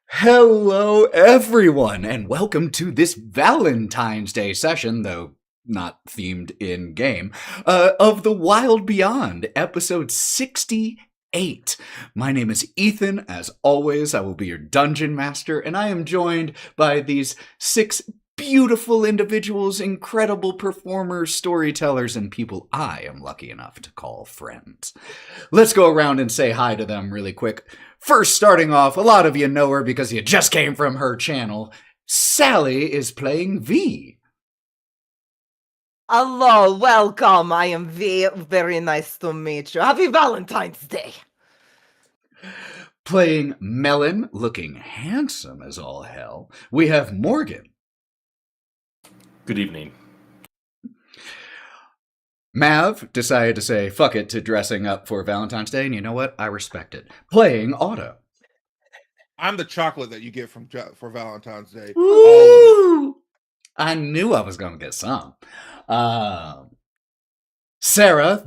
Hello, everyone, and welcome to this Valentine's Day session, though not themed in-game, of The Wild Beyond, episode 68. My name is Ethan. As always, I will be your dungeon master, and I am joined by these 6 beautiful individuals, incredible performers, storytellers, and people I am lucky enough to call friends. Let's go around and say hi to them really quick. First, starting off, a lot of you know her because you just came from her channel. Sally is playing V. Hello, welcome. I am V. Very nice to meet you. Happy Valentine's Day. Playing Melon, looking handsome as all hell, we have Morgan. Good evening. Mav decided to say fuck it to dressing up for Valentine's Day, and you know what? I respect it. Playing Otto. I'm the chocolate that you get for Valentine's Day. Woo! I knew I was going to get some. Sarah,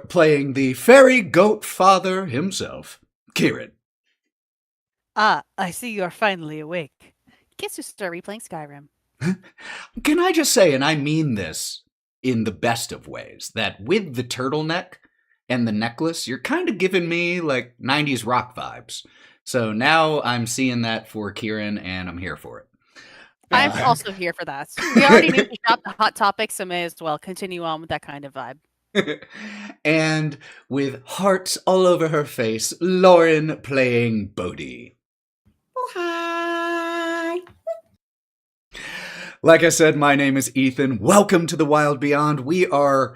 playing the fairy goat father himself, Kieren. Ah, I see you're finally awake. Guess you start replaying Skyrim. Can I just say, and I mean this in the best of ways, that with the turtleneck and the necklace, you're kind of giving me like 90s rock vibes. So now I'm seeing that for Kieren, and I'm here for it. I'm also here for that. We already knew to drop the hot topics, so may as well continue on with that kind of vibe. And with hearts all over her face, Lauren playing Bodie. Oh, hi. Like I said, my name is Ethan. Welcome to The Wild Beyond. We are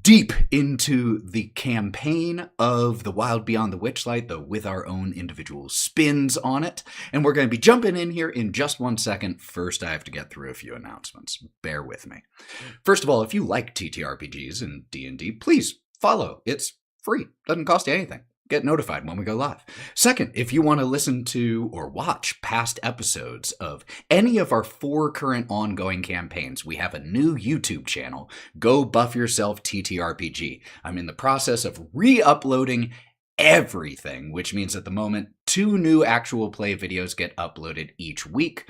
deep into the campaign of The Wild Beyond the Witchlight, though with our own individual spins on it. And we're going to be jumping in here in just 1 second. First, I have to get through a few announcements. Bear with me. First of all, if you like TTRPGs and D&D, please follow. It's free. Doesn't cost you anything. Get notified when we go live. Second, if you want to listen to or watch past episodes of any of our 4 current ongoing campaigns, we have a new YouTube channel, Go Buff Yourself TTRPG. I'm in the process of re-uploading everything, which means at the moment 2 new actual play videos get uploaded each week.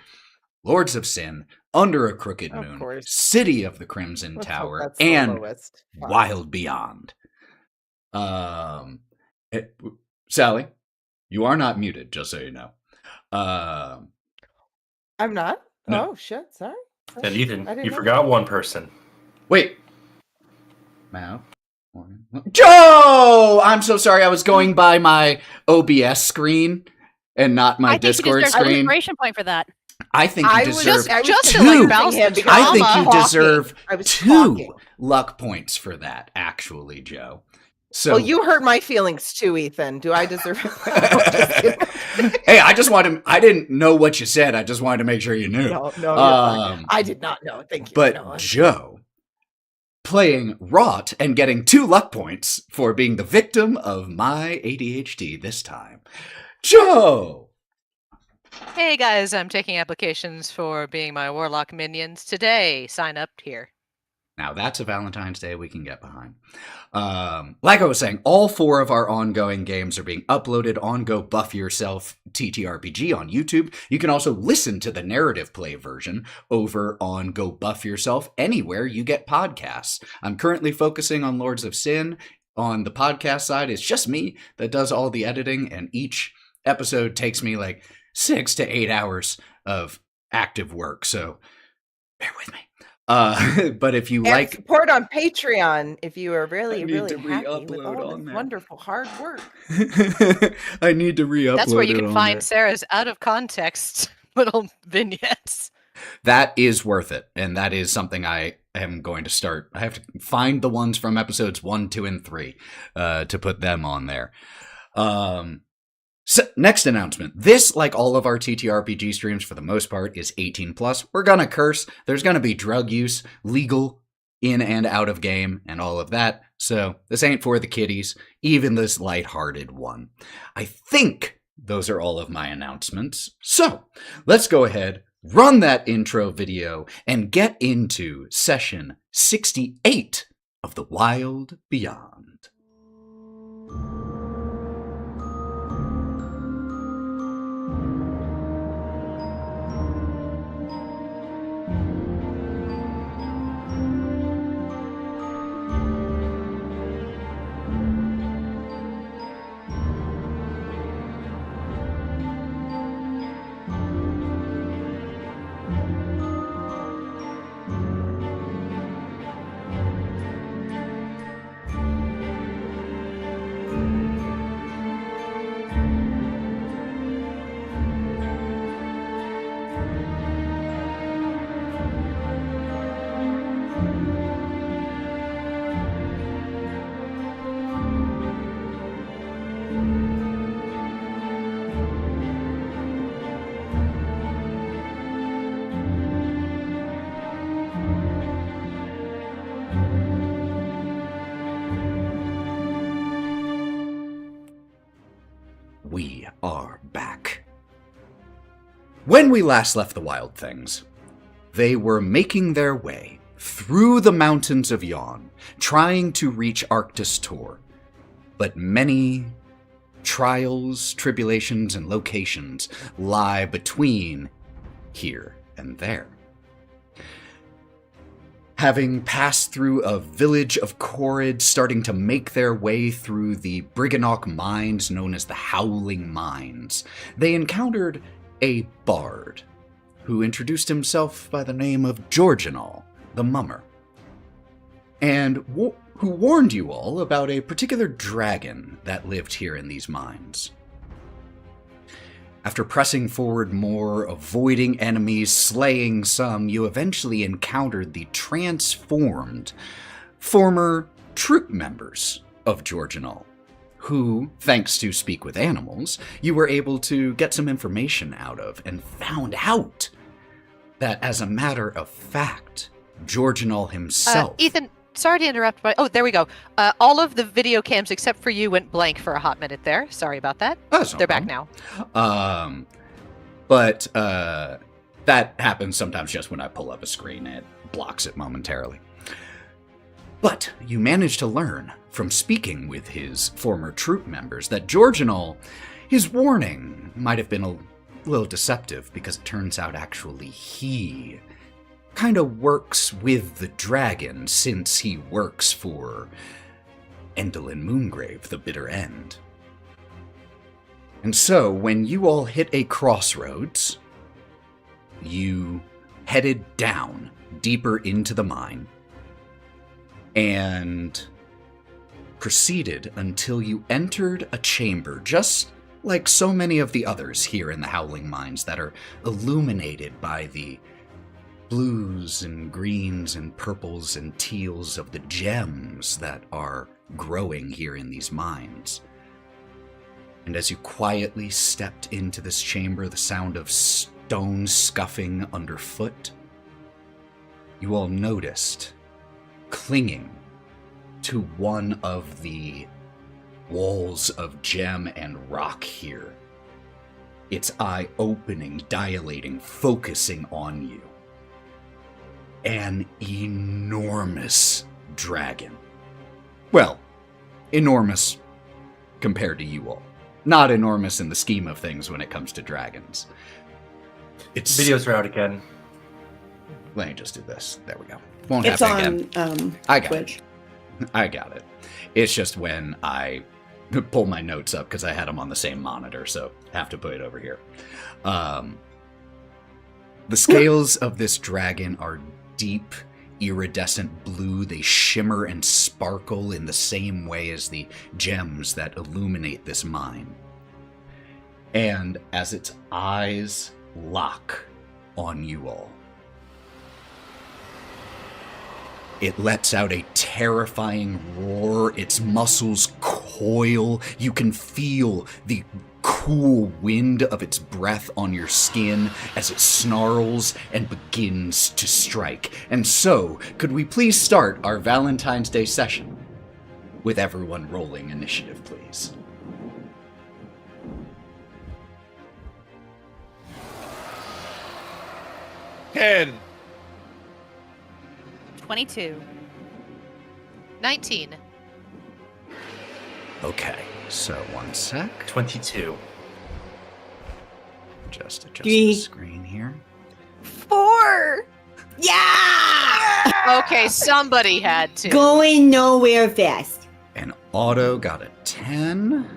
Lords of Sin, Under a Crooked Moon, City of the Crimson Tower, and Wild Beyond. Sally, you are not muted, just so you know. I'm not? No. Oh, shit. Sorry. And Ethan, you forgot one person. Wait. Mav? Joe! I'm so sorry. I was going by my OBS screen and not my Discord screen. I think you deserve a celebration point for that. I think you deserve just 2. to like bounce the trauma. I think you deserve 2 luck points for that, actually, Joe. So, well, you hurt my feelings too, Ethan. Do I deserve it? Hey, I didn't know what you said. I just wanted to make sure you knew. No, you're fine. I did not know. Thank you. But no, Joe, playing Wraught and getting 2 luck points for being the victim of my ADHD this time. Joe! Hey guys, I'm taking applications for being my Warlock minions today. Sign up here. Now that's a Valentine's Day we can get behind. Like I was saying, all 4 of our ongoing games are being uploaded on Go Buff Yourself TTRPG on YouTube. You can also listen to the narrative play version over on Go Buff Yourself anywhere you get podcasts. I'm currently focusing on Lords of Sin. On the podcast side, it's just me that does all the editing, and each episode takes me like 6 to 8 hours of active work, so bear with me. But if you like support on Patreon, if you are really happy with all on this wonderful hard work. I need to re-upload. That's where you can find there. Sarah's out of context little vignettes. That is worth it, and that is something I am going to start. I have to find the ones from episodes 1, 2, and 3 to put them on there. So, next announcement. This, like all of our TTRPG streams for the most part, is 18+. We're gonna curse. There's gonna be drug use, legal, in and out of game, and all of that. So this ain't for the kiddies, even this lighthearted one. I think those are all of my announcements. So let's go ahead, run that intro video, and get into session 68 of The Wild Beyond. 'Cause We are back. When we last left the Wild Things, they were making their way through the mountains of Yon, trying to reach Arctis Tor. But many trials, tribulations, and locations lie between here and there. Having passed through a village of Korrid, starting to make their way through the Briganock mines known as the Howling Mines, they encountered a bard who introduced himself by the name of Georginal, the Mummer, and who warned you all about a particular dragon that lived here in these mines. After pressing forward more, avoiding enemies, slaying some, you eventually encountered the transformed former troop members of Georginal, who, thanks to Speak with Animals, you were able to get some information out of and found out that, as a matter of fact, Georginal himself... Ethan, sorry to interrupt, but... Oh, there we go. All of the video cams except for you went blank for a hot minute there. Sorry about that. They're back now. But that happens sometimes just when I pull up a screen. It blocks it momentarily. But you managed to learn from speaking with his former troop members that Georginal, his warning might have been a little deceptive, because it turns out actually he kind of works with the dragon, since he works for Endelyn Moongrave, the Bitter End. And so, when you all hit a crossroads, you headed down, deeper into the mine, and proceeded until you entered a chamber, just like so many of the others here in the Howling Mines that are illuminated by the blues and greens and purples and teals of the gems that are growing here in these mines. And as you quietly stepped into this chamber, the sound of stone scuffing underfoot, you all noticed, clinging to one of the walls of gem and rock here, its eye opening, dilating, focusing on you, an enormous dragon. Well, enormous compared to you all. Not enormous in the scheme of things when it comes to dragons. It's Videos are out again. Let me just do this. There we go. Won't It's happen again. on I got Twitch. it. I got it. It's just when I pull my notes up, because I had them on the same monitor, so have to put it over here. The scales of this dragon are deep, iridescent blue. They shimmer and sparkle in the same way as the gems that illuminate this mine. And as its eyes lock on you all, it lets out a terrifying roar. Its muscles coil. You can feel the cool wind of its breath on your skin as it snarls and begins to strike. And so, could we please start our Valentine's Day session with everyone rolling initiative, please? Ken. 22. 19. Okay, so one sec. 22. Just adjust Three. the screen here. 4. Yeah! Okay, somebody had to. Going nowhere fast. And Otto got a 10.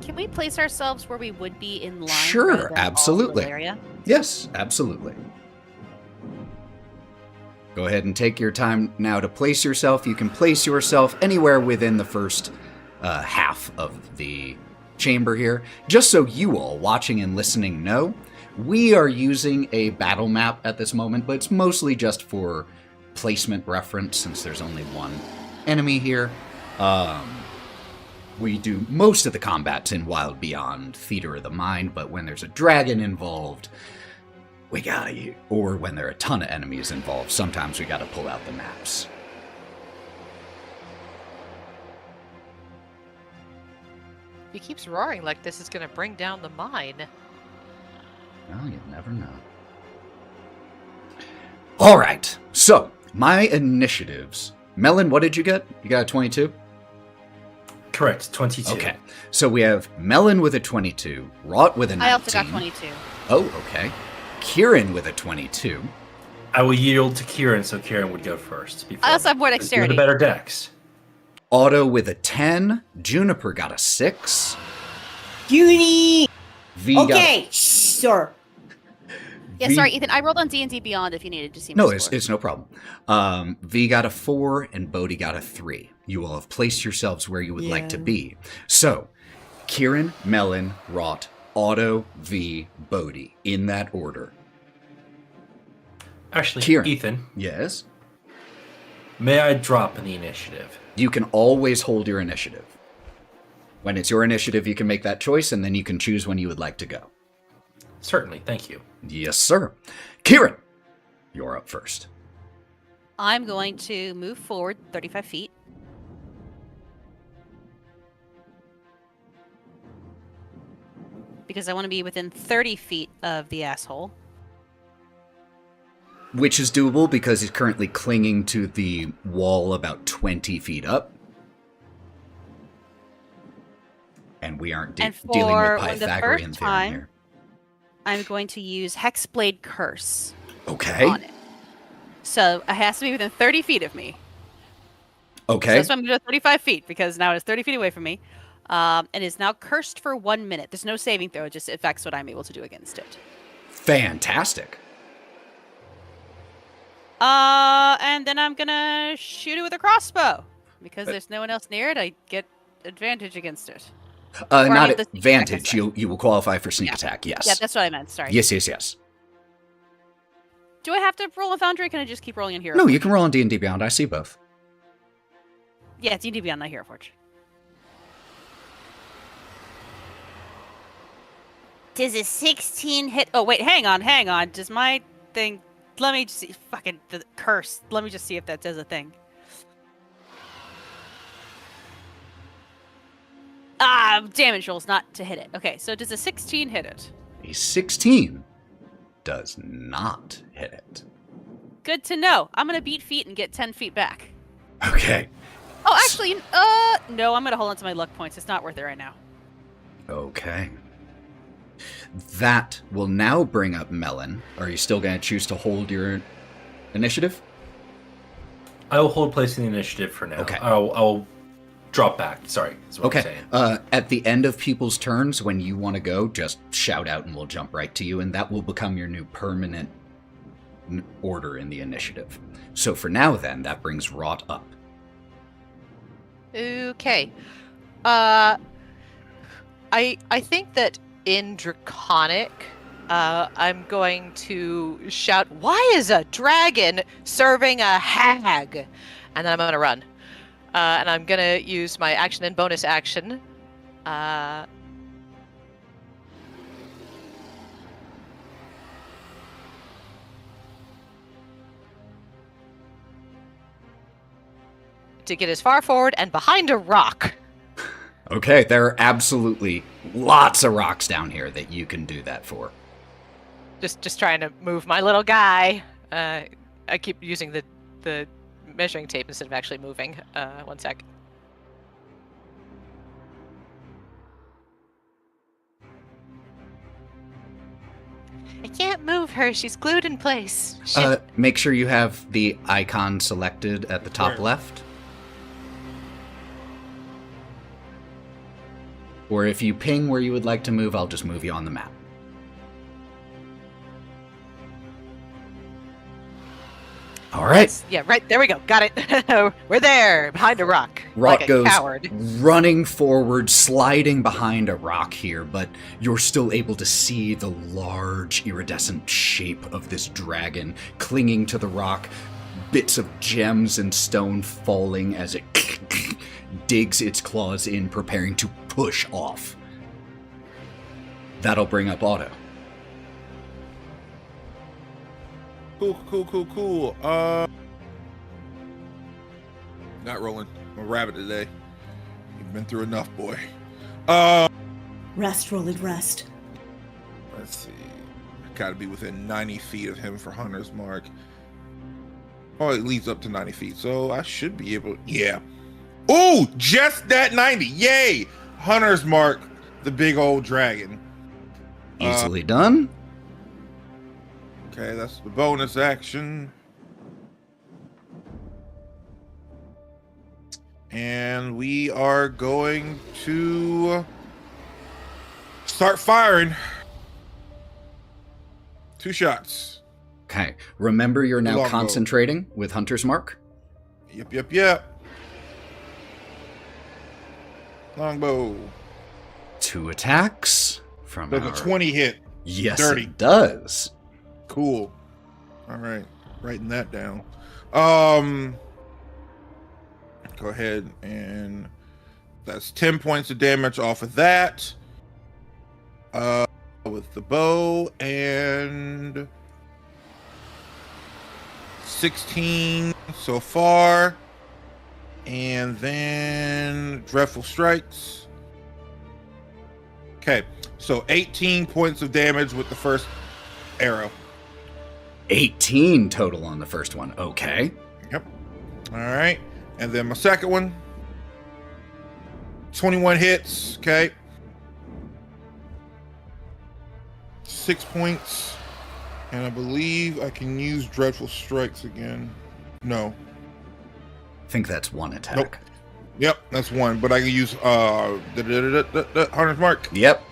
Can we place ourselves where we would be in line? Sure, rather than all absolutely. the area? Yes, absolutely. Go ahead and take your time now to place yourself. You can place yourself anywhere within the first half of the chamber here. Just so you all watching and listening know, we are using a battle map at this moment, but it's mostly just for placement reference since there's only one enemy here. We do most of the combats in Wild Beyond Theater of the Mind, but when there's a dragon involved, we gotta, or when there are a ton of enemies involved, sometimes we gotta pull out the maps. He keeps roaring like this is going to bring down the mine. Well, you never know. All right, so my initiatives. Melon, what did you get? You got a 22? Correct, 22. Okay, so we have Melon with a 22, Wraught with a 19. I also got 22. Oh, okay. Kieren with a 22. I will yield to Kieren, so Kieren would go first. I also have more You're dexterity. the better dex. Otto with a 10. Juniper got a 6. Junie! V Okay, sir. Yeah, sorry, Ethan. I rolled on D&D Beyond if you needed to see my No, score. it's no problem. V got a 4 and Bodie got a 3. You all have placed yourselves where you would like to be. So, Kieren, Melon, Wraught, Otto, V, Bodie, in that order. Actually, Kieren. Ethan, Yes? may I drop in the initiative? You can always hold your initiative. When it's your initiative, you can make that choice, and then you can choose when you would like to go. Certainly, thank you. Yes, sir. Kieren, you're up first. I'm going to move forward 35 feet. Because I want to be within 30 feet of the asshole. Which is doable because he's currently clinging to the wall about 20 feet up. And we aren't dealing with Pythagorean theorem here. I'm going to use Hexblade Curse Okay. on it. So it has to be within 30 feet of me. Okay. So that's why I'm going to do 35 feet, because now it's 30 feet away from me. And is now cursed for 1 minute. There's no saving throw, it just affects what I'm able to do against it. Fantastic. And then I'm going to shoot it with a crossbow. Because there's no one else near it, I get advantage against it. Not the sneak advantage. attack, You will qualify for sneak attack, yes. Yeah, that's what I meant, sorry. Yes. Do I have to roll a Foundry, or can I just keep rolling in Hero No, Forge? you can roll on D&D Beyond. I see both. Yeah, D&D Beyond, not Hero Forge. Does a 16 hit? Oh, wait, hang on. Does my thing... Let me just see. Fucking the curse. Let me just see if that does a thing. Damage rolls not to hit it. Okay, so does a 16 hit it? A 16 does not hit it. Good to know. I'm gonna beat feet and get 10 feet back. Okay. Oh, actually, no, I'm gonna hold on to my luck points. It's not worth it right now. Okay. That will now bring up Melon. Are you still going to choose to hold your initiative? I will hold place in the initiative for now. Okay. I'll drop back. Sorry, is what I'm Okay. saying. At the end of people's turns, when you want to go, just shout out and we'll jump right to you, and that will become your new permanent order in the initiative. So for now, then, that brings Wraught up. Okay. I think that in Draconic, I'm going to shout, "Why is a dragon serving a hag?" And then I'm going to run. And I'm going to use my action and bonus action. To get as far forward and behind a rock. Okay, there are absolutely lots of rocks down here that you can do that for. Just trying to move my little guy. I keep using the measuring tape instead of actually moving. 1 sec. I can't move her. She's glued in place. Shit. Make sure you have the icon selected at the top Where? left. Or if you ping where you would like to move, I'll just move you on the map. All right. Yeah, right. There we go. Got it. We're there, behind a rock. Wraught like a goes coward. running forward, sliding behind a rock here, but you're still able to see the large, iridescent shape of this dragon clinging to the rock, bits of gems and stone falling as it digs its claws in, preparing to push off. That'll bring up Otto. Cool. Not rolling. I'm a rabbit today. You've been through enough, boy. Rest, Roland, rest. Let's see. Got to be within 90 feet of him for Hunter's Mark. Oh, it leads up to 90 feet, so I should be able. Yeah. Ooh, just that 90. Yay! Hunter's Mark, the big old dragon. Easily done. Okay, that's the bonus action. And we are going to start firing. 2 shots. Okay. Remember, you're now Longbow. concentrating with Hunter's Mark. Yep. Longbow. 2 attacks from Does our... a 20 hit? Yes, Dirty. it does. Cool. All right, writing that down. Go ahead and that's 10 points of damage off of that. With the bow and 16 so far, and then dreadful strikes. Okay, so 18 points of damage with the first arrow. 18 total on the first one. Okay. Yep. All right. And then my second one. 21 hits. Okay. 6 points. And I believe I can use Dreadful Strikes again. No. I think that's 1 attack. Nope. Yep, that's 1. But I can use Hunter's Mark. Yep.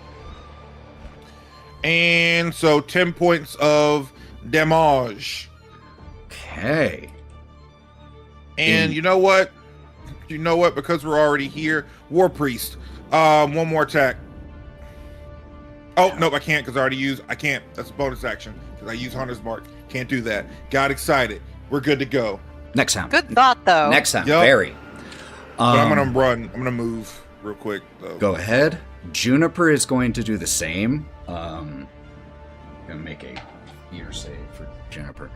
And so 10 points of damage. Okay. And you know what? Because we're already here, War Priest. 1 more attack. Oh, nope, I can't because I can't. That's a bonus action because I use Hunter's Mark. Can't do that. Got excited. We're good to go. Next sound. Good thought, though. Next sound. Yup. Very. But I'm going to run. I'm going to move real quick, though. Go ahead. Juniper is going to do the same. Going to make a fear save for Juniper.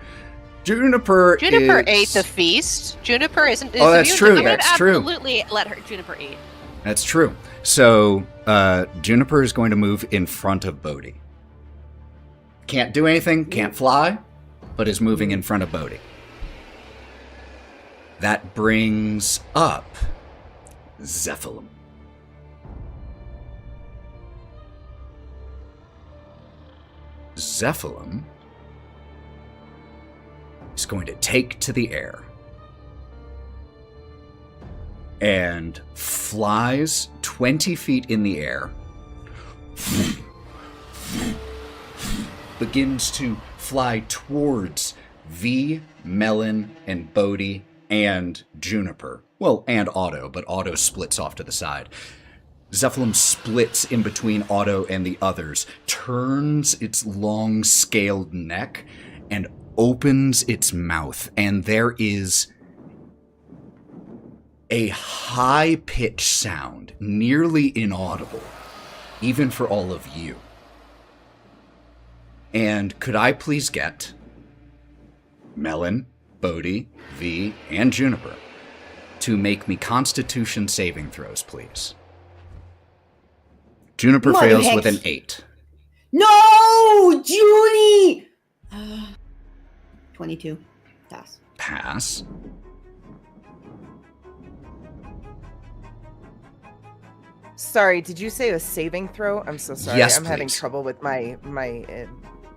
Juniper ate the feast. Juniper isn't. Oh, that's immune true. to I would That's true. absolutely let her Juniper eat. That's true. So, Juniper is going to move in front of Bodie. Can't do anything, can't fly, but is moving in front of Bodie. That brings up Zephylim. Zephylim is going to take to the air and flies 20 feet in the air, begins to fly towards V, Melon, and Bodie, and Juniper. Well, and Otto, but Otto splits off to the side. Zephylim splits in between Otto and the others, turns its long scaled neck, and opens its mouth, and there is a high-pitched sound, nearly inaudible, even for all of you. And could I please get Melon, Bodie, V, and Juniper to make me Constitution saving throws, please? Juniper Mother fails heck. with an 8. No, Junie! 22. Pass. Pass. Sorry, did you say a saving throw? I'm so sorry. Yes, I'm having please. trouble with my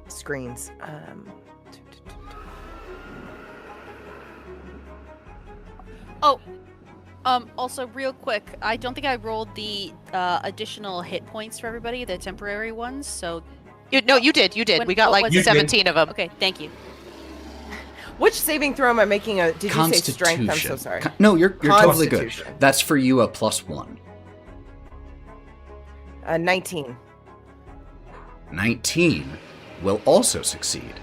screens. Also, real quick, I don't think I rolled the additional hit points for everybody, the temporary ones. So, You did. When- We got what like was it? 17 of them. okay, thank you. Which saving throw am I making? Did you say strength? I'm so sorry. No, you're totally good. Constitution. That's for you a +1. 19. 19 will also succeed.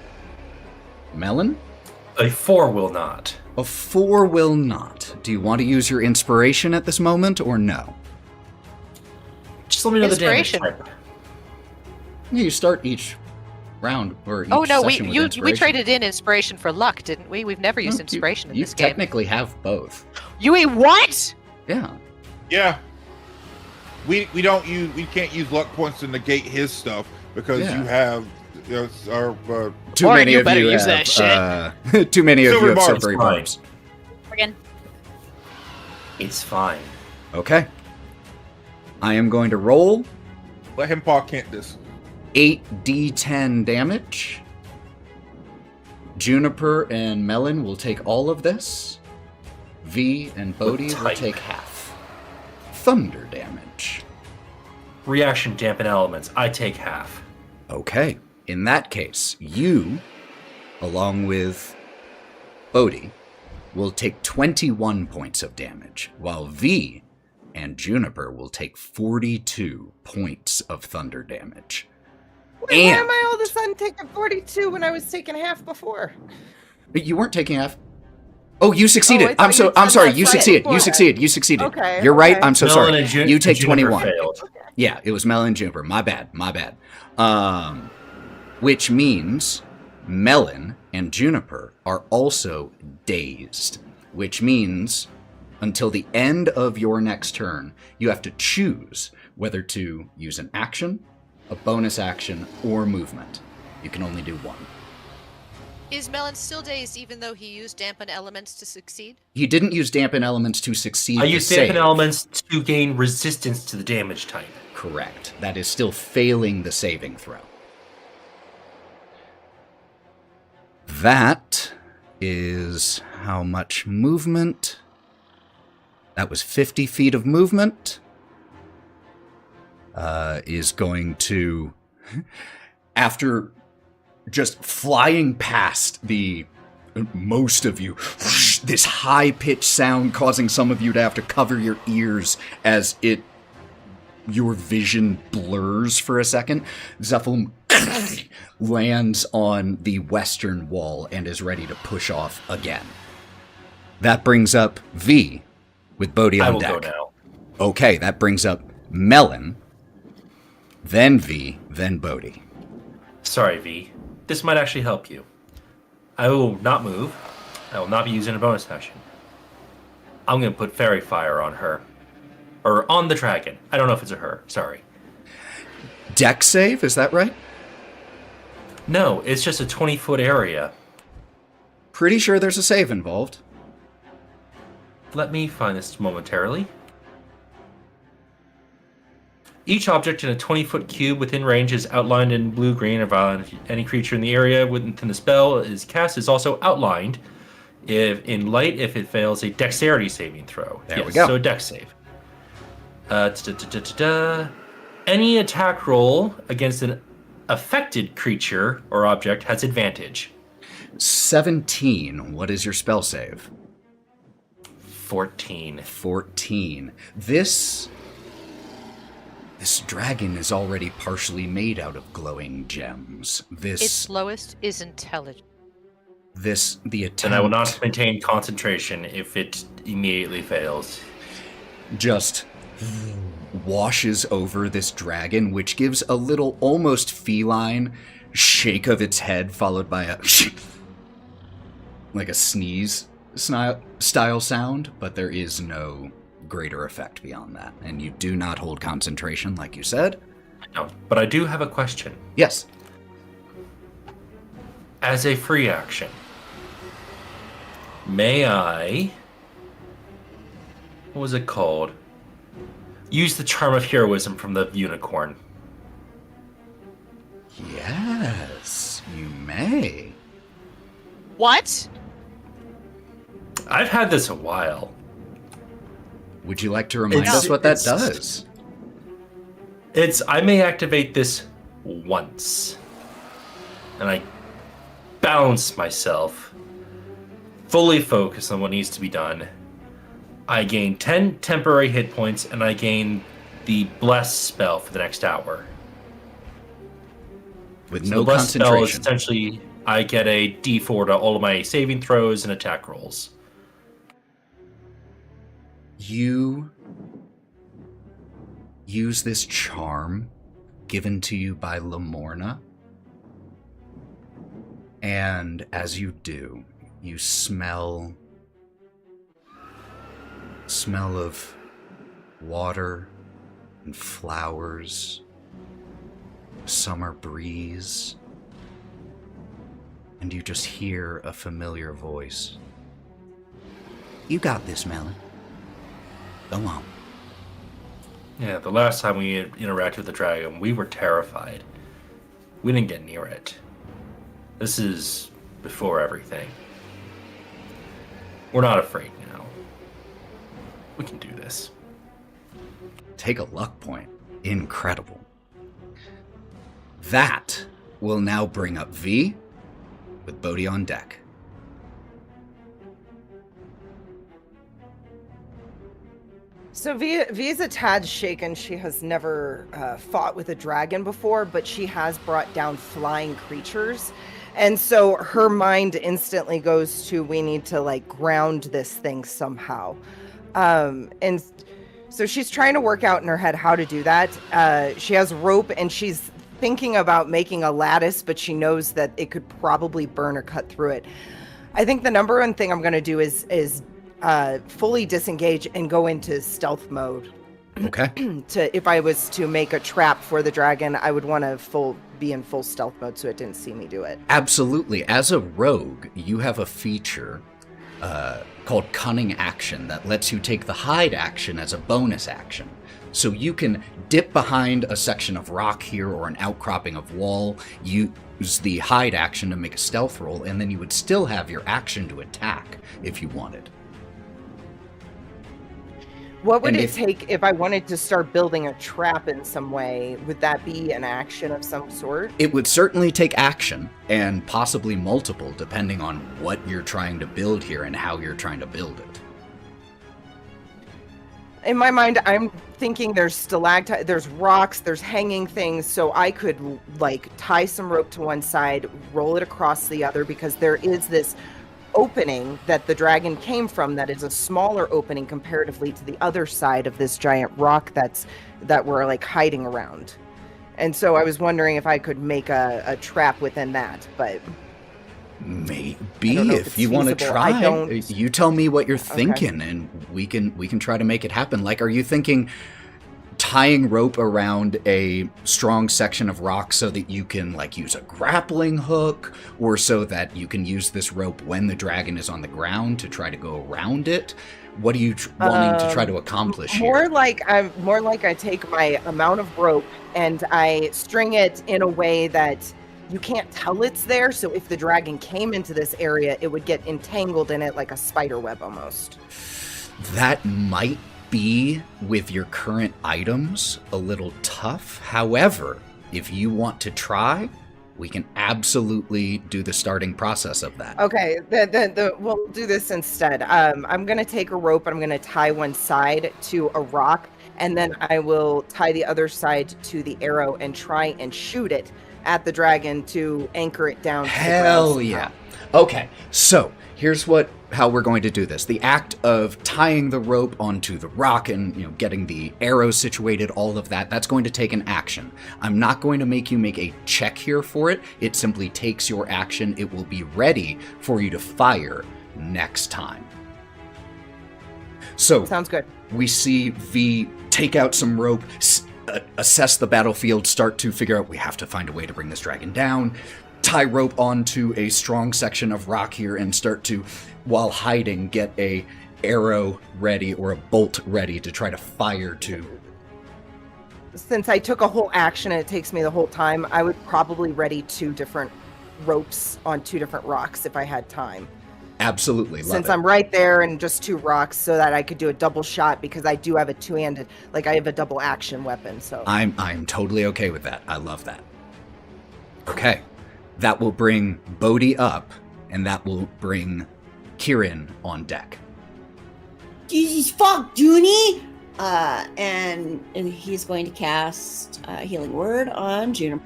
Melon? A 4 will not. A 4 will not. Do you want to use your inspiration at this moment or no? Just let me know the damage Inspiration. type. Yeah, you start each round or each Oh no, we session with we inspiration. traded in inspiration for luck, didn't we? We've never used You- inspiration in you this game. technically have both. You what? Yeah. Yeah. we can't use luck points to negate his stuff because Yeah. you have Too Morgan, many you of better you use have, that too many of you Silvery have barbs. silvery Fine. barbs. Morgan. It's fine. Okay. I am going to roll let him paw can't this. 8d10 damage. Juniper and Melon will take all of this. V and Bodie will type? take half. Thunder damage. Reaction dampen elements. I take half. Okay. In that case, you, along with Bodie, will take 21 points of damage, while V and Juniper will take 42 points of thunder damage. Wait, why And- am I all of a sudden taking 42 when I was taking half before? You weren't taking half. Oh, you succeeded. I thought you I'm said sorry. that You right succeeded. before. You succeeded. You succeeded. Okay, You're right. okay. I'm so Melon sorry. and Jun- You take and Juniper 21. failed. Yeah, it was Melon and Juniper. My bad. My bad. Which means Melon and Juniper are also dazed. Which means until the end of your next turn, you have to choose whether to use an action, a bonus action, or movement. You can only do one. Is Melon still dazed even though he used dampen elements to succeed? You didn't use dampen elements to succeed I the use dampen save. elements to gain resistance to the damage type. Correct. That is still failing the saving throw. That is how much movement? That was 50 feet of movement. Is going to, after just flying past the most of you, this high-pitched sound causing some of you to have to cover your ears as your vision blurs for a second. Zephylum lands on the western wall and is ready to push off again. That brings up V with Bodie I on will deck. go now. Okay, that brings up Melon, then V, then Bodie. Sorry, V. This might actually help you. I will not move. I will not be using a bonus action. I'm going to put Fairy Fire on her. Or on the dragon. I don't know if it's a her. Sorry. Deck save, is that right? No, it's just a 20-foot area. Pretty sure there's a save involved. Let me find this momentarily. Each object in a 20-foot cube within range is outlined in blue, green, or violet. Any creature in the area within the spell is cast is also outlined in light if it fails a dexterity saving throw. There we go. So a dex save. Any attack roll against an affected creature or object has advantage. 17. What is your spell save? 14. 14. This dragon is already partially made out of glowing gems. Its lowest is intelligence. The attempt And I will not maintain concentration if it immediately fails. just washes over this dragon, which gives a little almost feline shake of its head, followed by a like a sneeze style sound, but there is no greater effect beyond that. And you do not hold concentration, like you said. No, but I do have a question. Yes. As a free action, may I... What was it called? Use the Charm of Heroism from the unicorn. Yes, you may. What? I've had this a while. Would you like to remind It's- us what that it's- does? I may activate this once. And I balance myself, fully focus on what needs to be done. I gain 10 temporary hit points, and I gain the Bless spell for the next hour. With So no the Bless spell is concentration. essentially, I get a D4 to all of my saving throws and attack rolls. You use this charm given to you by Lamorna, and as you do, you smell of water, and flowers, summer breeze, and you just hear a familiar voice. You got this, Melon. Go on. Yeah, the last time we interacted with the dragon, we were terrified. We didn't get near it. This is before everything. We're not afraid now. We can do this. Take a luck point. Incredible. That will now bring up V with Bodie on deck. So V's a tad shaken. She has never fought with a dragon before, but she has brought down flying creatures. And so her mind instantly goes to, we need to like ground this thing somehow. And so she's trying to work out in her head how to do that. She has rope and she's thinking about making a lattice, but she knows that it could probably burn or cut through it. I think the number one thing I'm going to do is fully disengage and go into stealth mode. Okay. If I was to make a trap for the dragon, I would want to be in full stealth mode so it didn't see me do it. Absolutely. As a rogue, you have a feature called Cunning Action that lets you take the hide action as a bonus action. So you can dip behind a section of rock here or an outcropping of wall, use the hide action to make a stealth roll, and then you would still have your action to attack if you wanted. What would And it take if I wanted to start building a trap in some way? Would that be an action of some sort? It would certainly take action, and possibly multiple, depending on what you're trying to build here and how you're trying to build it. In my mind, I'm thinking there's stalactite, there's rocks, there's hanging things, so I could like tie some rope to one side, roll it across the other, because there is this opening that the dragon came from that is a smaller opening comparatively to the other side of this giant rock that we're like hiding around. And so I was wondering if I could make a trap within that, but Maybe if if it's you want to feasible. try, you tell me what you're thinking, and we can try to make it happen. Like, are you thinking tying rope around a strong section of rock so that you can like use a grappling hook, or so that you can use this rope when the dragon is on the ground to try to go around it? What are you wanting to try to accomplish here? More like I take my amount of rope and I string it in a way that you can't tell it's there, so if the dragon came into this area, it would get entangled in it like a spider web almost. That might be, with your current items, a little tough. However, if you want to try, we can absolutely do the starting process of that. Okay, we'll do this instead. I'm going to take a rope, I'm going to tie one side to a rock, and then I will tie the other side to the arrow and try and shoot it at the dragon to anchor it down. Hell yeah. Okay, so here's how we're going to do this. The act of tying the rope onto the rock and getting the arrow situated, all of that's going to take an action. I'm not going to make you make a check here for it. It simply takes your action. It will be ready for you to fire next time. So sounds good. We see V take out some rope, assess the battlefield, start to figure out we have to find a way to bring this dragon down, tie rope onto a strong section of rock here, and start to, while hiding, get a arrow ready or a bolt ready to try to fire to. Since I took a whole action and it takes me the whole time, I would probably ready 2 different ropes on 2 different rocks if I had time. Absolutely. Since I'm right there and just 2 rocks, so that I could do a double shot, because I do have a 2-handed, like I have a double action weapon. So I'm totally okay with that. I love that. Okay, that will bring Bodie up, and that will bring Kieren on deck. Jesus fuck, Junie! And he's going to cast Healing Word on Juniper.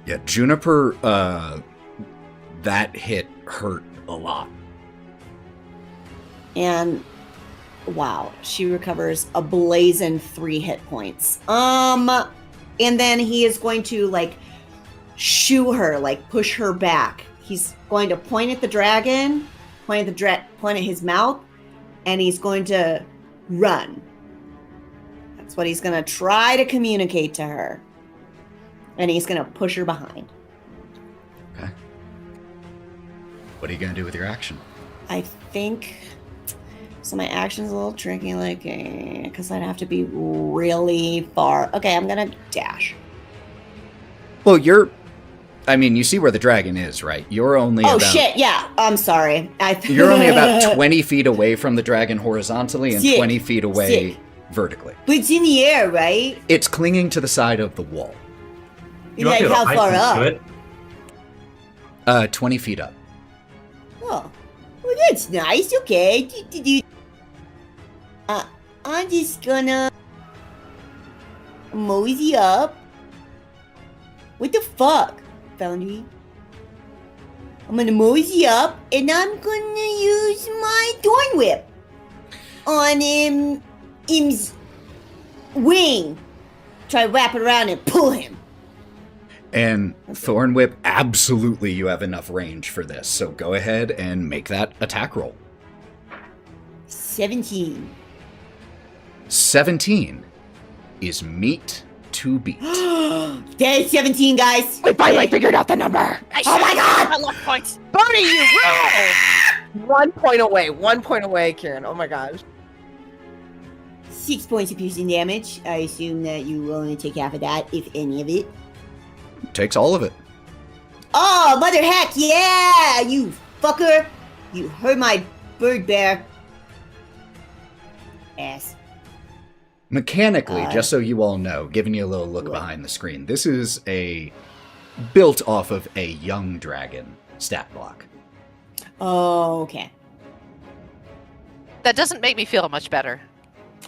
Yeah, Juniper, that hit hurt a lot. And wow, she recovers a blazing 3 hit points. And then he is going to like shoo her, like push her back. He's going to point at the dragon, point at his mouth, and he's going to run. That's what he's gonna try to communicate to her. And he's gonna push her behind. Okay. What are you gonna do with your action? I think... So my action's a little tricky, like, because I'd have to be really far. Okay, I'm gonna dash. Well, you see where the dragon is, right? You're only Shit, yeah. I'm sorry. You're only about 20 feet away from the dragon horizontally and 20 feet away vertically. But it's in the air, right? It's clinging to the side of the wall. Like, how far up? 20 feet up. Oh. Well, that's nice. Okay. I'm just gonna mosey up. What the fuck, Foundry? I'm gonna mosey up, and I'm gonna use my Thorn Whip on him's wing. Try to wrap it around and pull him. And Thorn Whip, absolutely you have enough range for this. So go ahead and make that attack roll. 17. 17 is meat to beat. That is 17, guys. We finally figured out the number. Oh my god! I love points. Bodie, you roll! 1 point away. 1 point away, Kieren. Oh my gosh. 6 points of piercing damage. I assume that you will only take half of that, if any of it. Takes all of it. Oh, mother heck, yeah! You fucker! You hurt my bird bear. Ass. Mechanically, just so you all know, giving you a little look behind the screen, this is built off of a young dragon stat block. Oh, okay. That doesn't make me feel much better.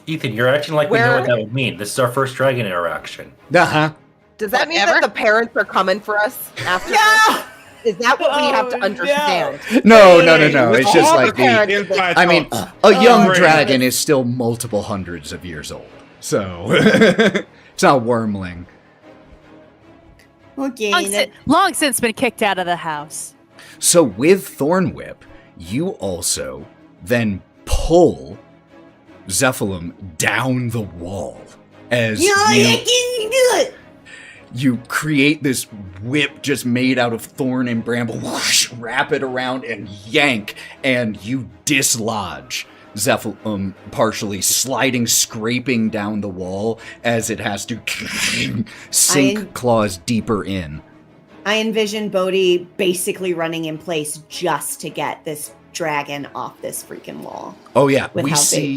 Ethan, you're acting like we know what that would mean. This is our first dragon interaction. Uh-huh. Does that mean that the parents are coming for us after this? Is that what we have to understand? No. It's just like I mean, a young dragon is still multiple hundreds of years old. So, it's not wormling. Okay. Long since been kicked out of the house. So with Thorn Whip, you also then pull Zephylim down the wall as you create this whip just made out of thorn and bramble, whoosh, wrap it around and yank, and you dislodge Zephylim, partially sliding, scraping down the wall as it has to sink claws deeper in. I envision Bodie basically running in place just to get this dragon off this freaking wall. Oh yeah, with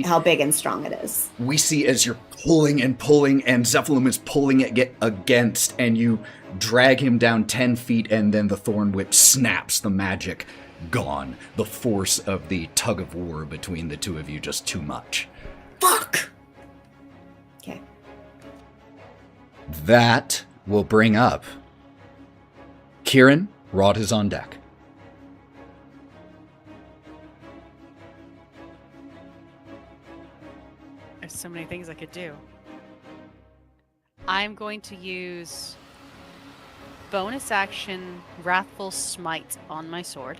how big and strong it is. We see as you're pulling and Zephylim is pulling it against, and you drag him down 10 feet, and then the Thorn Whip snaps, the magic gone. The force of the tug of war between the two of you just too much. Fuck! Okay. That will bring up Kieren. Wraught is on deck. There's so many things I could do. I'm going to use bonus action Wrathful Smite on my sword.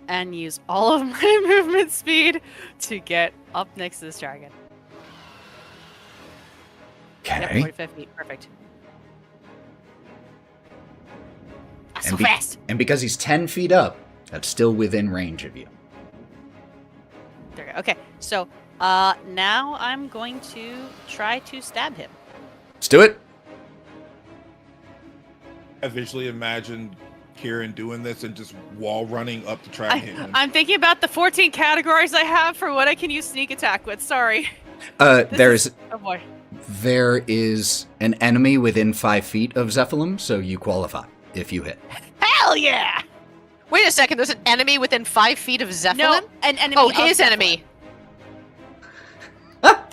And use all of my movement speed to get up next to this dragon. Okay. Yep, 45 feet. Perfect. So fast! And because he's 10 feet up, that's still within range of you. There we go. Okay, so now I'm going to try to stab him. Let's do it. I visually imagined Kieren doing this and just wall running up to try and hit him. I'm thinking about the 14 categories I have for what I can use sneak attack with. Sorry. Oh boy. There is an enemy within 5 feet of Zephylim, so you qualify if you hit. Hell yeah! Wait a second, there's an enemy within 5 feet of Zephylim? No, an enemy. Oh, of his Zephylim. enemy.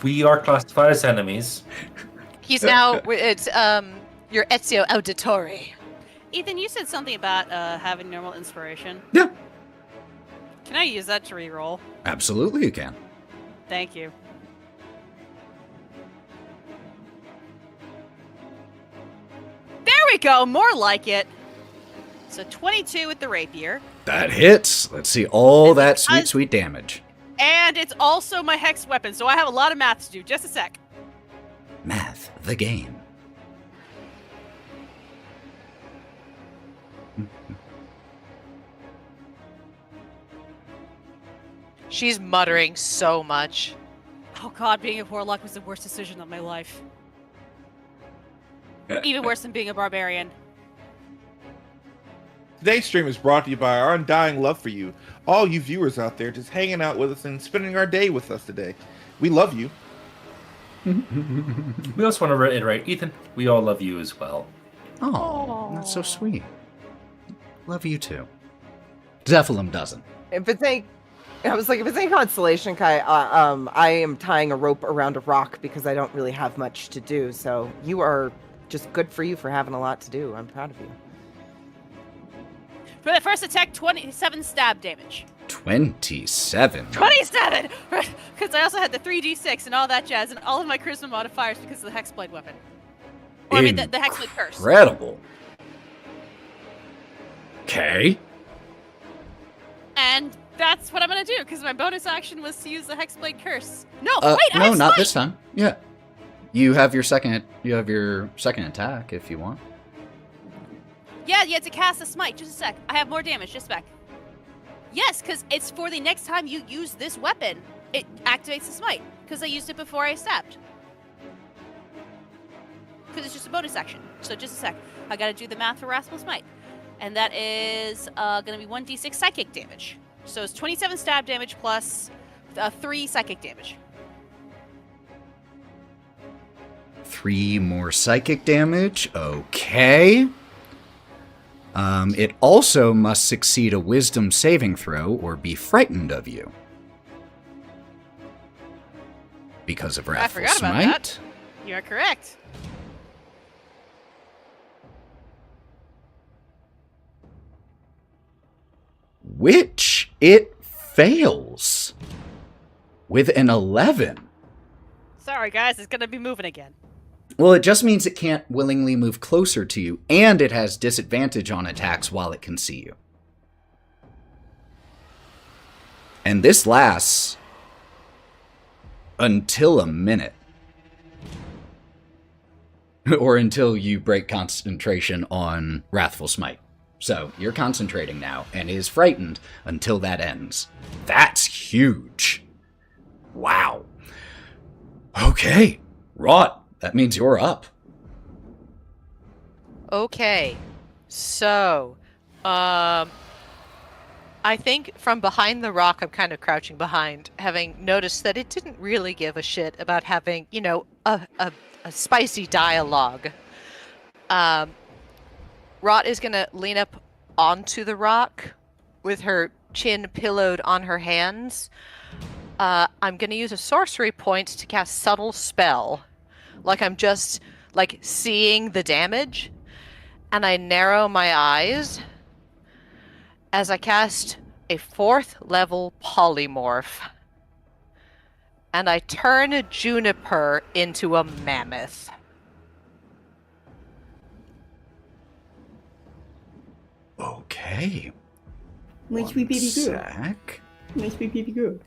We are classified as enemies. He's now, it's, your Ezio Auditore. Ethan, you said something about having normal inspiration. Yeah. Can I use that to reroll? Absolutely you can. Thank you. There we go, more like it. So 22 with the rapier. That hits. Let's see all that sweet damage. And it's also my hex weapon, so I have a lot of math to do. Just a sec. Math, the game. She's muttering so much. Oh god, being a warlock was the worst decision of my life. Even worse than being a barbarian. Today's stream is brought to you by our undying love for you. All you viewers out there just hanging out with us and spending our day with us today. We love you. We also want to reiterate, Ethan, we all love you as well. Oh, that's so sweet. Love you too. Zephylim doesn't. If it's a constellation, Kai, I am tying a rope around a rock because I don't really have much to do. So you are just good for you for having a lot to do. I'm proud of you. For the first attack, 27 stab damage. 27. 27! Because I also had the 3d6 and all that jazz, and all of my charisma modifiers because of the hexblade weapon. Or I mean, the hexblade curse. Incredible. Okay. And that's what I'm gonna do, because my bonus action was to use the hexblade curse. No, wait, I no, have not smite! this time. Yeah. You have your second attack if you want. Yeah, you had to cast a smite. Just a sec. I have more damage. Just a sec. Yes, because it's for the next time you use this weapon, it activates the smite. Because I used it before I stabbed. Because it's just a bonus action. So just a sec. I gotta do the math for Wrathful Smite. And that is gonna be 1d6 psychic damage. So it's 27 stab damage plus 3 psychic damage. 3 more psychic damage. Okay. It also must succeed a wisdom saving throw or be frightened of you. Because of Wrathful forgot about Smite. that. You are correct. Which it fails. With an 11. Sorry, guys. It's gonna be moving again. Well, it just means it can't willingly move closer to you, and it has disadvantage on attacks while it can see you. And this lasts until a minute. Or until you break concentration on Wrathful Smite. So, you're concentrating now, and is frightened until that ends. That's huge. Wow. Okay, Wraught. That means you're up. Okay, so, I think from behind the rock I'm kind of crouching behind, having noticed that it didn't really give a shit about having, you know, a spicy dialogue. Wraught is gonna lean up onto the rock with her chin pillowed on her hands. I'm gonna use a sorcery point to cast Subtle Spell. Like I'm just, like, seeing the damage. And I narrow my eyes as I cast a 4th level polymorph. And I turn a juniper into a mammoth. Okay. Must be pretty good. Sec. Must be pretty good.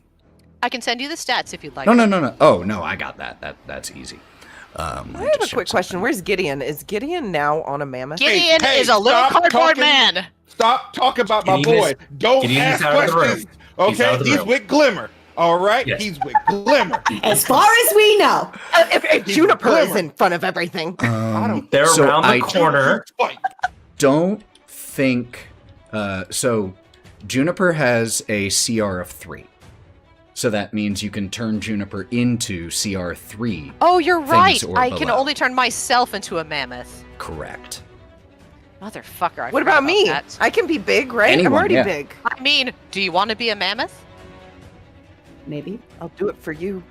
I can send you the stats if you'd like. No. Oh, no, I got that. That's easy. I have a quick question. Where's Gideon? Is Gideon now on a mammoth? Gideon Hey, is a little stop cardboard talking. man. Stop talking about my Gideon boy. is- Don't Gideon is ask out of the room. questions. He's out Okay, of the he's room. with Glimmer. All right, Yes. he's with Glimmer. As far as we know. If Juniper is in front of everything. They're So around the I- corner. Fight. Don't think... so, Juniper has a CR of 3. So that means you can turn Juniper into CR3. Oh, you're right. Things or I can below. only turn myself into a mammoth. Correct. Motherfucker. I What forgot about me? that. I can be big, right? Anyone, I'm already yeah. big. I mean, do you want to be a mammoth? Maybe. I'll do it for you.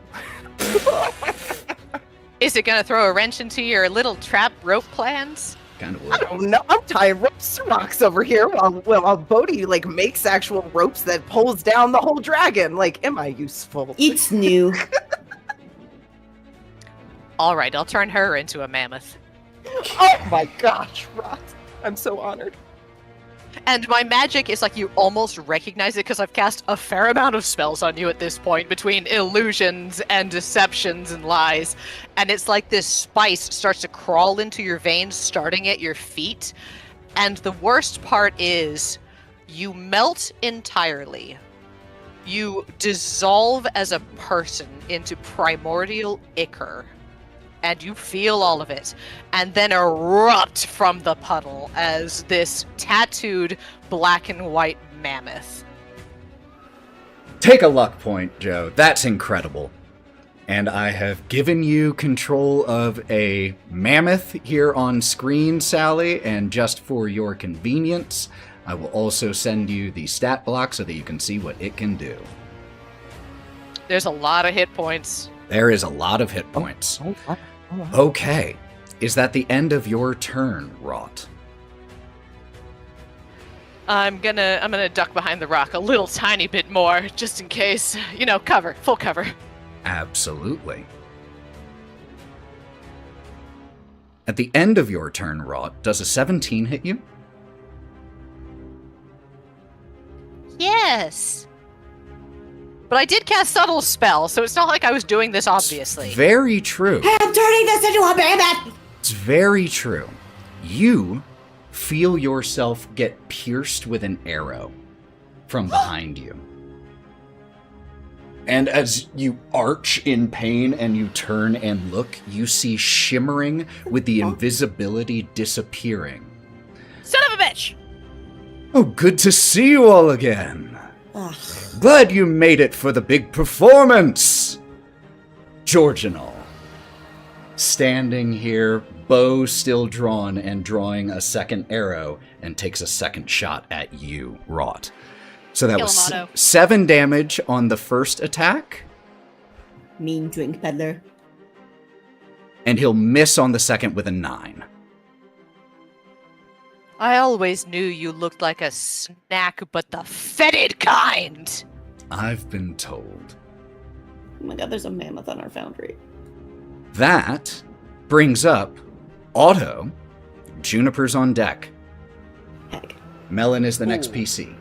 Is it going to throw a wrench into your little trap rope plans? Kind of I would. don't know. I'm tying ropes to rocks over here while Bodie like makes actual ropes that pulls down the whole dragon. Like, am I useful? It's new. All right, I'll turn her into a mammoth. Oh my gosh, Wraught. I'm so honored. And my magic is like you almost recognize it because I've cast a fair amount of spells on you at this point between illusions and deceptions and lies. And it's like this spice starts to crawl into your veins, starting at your feet. And the worst part is you melt entirely. You dissolve as a person into primordial ichor. And you feel all of it, and then erupt from the puddle as this tattooed black and white mammoth. Take a luck point, Joe. That's incredible. And I have given you control of a mammoth here on screen, Sally, and just for your convenience, I will also send you the stat block so that you can see what it can do. There's a lot of hit points. There is a lot of hit points. Okay. Is that the end of your turn, Wraught? I'm gonna duck behind the rock a little tiny bit more, just in case. Cover, full cover. Absolutely. At the end of your turn, Wraught, does a 17 hit you? Yes. But I did cast subtle spell, so it's not like I was doing this obviously. It's very true. Hey, I'm turning this into a mammoth! It's very true. You feel yourself get pierced with an arrow from behind you. And as you arch in pain and you turn and look, you see shimmering with the invisibility disappearing. Son of a bitch! Oh, good to see you all again. Ugh. Glad you made it for the big performance. George and all. Standing here, bow still drawn and drawing a second arrow and takes a second shot at you, Wraught. So that Kill was him, Otto. 7 damage on the first attack, Mean drink peddler. and he'll miss on the second with a 9. I always knew you looked like a snack, but the fetid kind. I've been told. Oh my god, there's a mammoth on our foundry. That brings up Otto. Juniper's on deck. Heck. Melon is the next Ooh. PC.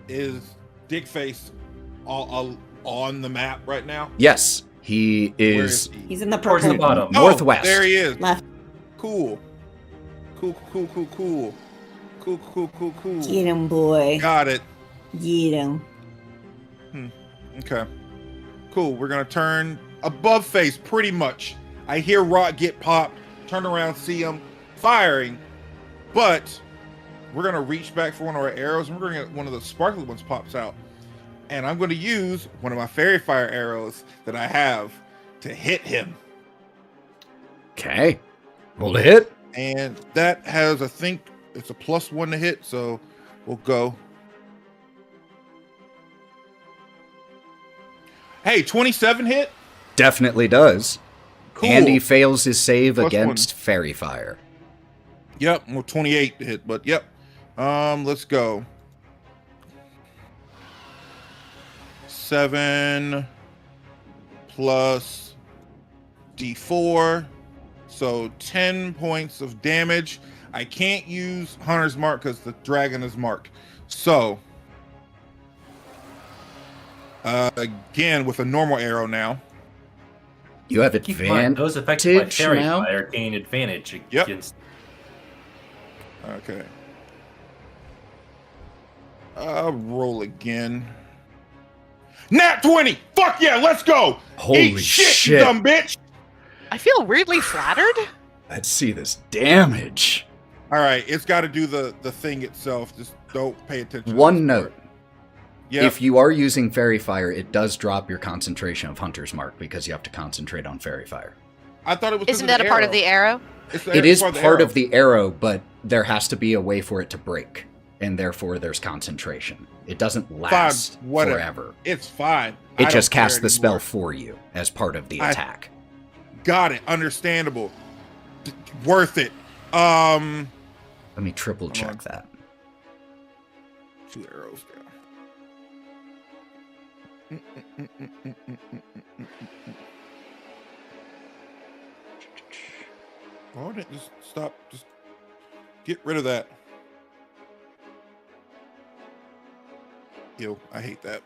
Is Dickface all on the map right now? Yes, he Where is he? He's in the Towards purple. the bottom. northwest. Oh, there he is. Left. Cool. Cool. Get him, boy. Got it. Get him. Okay. Cool. We're gonna turn above face pretty much. I hear Wraught get popped, turn around, see him firing, but we're gonna reach back for one of our arrows and we're gonna get one of the sparkly ones pops out. And I'm gonna use one of my fairy fire arrows that I have to hit him. Okay. Roll to hit. And that has, I think it's a +1 to hit, so we'll go. Hey, 27 hit? Definitely does. Cool. Andy fails his save Plus against fairy fire. Yep, well 28 to hit, but yep. Let's go. 7 plus D4. So 10 points of damage. I can't use Hunter's Mark because the dragon is marked. So again with a normal arrow now. You have Keep in mind, those affected by advantage fairy now. fire gain advantage Yep. against. Okay. Roll again. Nat 20! Fuck yeah, let's go! Holy Eat shit, shit. you dumb bitch! I feel weirdly flattered. Let's see this damage. Alright, it's got to do the thing itself. Just don't pay attention. One note. Yeah. If you are using fairy fire, it does drop your concentration of Hunter's Mark because you have to concentrate on fairy fire. I thought it was. 'cause Isn't of that a part of the arrow? It is part part of the arrow, but there has to be a way for it to break, and therefore there's concentration. It doesn't last whatever. forever. It's fine. It I just don't care casts the spell anymore. for you as part of the I- attack. Got it. Understandable. Worth it. Let me triple Hold check on. that. 2 arrows down. Oh, just stop. Just get rid of that. Ew, I hate that.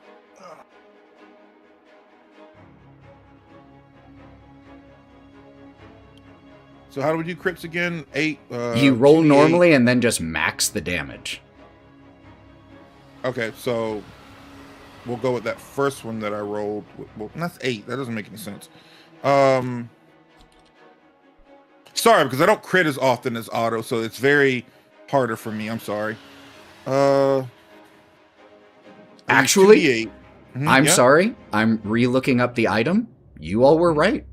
So how do we do crits again? 8. You roll 2d8. normally and then just max the damage. Okay, so we'll go with that first one that I rolled. Well, that's 8. That doesn't make any sense. Sorry, because I don't crit as often as Otto, so it's very harder for me. I'm sorry. Actually, 2d8. I'm yeah. sorry. I'm re-looking up the item. You all were right.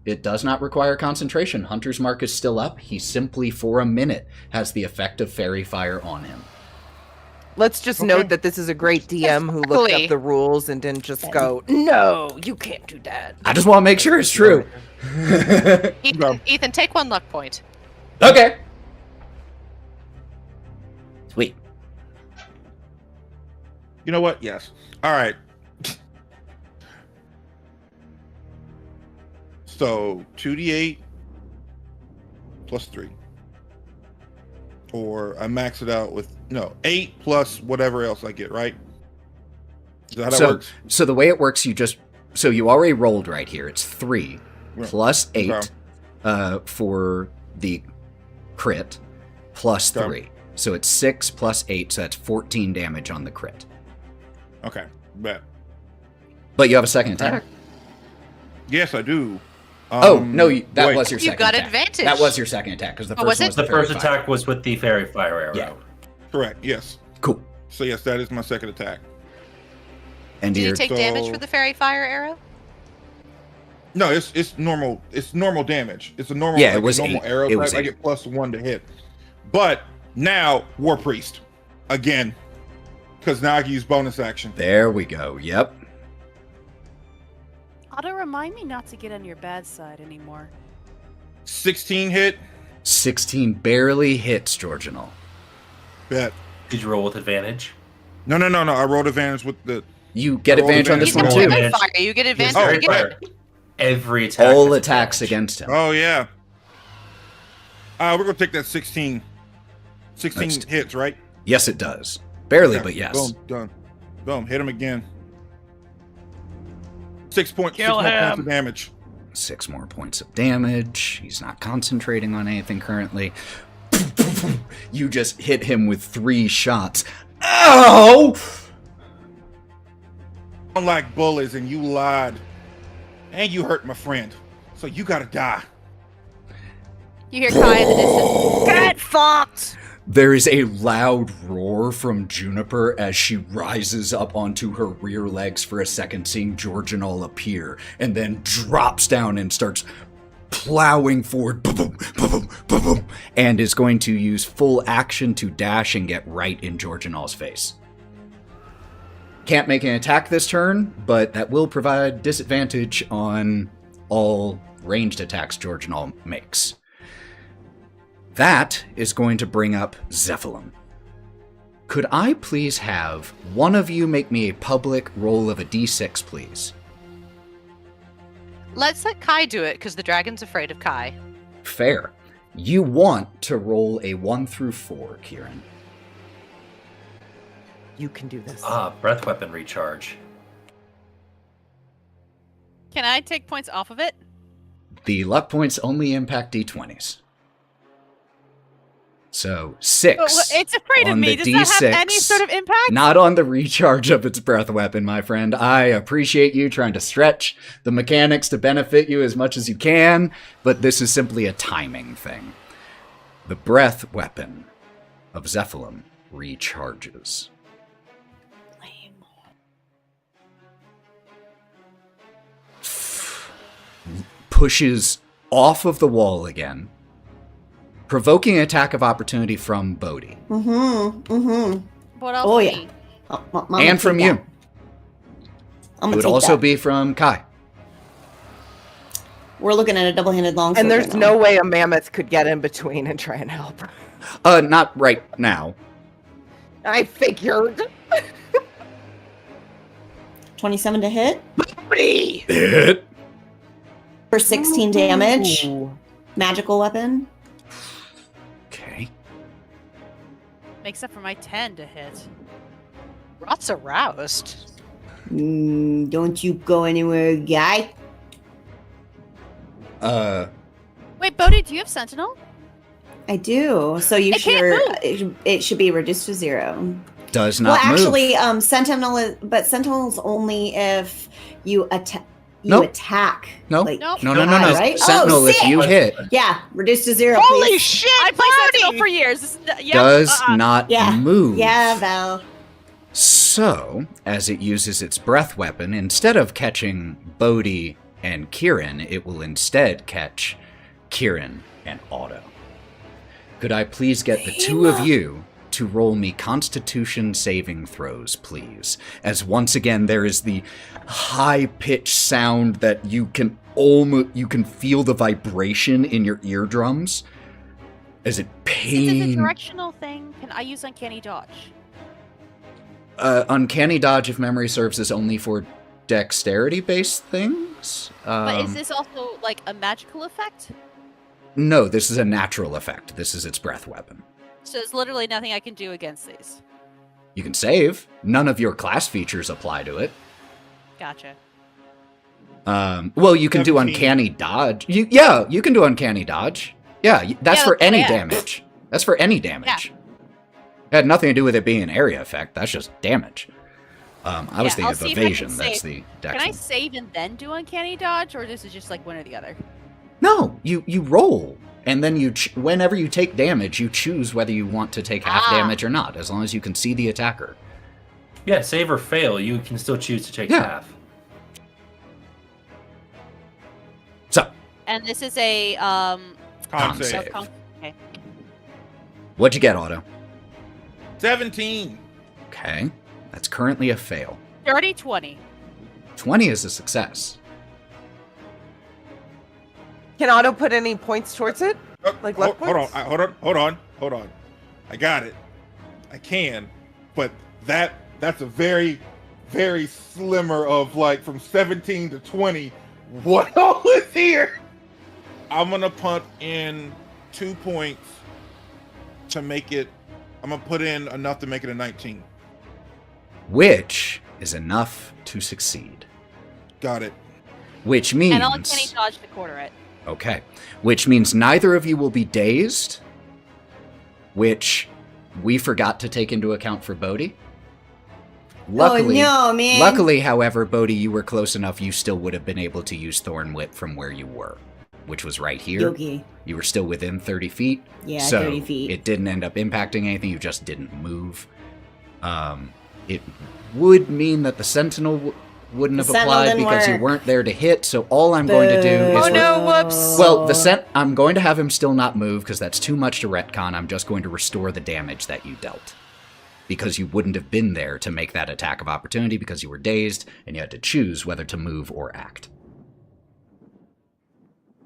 It does not require concentration. Hunter's Mark is still up. He simply, for a minute, has the effect of fairy fire on him. Let's just note that this is a great DM who looked Exactly. up the rules and didn't just go, no, you can't do that. I just want to make sure it's true. Ethan, take 1 luck point. Okay. Sweet. You know what? Yes. All right. So 2d8 plus 3. Or I max it out with 8 plus whatever else I get, right? Is that how that works? So the way it works, you already rolled right here. It's 3 Right. plus 8 Okay. for the crit plus Okay. 3. So it's 6 plus 8, so that's 14 damage on the crit. Okay, bet. But you have a second attack. Yes, I do. No, that wait. was your You second got attack. advantage. That was your second attack, because the first was one it? was The the fairy first fire. attack was with the fairy fire arrow. Yeah. Correct, yes. Cool. So yes, that is my second attack. And Did you you're take damage for the fairy fire arrow? No, it's normal. It's normal damage. It's a normal. Yeah, it like was a normal 8. arrow It type. was I 8. get +1 to hit. But now War Priest again, because now I can use bonus action. There we go. Yep. Otto, remind me not to get on your bad side anymore. 16 hit. 16 barely hits, Georginal. Bet. Did you roll with advantage? No. I rolled advantage with the. You get I rolled advantage on this advantage. one He's a too. fairy fire. You get advantage. Oh, Fairy again. fire. Every attack. All has attacks advantage. against him. Oh yeah. We're gonna take that 16. 16 Next. hits, right? Yes, it does. Barely, Okay, but yes. Boom, done. Boom, hit him again. 6 more points Kill him. of damage. 6 more points of damage. He's not concentrating on anything currently. You just hit him with 3 shots. Ow! I don't like bullies, and you lied. And you hurt my friend. So you gotta die. You hear Kai in the distance. Get fucked! There is a loud roar from Juniper as she rises up onto her rear legs for a second, seeing Georginal appear, and then drops down and starts plowing forward, boom, boom, boom, boom, and is going to use full action to dash and get right in Georginal's face. Can't make an attack this turn, but that will provide disadvantage on all ranged attacks Georginal makes. That is going to bring up Zephylim. Could I please have one of you make me a public roll of a d6, please? Let's let Kai do it, because the dragon's afraid of Kai. Fair. You want to roll a 1 through 4, Kieren. You can do this. Breath weapon recharge. Can I take points off of it? The luck points only impact d20s. So 6. But it's afraid of on me. the Does that have any D6. sort of impact? Not on the recharge of its breath weapon, my friend. I appreciate you trying to stretch the mechanics to benefit you as much as you can, but this is simply a timing thing. The breath weapon of Zephylim recharges. Pushes off of the wall again, provoking an attack of opportunity from Bodie. What else? Oh, me? yeah. Mama, And from take you. that. I'm It gonna would take also that. be from Kai. We're looking at a double-handed longsword. And there's right now. no way a mammoth could get in between and try and help. Not right now. I figured. 27 to hit Hit. for 16 damage. Ooh. Magical weapon. Okay. Makes up for my 10 to hit. Wraught's aroused. Don't you go anywhere, guy. Wait, Bodie, do you have Sentinel? I do. So you It can't it should be reduced to 0. Does not move. actually, Sentinel's only if you attack. Nope. Attack. Nope. Like, Nope. No. Right? Sentinel, if sick. you hit, Yeah, reduced to 0. Holy please. shit, I played Sentinel Bodie! for years. This is, does not Yeah. move. Yeah, Val. So, as it uses its breath weapon, instead of catching Bodie and Kieren, it will instead catch Kieren and Otto. Could I please get the two of you to roll me Constitution saving throws, please? As once again, there is the high-pitched sound that you can feel the vibration in your eardrums as it Since it's a pains. directional thing, can I use Uncanny Dodge? Uncanny Dodge, if memory serves, is only for dexterity-based things. But is this also like a magical effect? No, this is a natural effect. This is its breath weapon. So there's literally nothing I can do against these. You can save. None of your class features apply to it. Gotcha. Well, you can do 17. Uncanny Dodge. You can do Uncanny Dodge. Yeah, that's Yeah, for any yeah. damage. That's for any damage. It had nothing to do with it being an area effect. That's just damage. I was Yeah, I'll thinking see of if I can evasion. That's save. the dex Can I one. save and then do Uncanny Dodge, or this is just like one or the other? No, you roll, and then whenever you take damage, you choose whether you want to take half damage or not, as long as you can see the attacker. Yeah, save or fail, you can still choose to take Yeah. half. So, And this is a Con Con save. save. Okay. what'd you get, Otto? 17. Okay, that's currently a fail. 30, 20. 20 is a success. Can Otto put any points towards it? Like luck hold on, points? hold on. I got it. I can, but that's a very, very slimmer of like from 17 to 20. What all is here? I'm gonna punt in 2 points to make it. I'm gonna put in enough to make it a 19. Which is enough to succeed. Got it. Which means... And I'll Uncanny Dodge to quarter it. Okay. Which means neither of you will be dazed, which we forgot to take into account for Bodie. Luckily, oh no, man. Luckily, however, Bodie, you were close enough, you still would have been able to use Thorn Whip from where you were, which was right here. Yogi. You were still within 30 feet. Yeah, so 30 feet. It didn't end up impacting anything, you just didn't move. It would mean that the Sentinel wouldn't have Sentinel applied didn't because you work. weren't there to hit, so all I'm going to do is... Oh no, whoops. Well, I'm going to have him still not move because that's too much to retcon. I'm just going to restore the damage that you dealt. Because you wouldn't have been there to make that attack of opportunity because you were dazed and you had to choose whether to move or act.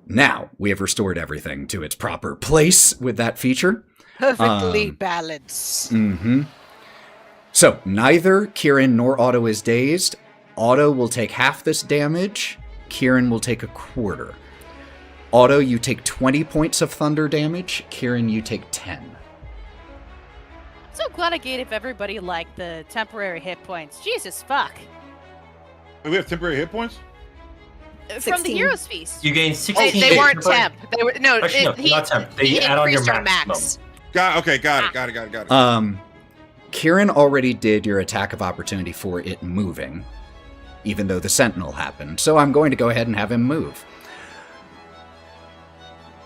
Now, we have restored everything to its proper place with that feature. Perfectly balanced. Mm-hmm. So, neither Kieren nor Otto is dazed. Otto will take half this damage. Kieren will take a quarter. Otto, you take 20 points of thunder damage. Kieren, you take 10. I'm so glad I gave everybody like the temporary hit points. Jesus fuck. Wait, we have temporary hit points? From the 16. Heroes Feast. You gain 16. They weren't temporary- temp. They were no. Actually, no, not temp. They he add on your increased our maximum. Got it. Kieren already did your attack of opportunity for it moving, even though the Sentinel happened, so I'm going to go ahead and have him move.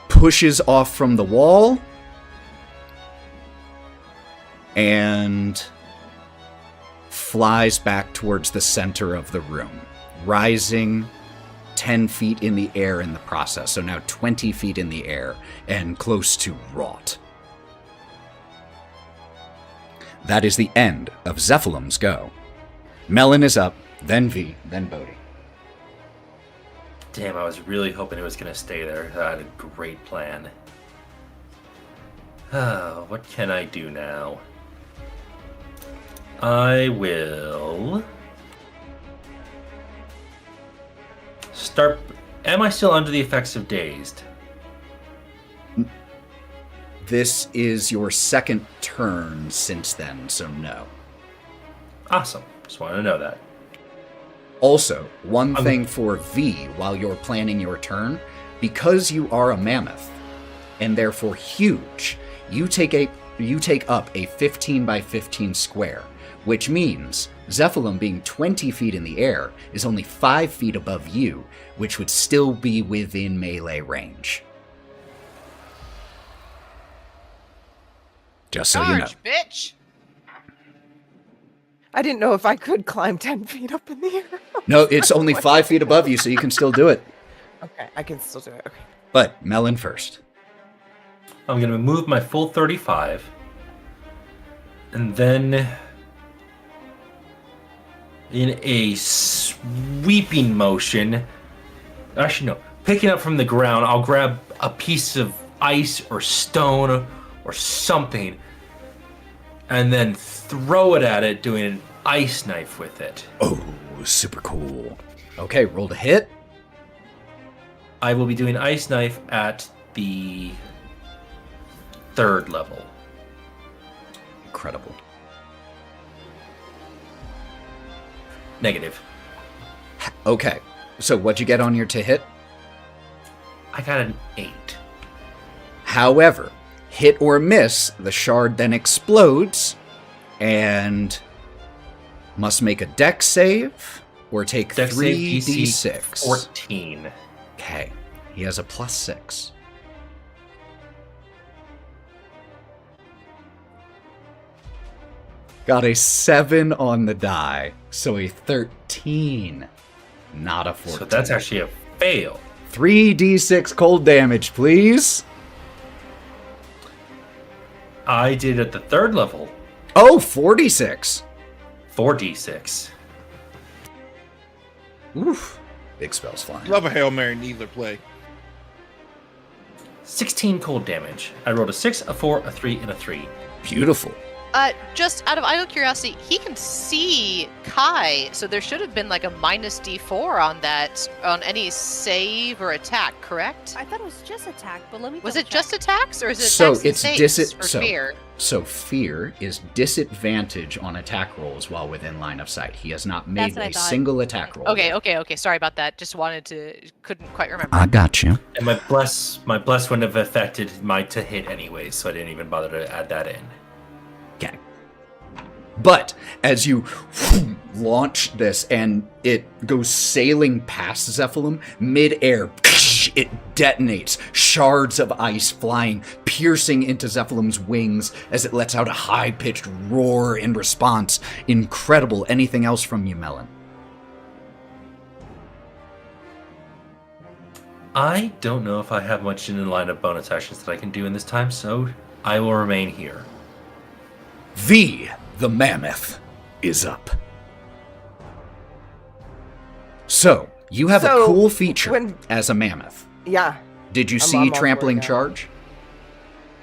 Pushes off from the wall, and flies back towards the center of the room, rising 10 feet in the air in the process, so now 20 feet in the air, and close to Wraught. That is the end of Zephalim's go. Melon is up, then V, then Bodie. Damn, I was really hoping it was going to stay there. I had a great plan. What can I do now? I will... start... Am I still under the effects of Dazed? This is your second turn since then, so no. Awesome. Just wanted to know that. Also, one thing for V, while you're planning your turn, because you are a mammoth, and therefore huge, you take up a 15 by 15 square, which means Zephylim being 20 feet in the air is only 5 feet above you, which would still be within melee range. Just so you know. Charge, bitch! I didn't know if I could climb 10 feet up in the air. No, it's only 5 feet above you, so you can still do it. Okay, I can still do it. Okay. But Melon first. I'm going to move my full 35. And then, in a sweeping motion, actually no, picking up from the ground, I'll grab a piece of ice or stone or something, and then throw it at it, doing an ice knife with it. Oh, super cool. Okay, roll to hit. I will be doing ice knife at the 3rd level. Incredible. Negative. Okay, so what'd you get on your to hit? I got an 8. However, hit or miss, the shard then explodes and must make a dex save or take Dex save DC 3d6. 14. Okay, he has a +6. Got a 7 on the die, so a 13, not a 14. So that's actually a fail. 3d6 cold damage, please. I did at the 3rd level, Oh, 46. 4d6. Oof. Big spells flying. Love a Hail Mary neither play. 16 cold damage. I rolled a 6, a 4, a 3, and a 3. Beautiful. Just out of idle curiosity, he can see Kai, so there should have been like a -D4 on that, on any save or attack, correct? I thought it was just attack, but let me. Was it double just check. attacks, or is it So attacks and it's saves or so fear? So fear is disadvantage on attack rolls while within line of sight. He has not made That's what I a thought. single attack roll. Okay. Sorry about that. Just couldn't quite remember. I got you. And my bless wouldn't have affected my to hit anyway, so I didn't even bother to add that in. Okay. But as you launch this and it goes sailing past Zephylim, mid-air, it detonates, shards of ice flying, piercing into Zephylim's wings as it lets out a high-pitched roar in response. Incredible. Anything else from you, Melon? I don't know if I have much in the line of bonus actions that I can do in this time, so I will remain here. V, the mammoth, is up. So, you have a So, cool feature when- as a mammoth. Yeah, Did you I'm see all for it trampling now. charge?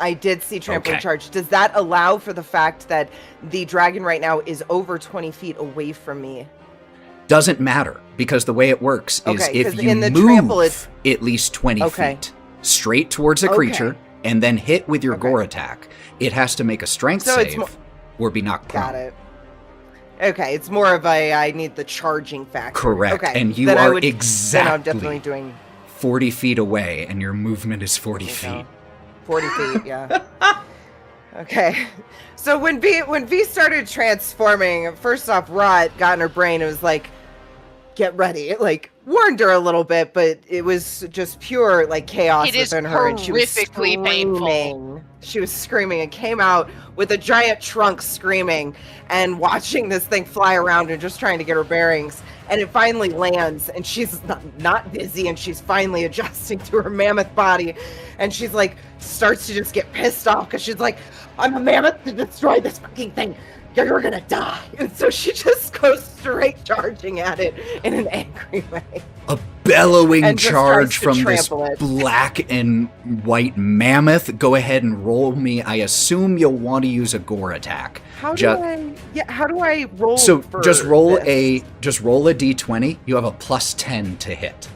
I did see trampling Okay. charge. Does that allow for the fact that the dragon right now is over 20 feet away from me? Doesn't matter, because the way it works is Okay, if 'cause you in the move trample, it's- at least 20 Okay. feet straight towards a Okay. creature and then hit with your Okay. gore attack, it has to make a strength So it's save mo- or be knocked prone. Got it. Okay, it's more of a I need the charging factor. Correct, Okay, and you then I are would, Then I'm exactly definitely doing 40 feet away, and your movement is 40 you feet. know, 40 feet. Yeah. Okay. So when V started transforming, first off, Wraught got in her brain. It was like, get ready. It like warned her a little bit, but it was just pure like chaos It is within her, and she was horrifically painful. screaming. She was screaming and came out with a giant trunk screaming and watching this thing fly around and just trying to get her bearings. And it finally lands, and she's not dizzy, and she's finally adjusting to her mammoth body. And she's like, starts to just get pissed off because she's like, I'm a mammoth to destroy this fucking thing. You're gonna die. And so she just goes straight charging at it in an angry way. A bellowing And just charge tries to from this trample it. black and white mammoth. Go ahead and roll me. I assume you'll want to use a gore attack. How do Ju- how do I roll? So for just roll this? a d20. You have a +10 to hit.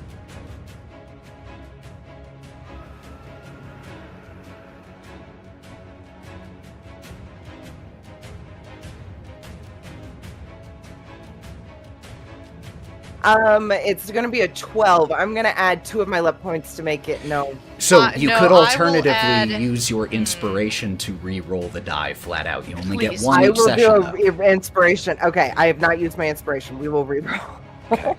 It's going to be a 12. I'm going to add 2 of my luck points to make it no. So you no, could I will alternatively add- use your inspiration to re-roll the die flat out. You only get Please. one I each will session, do though. a inspiration. Okay, I have not used my inspiration. We will reroll. Okay.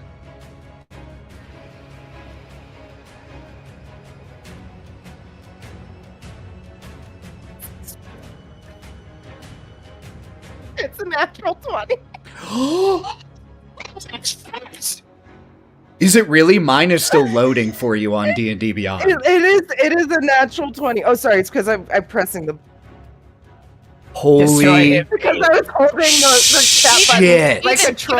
It's a natural 20. Is it really? Mine is still loading for you on D&D Beyond. It is a natural 20. Oh, sorry, it's because I'm pressing the Holy because I was holding the chat shit. button like a Ethan, troll.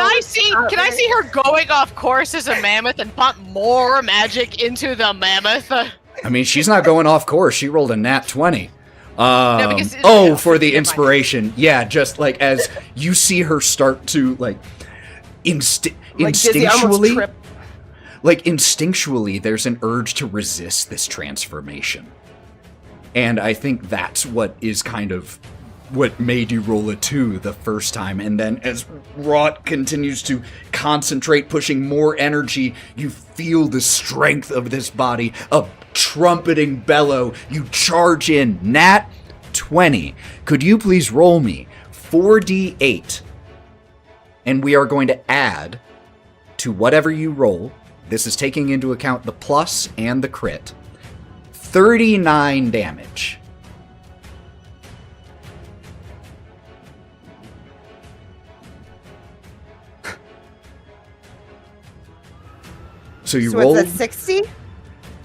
can I see her going off course as a mammoth and pump more magic into the mammoth? I mean, she's not going off course. She rolled a nat 20. because- For the never mind. inspiration. Yeah, just like as you see her start to like Like Dizzy, I almost instinctually, tripped. there's an urge to resist this transformation. And I think that's what is kind of what made you roll a 2 the first time. And then as Wraught continues to concentrate, pushing more energy, you feel the strength of this body, a trumpeting bellow. You charge in, nat 20. Could you please roll me 4d8? And we are going to add to whatever you roll. This is taking into account the plus and the crit. 39 damage. So you So rolled. it's a 60?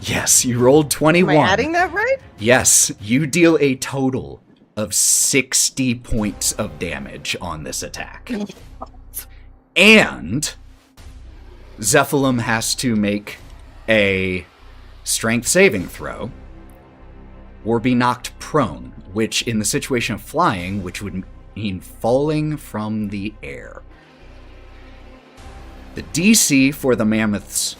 Yes, you rolled 21. Am I adding that right? Yes, you deal a total of 60 points of damage on this attack. And Zephylim has to make a strength saving throw or be knocked prone, which in the situation of flying, which would mean falling from the air. The DC for the mammoth's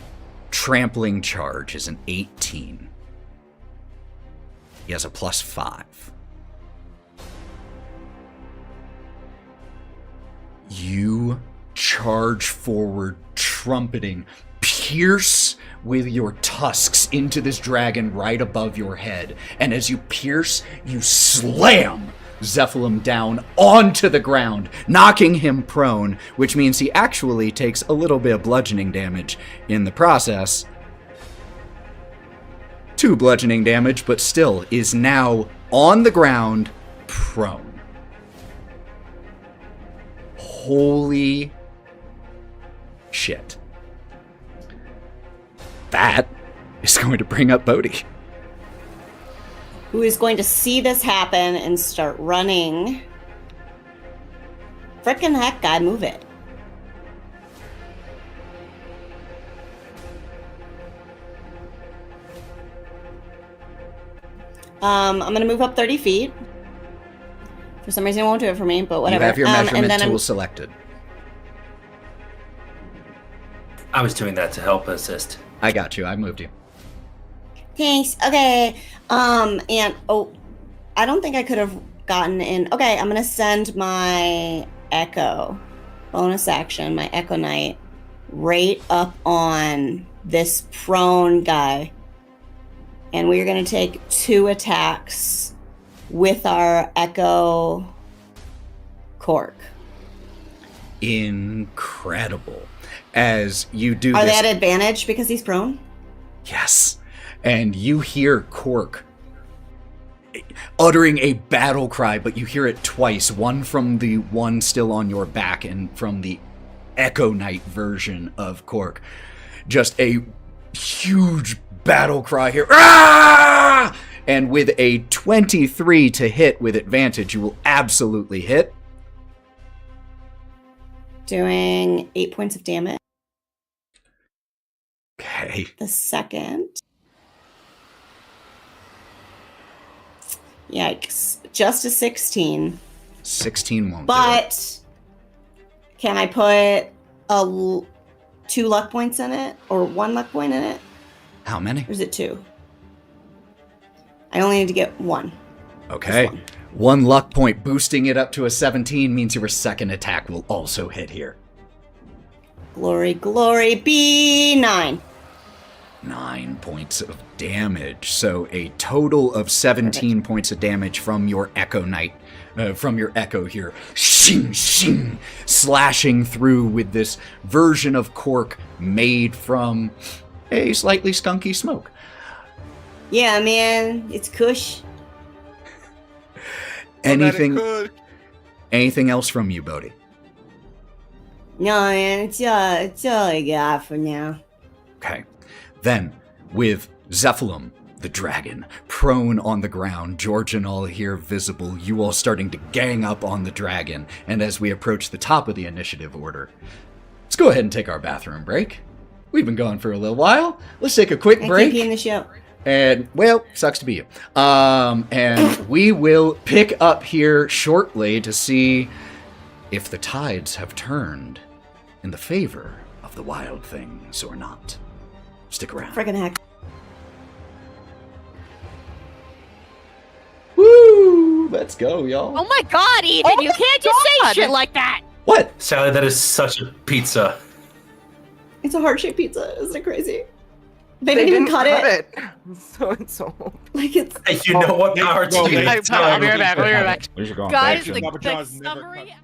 trampling charge is an 18. He has a +5. You charge forward, trumpeting, pierce with your tusks into this dragon right above your head. And as you pierce, you slam Zephylim down onto the ground, knocking him prone, which means he actually takes a little bit of bludgeoning damage in the process. 2 bludgeoning damage, but still is now on the ground, prone. Holy shit. That is going to bring up Bodie. Who is going to see this happen and start running. Frickin' heck, guy, move it. I'm gonna move up 30 feet. For some reason, it won't do it for me, but whatever. You have your and measurement then tool I'm selected. I was doing that to help assist. I got you. I moved you. Thanks. Okay. And I don't think I could have gotten in. Okay, I'm gonna send my Echo bonus action, my Echo Knight, right up on this prone guy, and we're gonna take 2 attacks with our Echo Cork. Incredible. As you do Are this. they at advantage because he's prone? Yes. And you hear Cork uttering a battle cry, but you hear it twice. One from the one still on your back and from the Echo Knight version of Cork. Just a huge battle cry here. Ah! And with a 23 to hit with advantage, you will absolutely hit. Doing 8 points of damage. Okay. The second. Yikes. Just a 16. 16 won't do it. But can I put 2 luck points in it? Or 1 luck point in it? How many? Or is it 2? I only need to get 1. Okay. Just 1 luck point, boosting it up to a 17 means your second attack will also hit here. Glory, glory, be 9. 9 points of damage. So a total of 17 points of damage from your Echo Knight, from your Echo here. Shing, shing, slashing through with this version of cork made from a slightly skunky smoke. Yeah, man, it's Kush. Anything else from you, Bodie? No, man, it's all I got for now. Okay. Then, with Zephalum, the dragon, prone on the ground, George and all here visible, you all starting to gang up on the dragon, and as we approach the top of the initiative order, let's go ahead and take our bathroom break. We've been going for a little while. Let's take a quick break. I keep in the show. And, well, sucks to be you. And we will pick up here shortly to see if the tides have turned in the favor of the wild things or not. Stick around. Frickin' heck. Woo! Let's go, y'all. Oh my god, Ethan, you can't just say shit like that! What? Sally, that is such a pizza. It's a heart-shaped pizza. Isn't it crazy? They didn't even cut it. So it's so... Like it's... Hey, you know what power to I'll you? be right back. I'll be right back. Where's your going? Guys, Back. the Papa John's never summary... cut.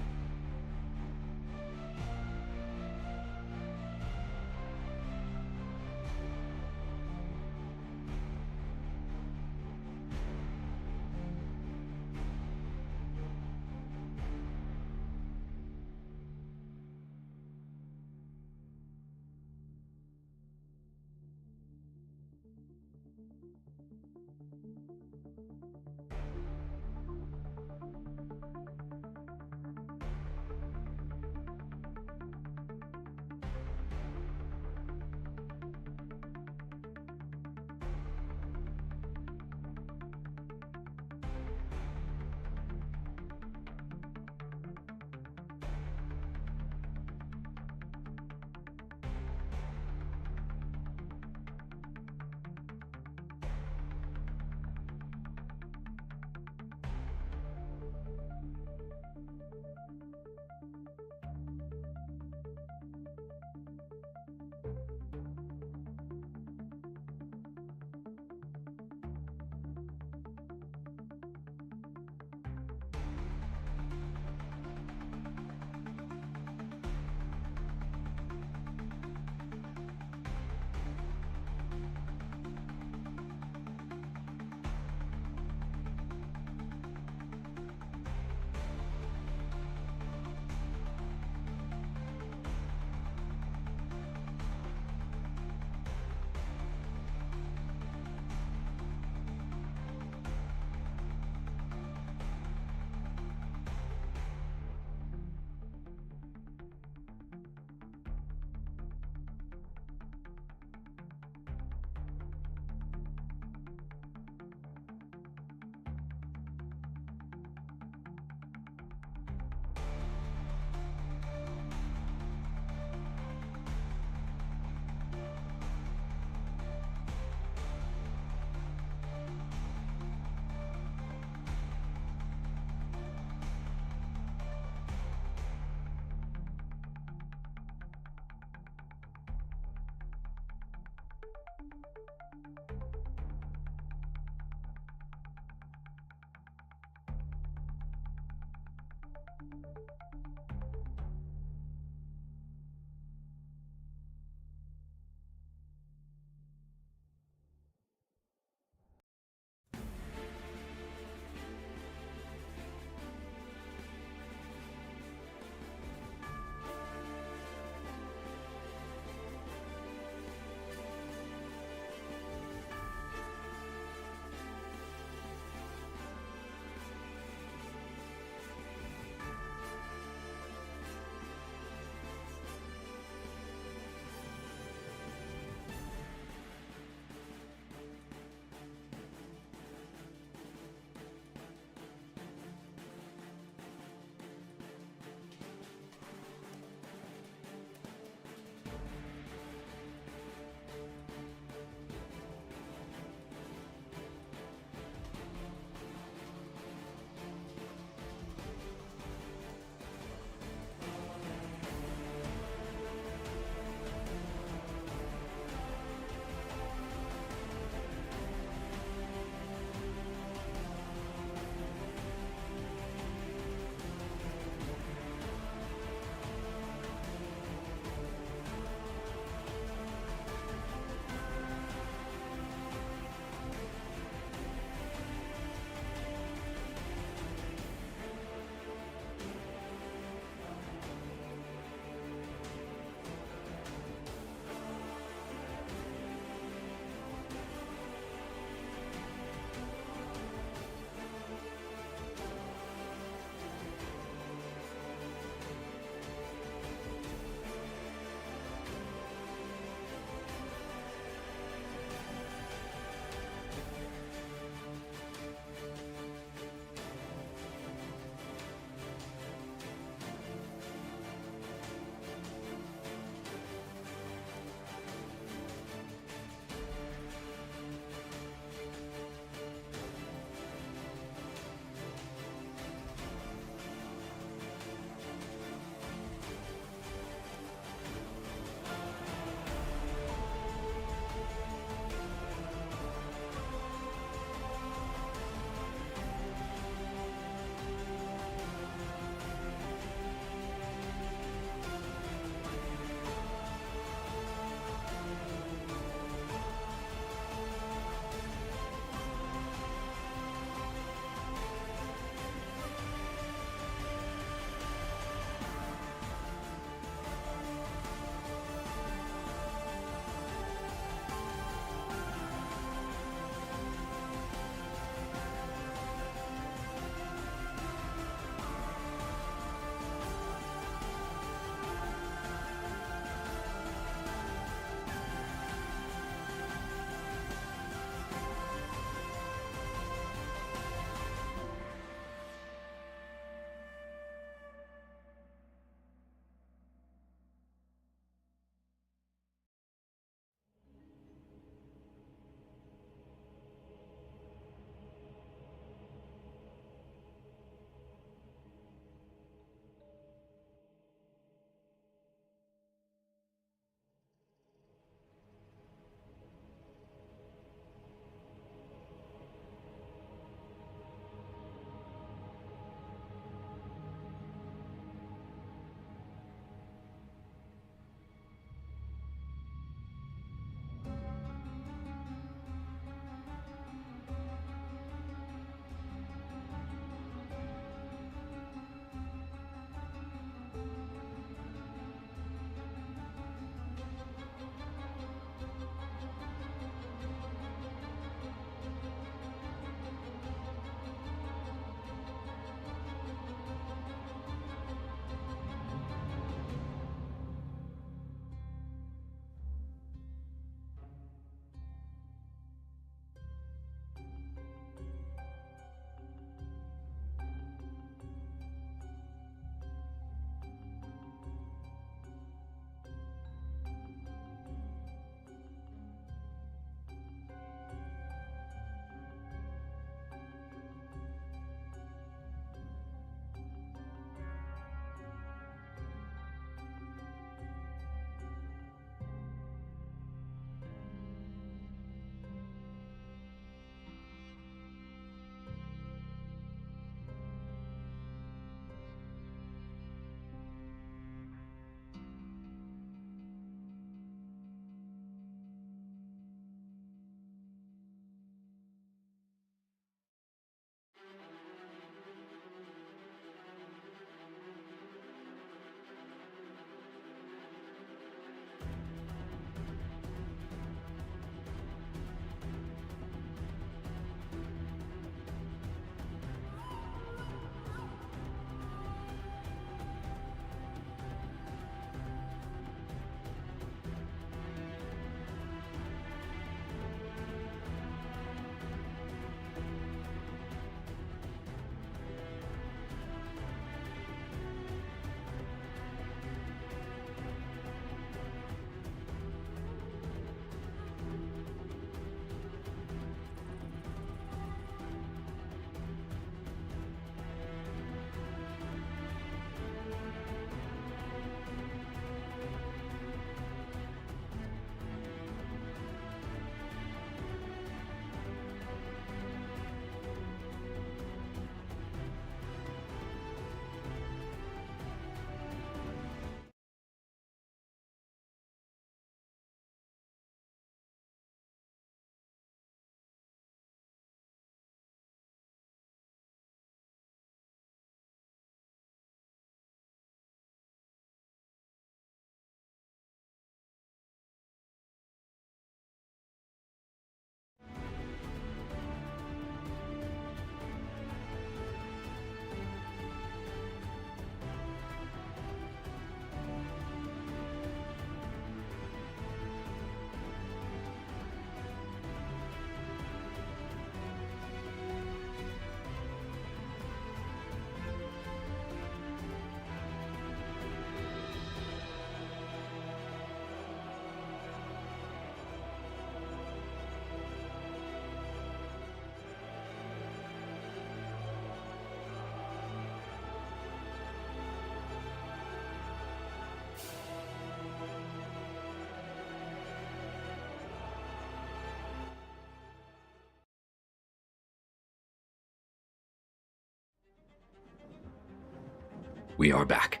We are back.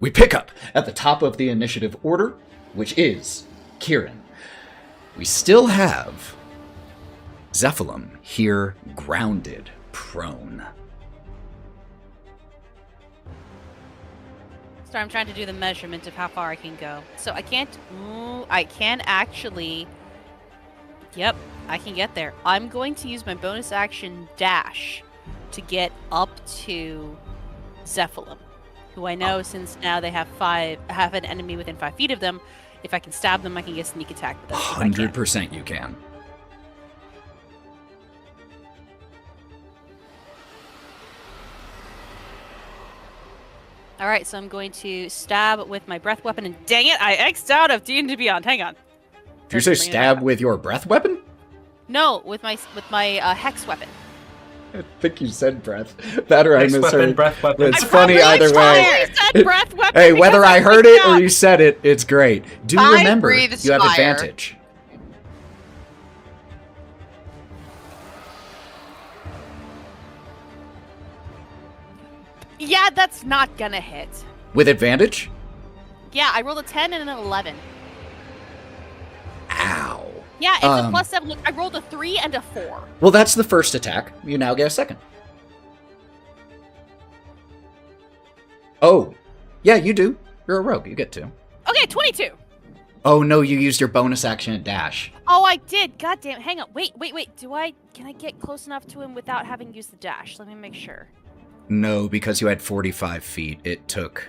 We pick up at the top of the initiative order, which is Kieren. We still have Zephylim here grounded, prone. So I'm trying to do the measurement of how far I can go. So I can't. I can actually. Yep, I can get there. I'm going to use my bonus action dash to get up to Zephylim, who I know since now they have an enemy within 5 feet of them. If I can stab them, I can get sneak attack with them. 100% you can. All right, so I'm going to stab with my breath weapon, and dang it, I X'd out of D&D Beyond. Hang on. Did you say stab with your breath weapon? No, with my hex weapon. I think you said breath. That or I Hex weapon, misheard. breath weapon. It's funny either way. Said breath weapon Hey, whether because I heard it or freaked you said it, it's great. Do I remember, breathe you have fire. advantage. out. Yeah, that's not gonna hit. With advantage? Yeah, I rolled a 10 and an 11. Ow. Yeah, it's a +7. Look, I rolled a 3 and a 4. Well, that's the first attack. You now get a second. Oh. Yeah, you do. You're a rogue. You get 2. Okay, 22. Oh, no, you used your bonus action at dash. Oh, I did. God damn. Hang on. Wait. Can I get close enough to him without having used the dash? Let me make sure. No, because you had 45 feet. It took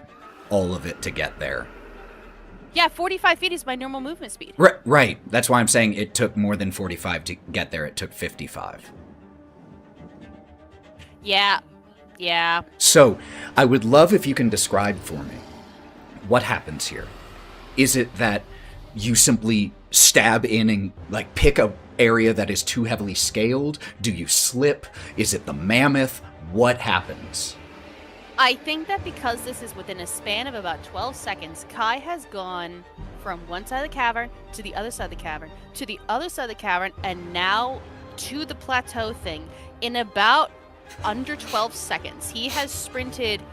all of it to get there. Yeah, 45 feet is my normal movement speed. Right. That's why I'm saying it took more than 45 to get there. It took 55. Yeah. So, I would love if you can describe for me what happens here. Is it that you simply stab in and like pick a area that is too heavily scaled? Do you slip? Is it the mammoth? What happens? I think that because this is within a span of about 12 seconds, Kai has gone from one side of the cavern to the other side of the cavern to the other side of the cavern and now to the plateau thing in about under 12 seconds. He has sprinted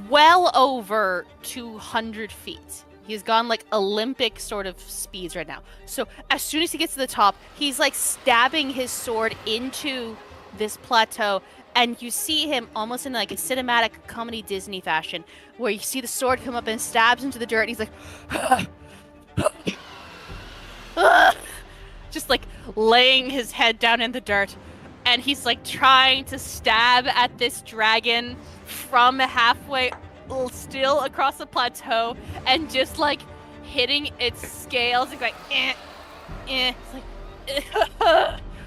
well over 200 feet. He's gone like Olympic sort of speeds right now. So as soon as he gets to the top, he's like stabbing his sword into this plateau. And you see him almost in like a cinematic comedy Disney fashion, where you see the sword come up and stabs into the dirt, and he's like, just like laying his head down in the dirt, and he's like trying to stab at this dragon from halfway still across the plateau, and just like hitting its scales and going, It's like,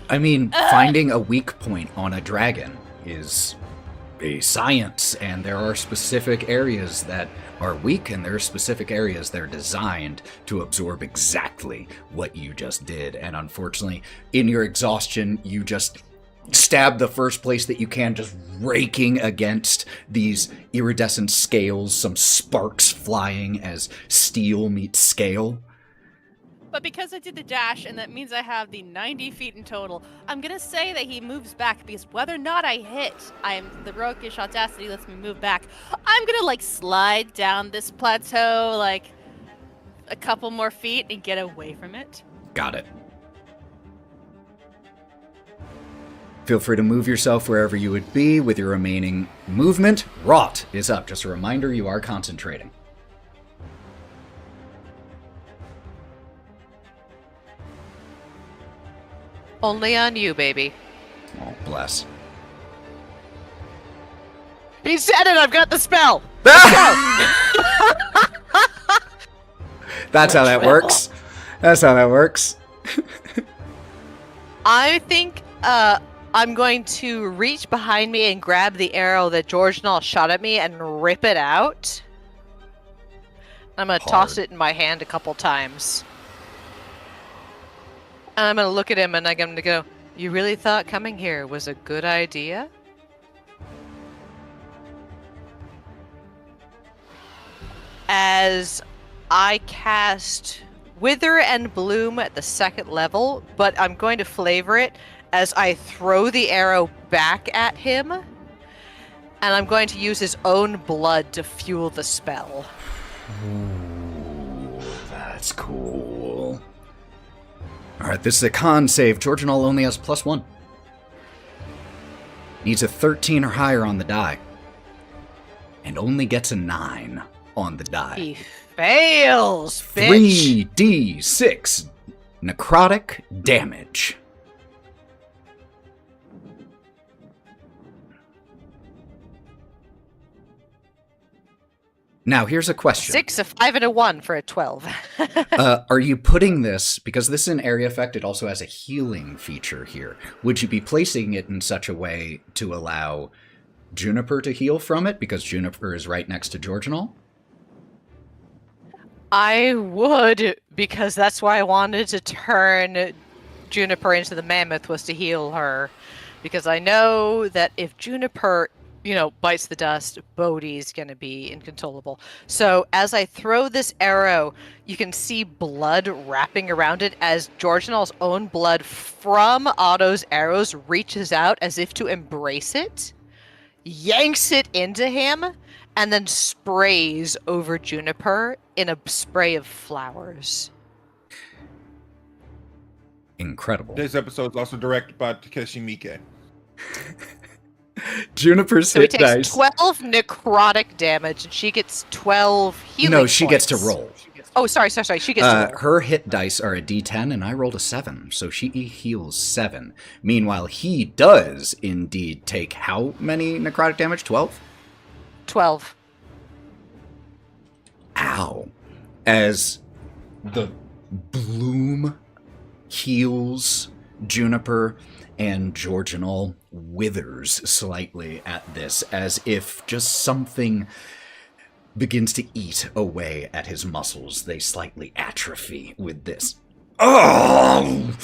I mean, finding a weak point on a dragon is a science, and there are specific areas that are weak, and there are specific areas that are designed to absorb exactly what you just did. And unfortunately, in your exhaustion, you just stab the first place that you can, just raking against these iridescent scales, some sparks flying as steel meets scale. But because I did the dash, and that means I have the 90 feet in total, I'm gonna say that he moves back, because whether or not I hit, the roguish audacity lets me move back. I'm gonna like slide down this plateau like a couple more feet and get away from it. Got it. Feel free to move yourself wherever you would be with your remaining movement. Wraught is up. Just a reminder, you are concentrating. Only on you, baby. Oh, bless. He said it! I've got the spell! That's how that works. That's how that works. I think I'm going to reach behind me and grab the arrow that George Null shot at me and rip it out. I'm going to toss it in my hand a couple times. And I'm going to look at him and I'm going to go, "You really thought coming here was a good idea?" As I cast Wither and Bloom at the 2nd level, but I'm going to flavor it as I throw the arrow back at him. and I'm going to use his own blood to fuel the spell. Ooh, that's cool. Alright, this is a con save. Georginal only has +1. Needs a 13 or higher on the die. And only gets a 9 on the die. He fails, bitch. 3d6 necrotic damage. Now, here's a question. 6, a 5, and a 1 for a 12. Are you putting this, because this is an area effect, it also has a healing feature here. Would you be placing it in such a way to allow Juniper to heal from it, because Juniper is right next to Georginal? I would, because that's why I wanted to turn Juniper into the mammoth, was to heal her. Because I know that if Juniper, bites the dust, Bodie's going to be inconsolable. So as I throw this arrow, you can see blood wrapping around it as Georginal's own blood from Otto's arrows reaches out as if to embrace it, yanks it into him, and then sprays over Juniper in a spray of flowers. Incredible. This episode is also directed by Takeshi Miike. Juniper's So he hit takes dice. 12 necrotic damage, and she gets 12 healing No, she gets to points. roll. Oh, sorry. She gets to roll. Her hit dice are a d10, and I rolled a 7, so she heals 7. Meanwhile, he does indeed take how many necrotic damage? 12? 12. Ow. As the bloom heals Juniper, and Georginal withers slightly at this, as if just something begins to eat away at his muscles. They slightly atrophy with this. Oh!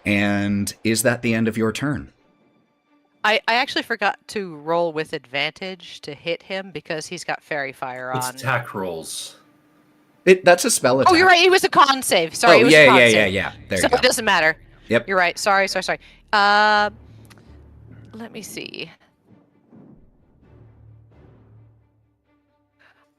And is that the end of your turn? I actually forgot to roll with advantage to hit him because he's got fairy fire It's on. attack rolls. That's a spell attack. Oh, you're right. It was a con save. Sorry, it was yeah, a con yeah, save. yeah. There So you go. it doesn't matter. Yep. You're right. Sorry. Let me see.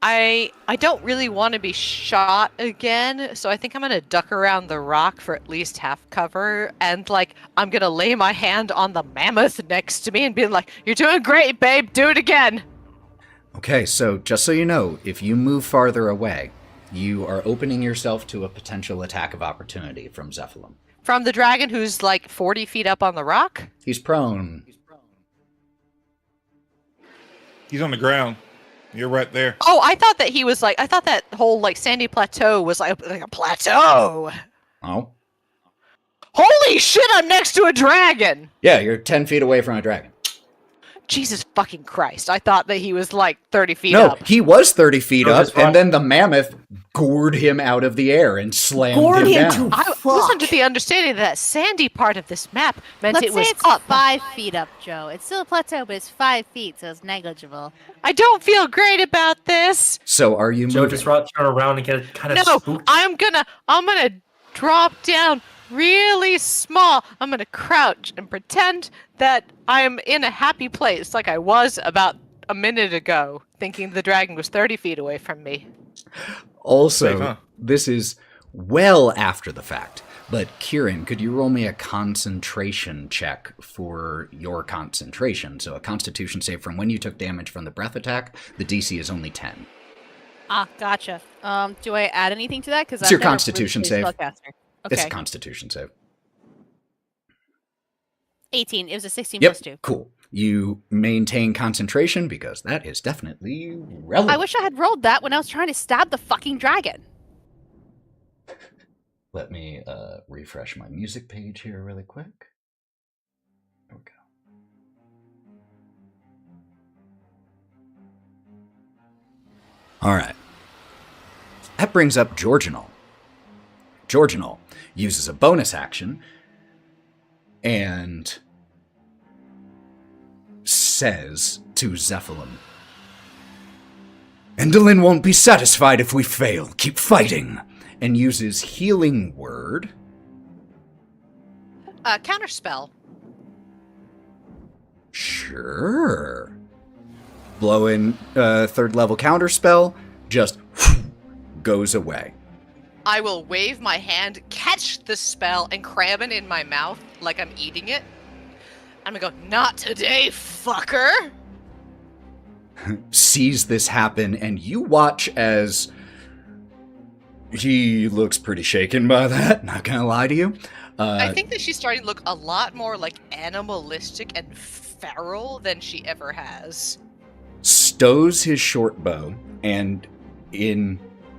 I don't really want to be shot again, so I think I'm gonna duck around the rock for at least half cover, and I'm gonna lay my hand on the mammoth next to me and be like, "You're doing great, babe. Do it again." Okay, so just so you know, if you move farther away, you are opening yourself to a potential attack of opportunity from Zephylim. From the dragon who's 40 feet up on the rock? He's prone. He's on the ground. You're right there. Oh, I thought that he was I thought that whole sandy plateau was like a plateau. Oh? Holy shit, I'm next to a dragon! Yeah, you're 10 feet away from a dragon. Jesus fucking Christ. I thought that he was 30 feet No, up. he was 30 feet No, up, that's fine. and then the mammoth gored him out of the air and slammed Gored him him down. to- I Fuck. was under the understanding that sandy part of this map meant Let's it say was it's up. 5 feet up, Joe. It's still a plateau, but it's 5 feet, so it's negligible. I don't feel great about this. So are you Joe moving? just turn around and get kind of No, spooked. I'm gonna drop down really small. I'm gonna crouch and pretend that I'm in a happy place like I was about a minute ago, thinking the dragon was 30 feet away from me. Also, Safe, huh? this is well after the fact, but Kieren, could you roll me a concentration check for your concentration? So a constitution save from when you took damage from the breath attack. The DC is only 10. Ah, gotcha. Do I add anything to that? Because It's your Constitution save. Okay. It's a constitution save. 18. It was a 16 Yep, plus 2. cool. You maintain concentration because that is definitely relevant. I wish I had rolled that when I was trying to stab the fucking dragon. Let me refresh my music page here really quick. There we go. All right. That brings up Georginal. Georginal uses a bonus action and says to Zephylim, Endolin won't be satisfied if we fail. Keep fighting. And uses Healing Word. Counterspell. Sure. Blow in third level counterspell, just goes away. I will wave my hand, catch the spell, and cram it in my mouth like I'm eating it. I'm gonna go, not today, fucker! Sees this happen, and you watch as he looks pretty shaken by that, not gonna lie to you. I think that she's starting to look a lot more like animalistic and feral than she ever has. Stows his short bow, and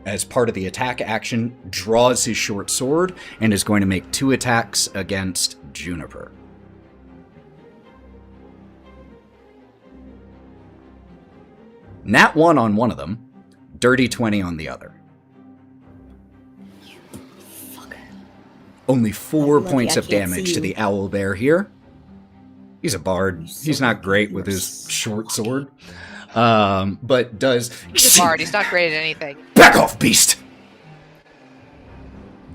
as part of the attack action, draws his short sword, and is going to make 2 attacks against Juniper. Nat 1 on one of them, dirty 20 on the other. Fucker. Only 4 Lucky points I of can't damage see to you. the owl bear here. He's a bard. so He's not lucky. great with You're his so short lucky. sword, but does... He's a bard, he's not great at anything. Back off, beast!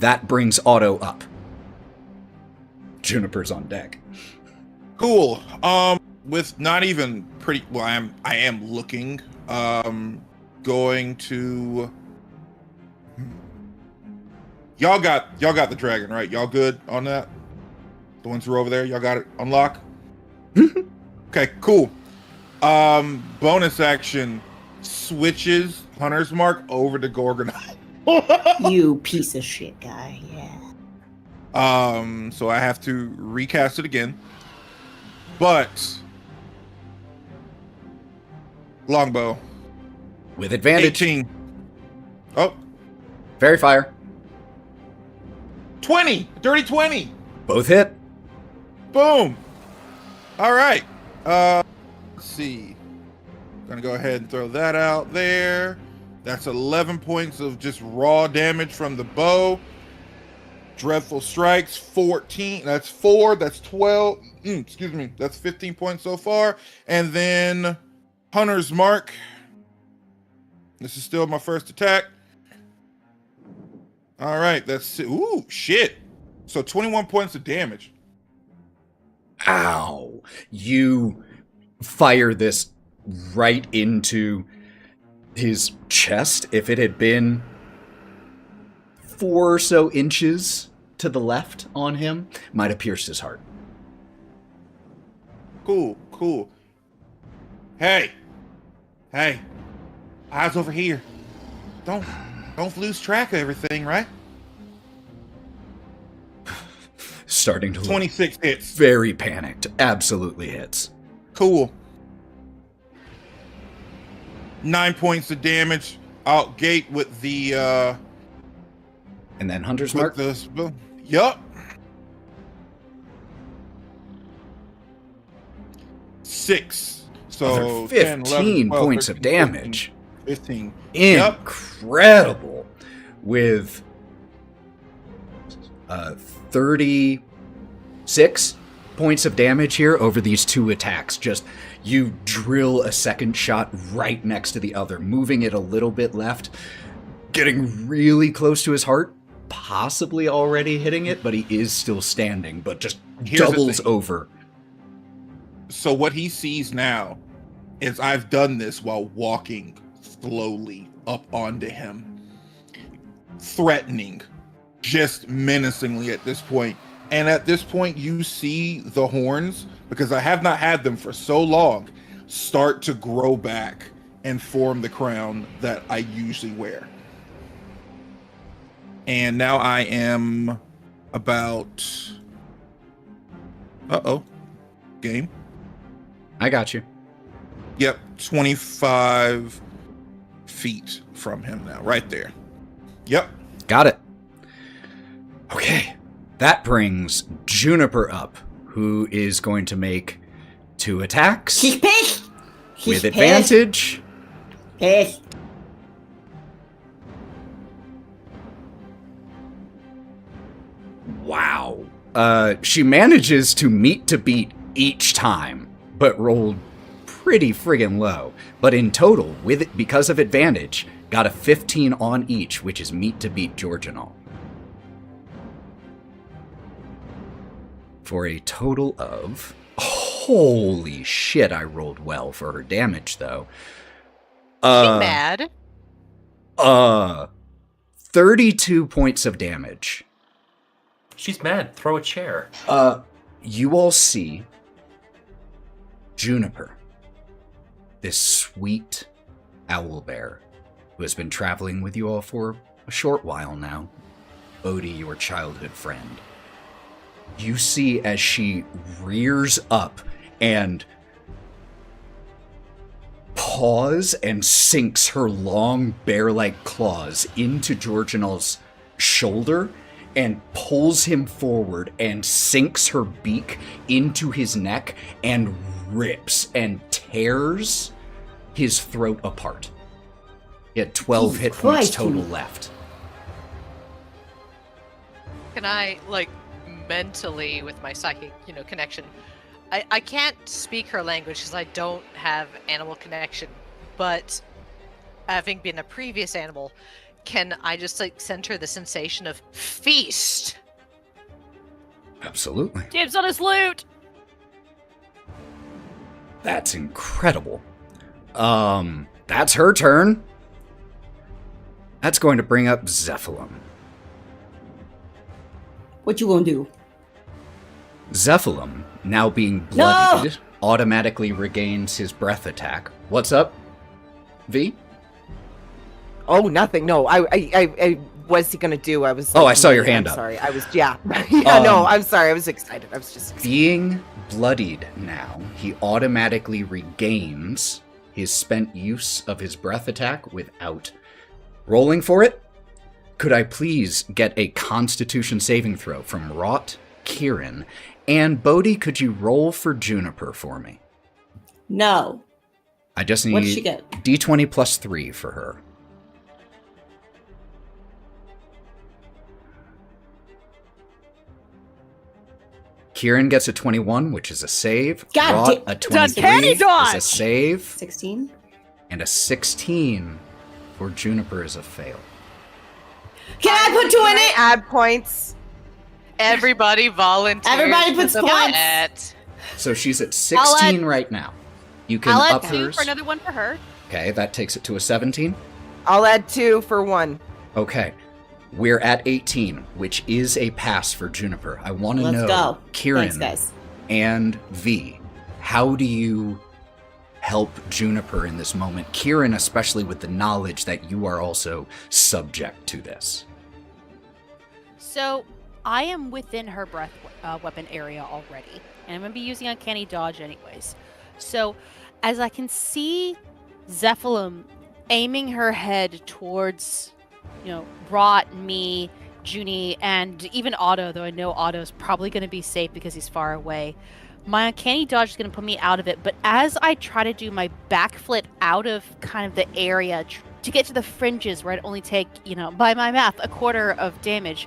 That brings Otto up. Juniper's on deck. Cool. With not even pretty. Well, I am looking. Going to. Y'all got the dragon, right? Y'all good on that? The ones who are over there, y'all got it on lock? Okay, cool. Bonus action switches Hunter's Mark over to Gorgonite. You piece of shit guy, yeah. So I have to recast it again. But longbow. With advantage. 18. Oh, Fairy fire. 20. Dirty 20. Both hit. Boom. All right. Let's see. Gonna go ahead and throw that out there. That's 11 points of just raw damage from the bow. Dreadful strikes, 14. That's 4. That's 12. Excuse me. That's 15 points so far. And then Hunter's Mark. This is still my first attack. All right. That's... Ooh, shit. So 21 points of damage. Ow. You fire this right into his chest. If it had been 4 or so inches to the left on him, might have pierced his heart. Cool. Hey. Eyes over here. Don't lose track of everything, right? Starting to look 26 hits. very panicked. Absolutely hits. Cool. 9 points of damage out gate with the And then Hunter's with Mark. the yup. 6. So Another 10, 15 11, 12, points of 13, damage. 15. Yup. Incredible. With 36 points of damage here over these 2 attacks. Just you drill a second shot right next to the other, moving it a little bit left, getting really close to his heart, possibly already hitting it, but he is still standing, but just Here's the doubles thing. over. So what he sees now is I've done this while walking slowly up onto him, threatening, just menacingly at this point. And at this point, you see the horns, because I have not had them for so long, start to grow back and form the crown that I usually wear. And now I am about... Game. I got you. Yep, 25 feet from him now, right there. Yep. Got it. Okay. That brings Juniper up, who is going to make 2 attacks He's pissed. with advantage. Pissed. Wow. She manages to meet to beat each time, but rolled pretty friggin' low. But in total, with it, because of advantage, got a 15 on each, which is meet to beat George and all. For a total of Holy shit, I rolled well for her damage, though. She mad? 32 points of damage. She's mad. Throw a chair. You all see Juniper, this sweet owlbear who has been traveling with you all for a short while now. Bodie, your childhood friend. You see as she rears up and paws and sinks her long bear-like claws into Georginal's shoulder and pulls him forward and sinks her beak into his neck and rips and tears his throat apart. He had 12 hit points total left. Can I, like, mentally, with my psychic, connection, I can't speak her language because I don't have animal connection, but having been a previous animal, can I just, like, send her the sensation of feast? Absolutely. Dibs on his loot! That's incredible. That's her turn. That's going to bring up Zephylim. What you gonna do? Zephylim, now being bloodied, automatically regains his breath attack. What's up, V? Oh, nothing. No, I was he gonna do? I was. Oh, I saw your hand I'm up. Sorry, I was. Yeah, yeah. No, I'm sorry. I was excited. I was just excited. Being bloodied now, he automatically regains his spent use of his breath attack without rolling for it. Could I please get a Constitution saving throw from Wraught, Kieren, and Bodie? Could you roll for Juniper for me? No. I just need What did she get? D20 plus 3 for her. Kieren gets a 21, which is a save. Wraught, a 23 is a save. 16. And a 16 for Juniper is a fail. Can I put 2 in it? Add points. Everybody volunteer. Everybody puts points. So she's at 16 right now. You can I'll up add 2 hers. for another one for her. Okay, that takes it to a 17. I'll add 2 for 1. Okay. We're at 18, which is a pass for Juniper. I want to Let's know, go. Kieren Thanks, guys. and V, how do you help Juniper in this moment? Kieren, especially with the knowledge that you are also subject to this. So I am within her breath weapon area already, and I'm going to be using Uncanny Dodge anyways. So as I can see Zephylim aiming her head towards, Wraught, me, Junie, and even Otto, though I know Otto's probably going to be safe because he's far away. My Uncanny Dodge is going to put me out of it, but as I try to do my backflip out of kind of the area to get to the fringes where I'd only take, by my math, a quarter of damage,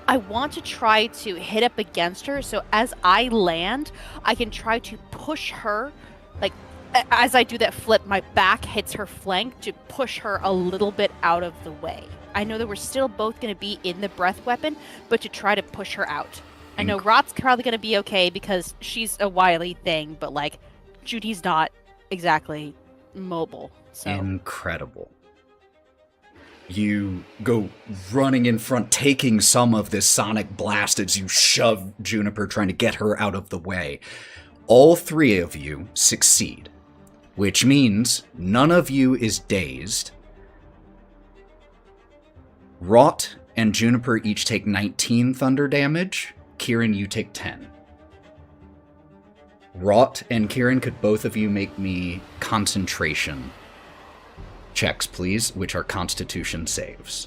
I want to try to hit up against her, so as I land, I can try to push her, like, as I do that flip, my back hits her flank to push her a little bit out of the way. I know that we're still both going to be in the breath weapon, but to try to push her out. I know Wrought's probably going to be okay because she's a wily thing, but, like, Judy's not exactly mobile, so... Incredible. You go running in front, taking some of this sonic blast as you shove Juniper, trying to get her out of the way. All 3 of you succeed, which means none of you is dazed. Wraught and Juniper each take 19 thunder damage. Kieren, you take 10. Wraught and Kieren, could both of you make me concentration checks, please, which are Constitution saves.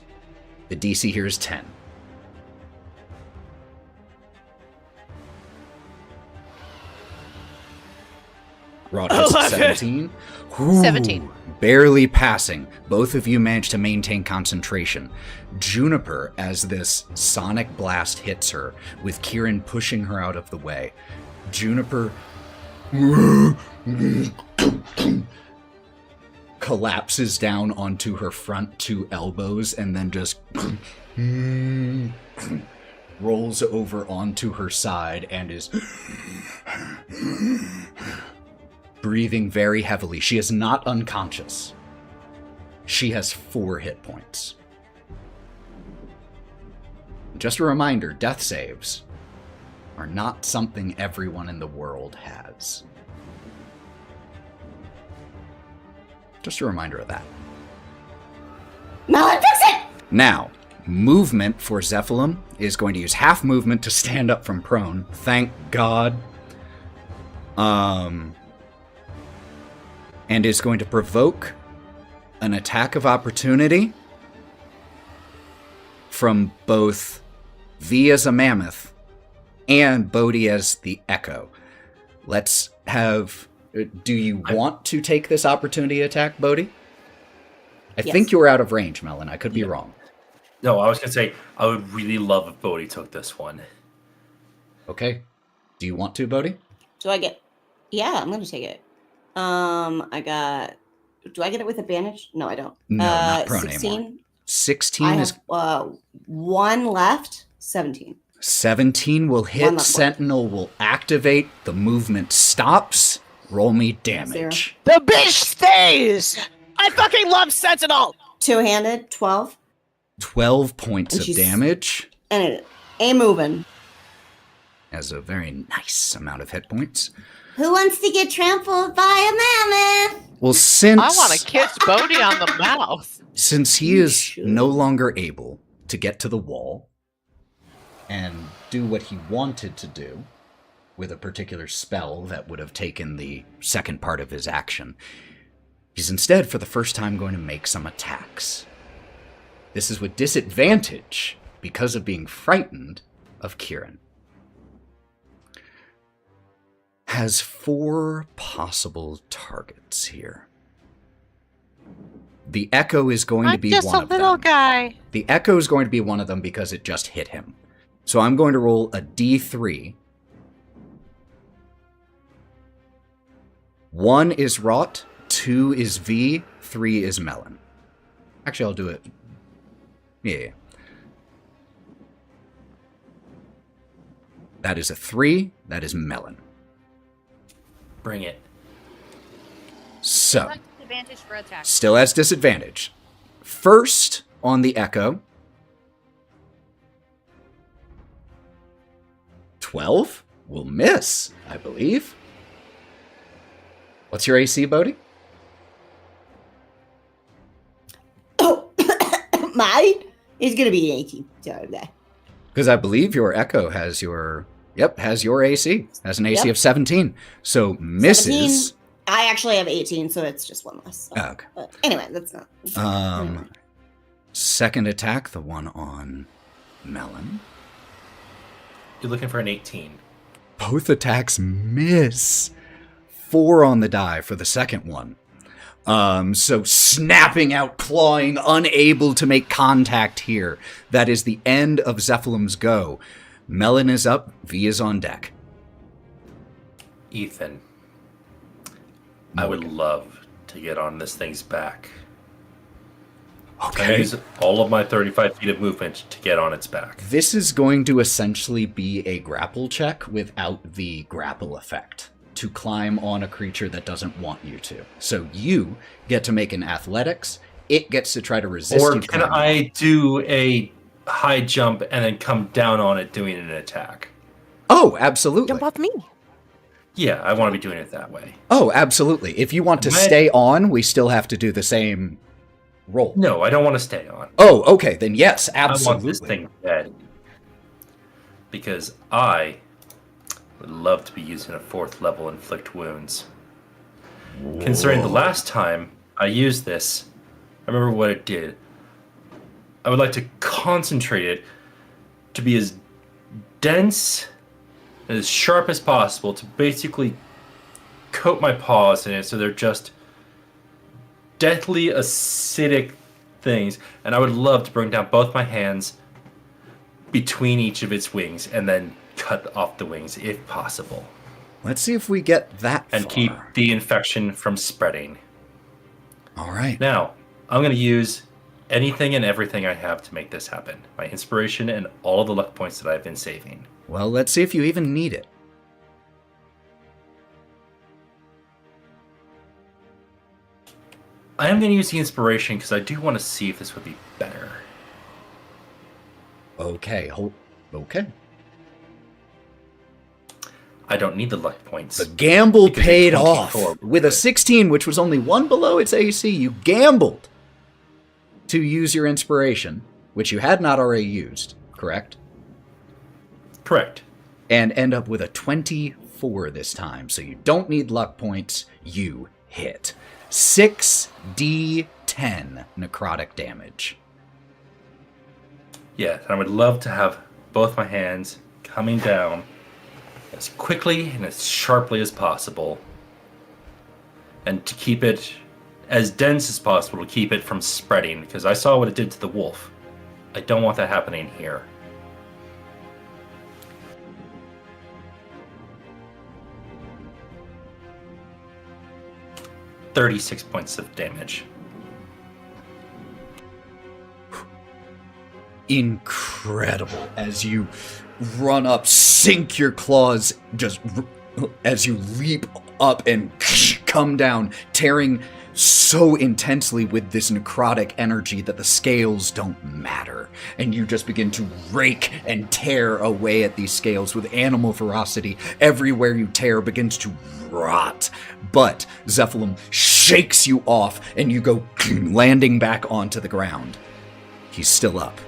The DC here is 10. Wraught has 17. Ooh, 17. Barely passing. Both of you manage to maintain concentration. Juniper, as this sonic blast hits her, with Kieren pushing her out of the way, Juniper collapses down onto her front 2 elbows and then just rolls over onto her side and is breathing very heavily. She is not unconscious. She has 4 hit points. Just a reminder, death saves are not something everyone in the world has. Just a reminder of that. Melon, fix it! Now, movement for Zephylim is going to use half movement to stand up from prone. Thank God. And is going to provoke an attack of opportunity from both V as a mammoth and Bodie as the echo. Let's have... Do you want to take this opportunity attack, Bodie? I Yes. think you were out of range, Melon. I could be wrong. No, I was going to say, I would really love if Bodie took this one. Okay. Do you want to, Bodie? Do I get? Yeah, I'm gonna take it. I got. Do I get it with advantage? No, I don't. No, not prone 16. anymore. 16 I is... have 1 left. 17. 17 will One hit. left. Sentinel will activate. The movement stops. Roll me damage. The bitch stays! I fucking love Sentinel! 2-handed. 12. 12 points And of she's- damage. And it ain't moving. Has a very nice amount of hit points. Who wants to get trampled by a mammoth? Well, since... I want to kiss Bodie on the mouth. Since he You is should. no longer able to get to the wall and do what he wanted to do with a particular spell that would have taken the second part of his action, he's instead, for the first time, going to make some attacks. This is with disadvantage because of being frightened of Kieren. Has 4 possible targets here. The Echo is going to I'm be just one a of little them. guy. The Echo is going to be one of them because it just hit him. So I'm going to roll a D3. 1 is Wraught, 2 is V, 3 is Melon. Actually, I'll do it. Yeah. That is a 3. That is Melon. Bring it. So, Advantage for attack. still has disadvantage. First on the Echo. 12 will miss, I believe. What's your AC, Bodie? Oh, mine is gonna be an 18. So there. Because I believe your Echo has your... Yep, has your AC. Has an AC Yep. of 17. So misses. 17. I actually have 18, so it's just 1 less. So. Oh, okay. But anyway, that's not. Second attack, the one on Melon. You're looking for an 18. Both attacks miss. 4 on the die for the second one. So snapping out, clawing, unable to make contact here. That is the end of Zephylim's go. Melon is up, V is on deck. Ethan, I would love to get on this thing's back. I Okay. use all of my 35 feet of movement to get on its back. This is going to essentially be a grapple check without the grapple effect. To climb on a creature that doesn't want you to. So you get to make an athletics. It gets to try to resist Or you can climbing. I do a high jump and then come down on it doing an attack? Oh, absolutely. Jump off me. Yeah, I want to be doing it that way. Oh, absolutely. If you want to When- stay on, we still have to do the same roll. No, I don't want to stay on. Oh, okay. Then yes, I want absolutely. this thing dead. Because I would love to be using a 4th level inflict wounds. Considering the last time I used this, I remember what it did. I would like to concentrate it to be as dense and as sharp as possible to basically coat my paws in it so they're just deathly acidic things. And I would love to bring down both my hands between each of its wings and then cut off the wings if possible. Let's see if we get that And far. keep the infection from spreading. All right. Now, I'm going to use anything and everything I have to make this happen. My inspiration and all of the luck points that I've been saving. Well, let's see if you even need it. I am going to use the inspiration because I do want to see if this would be better. Okay, okay. I don't need the luck points. The gamble Because paid it's off. 24. With a 16, which was only one below its AC, you gambled to use your inspiration, which you had not already used, correct? Correct. And end up with a 24 this time. So you don't need luck points. You hit. 6d10 necrotic damage. Yeah, and I would love to have both my hands coming down as quickly and as sharply as possible. And to keep it as dense as possible, to keep it from spreading, because I saw what it did to the wolf. I don't want that happening here. $36 points of damage. Incredible. As you run up, sink your claws, as you leap up and come down, tearing so intensely with this necrotic energy that the scales don't matter. And you just begin to rake and tear away at these scales with animal ferocity. Everywhere you tear begins to rot. But Zephylim shakes you off and you go landing back onto the ground. He's still up.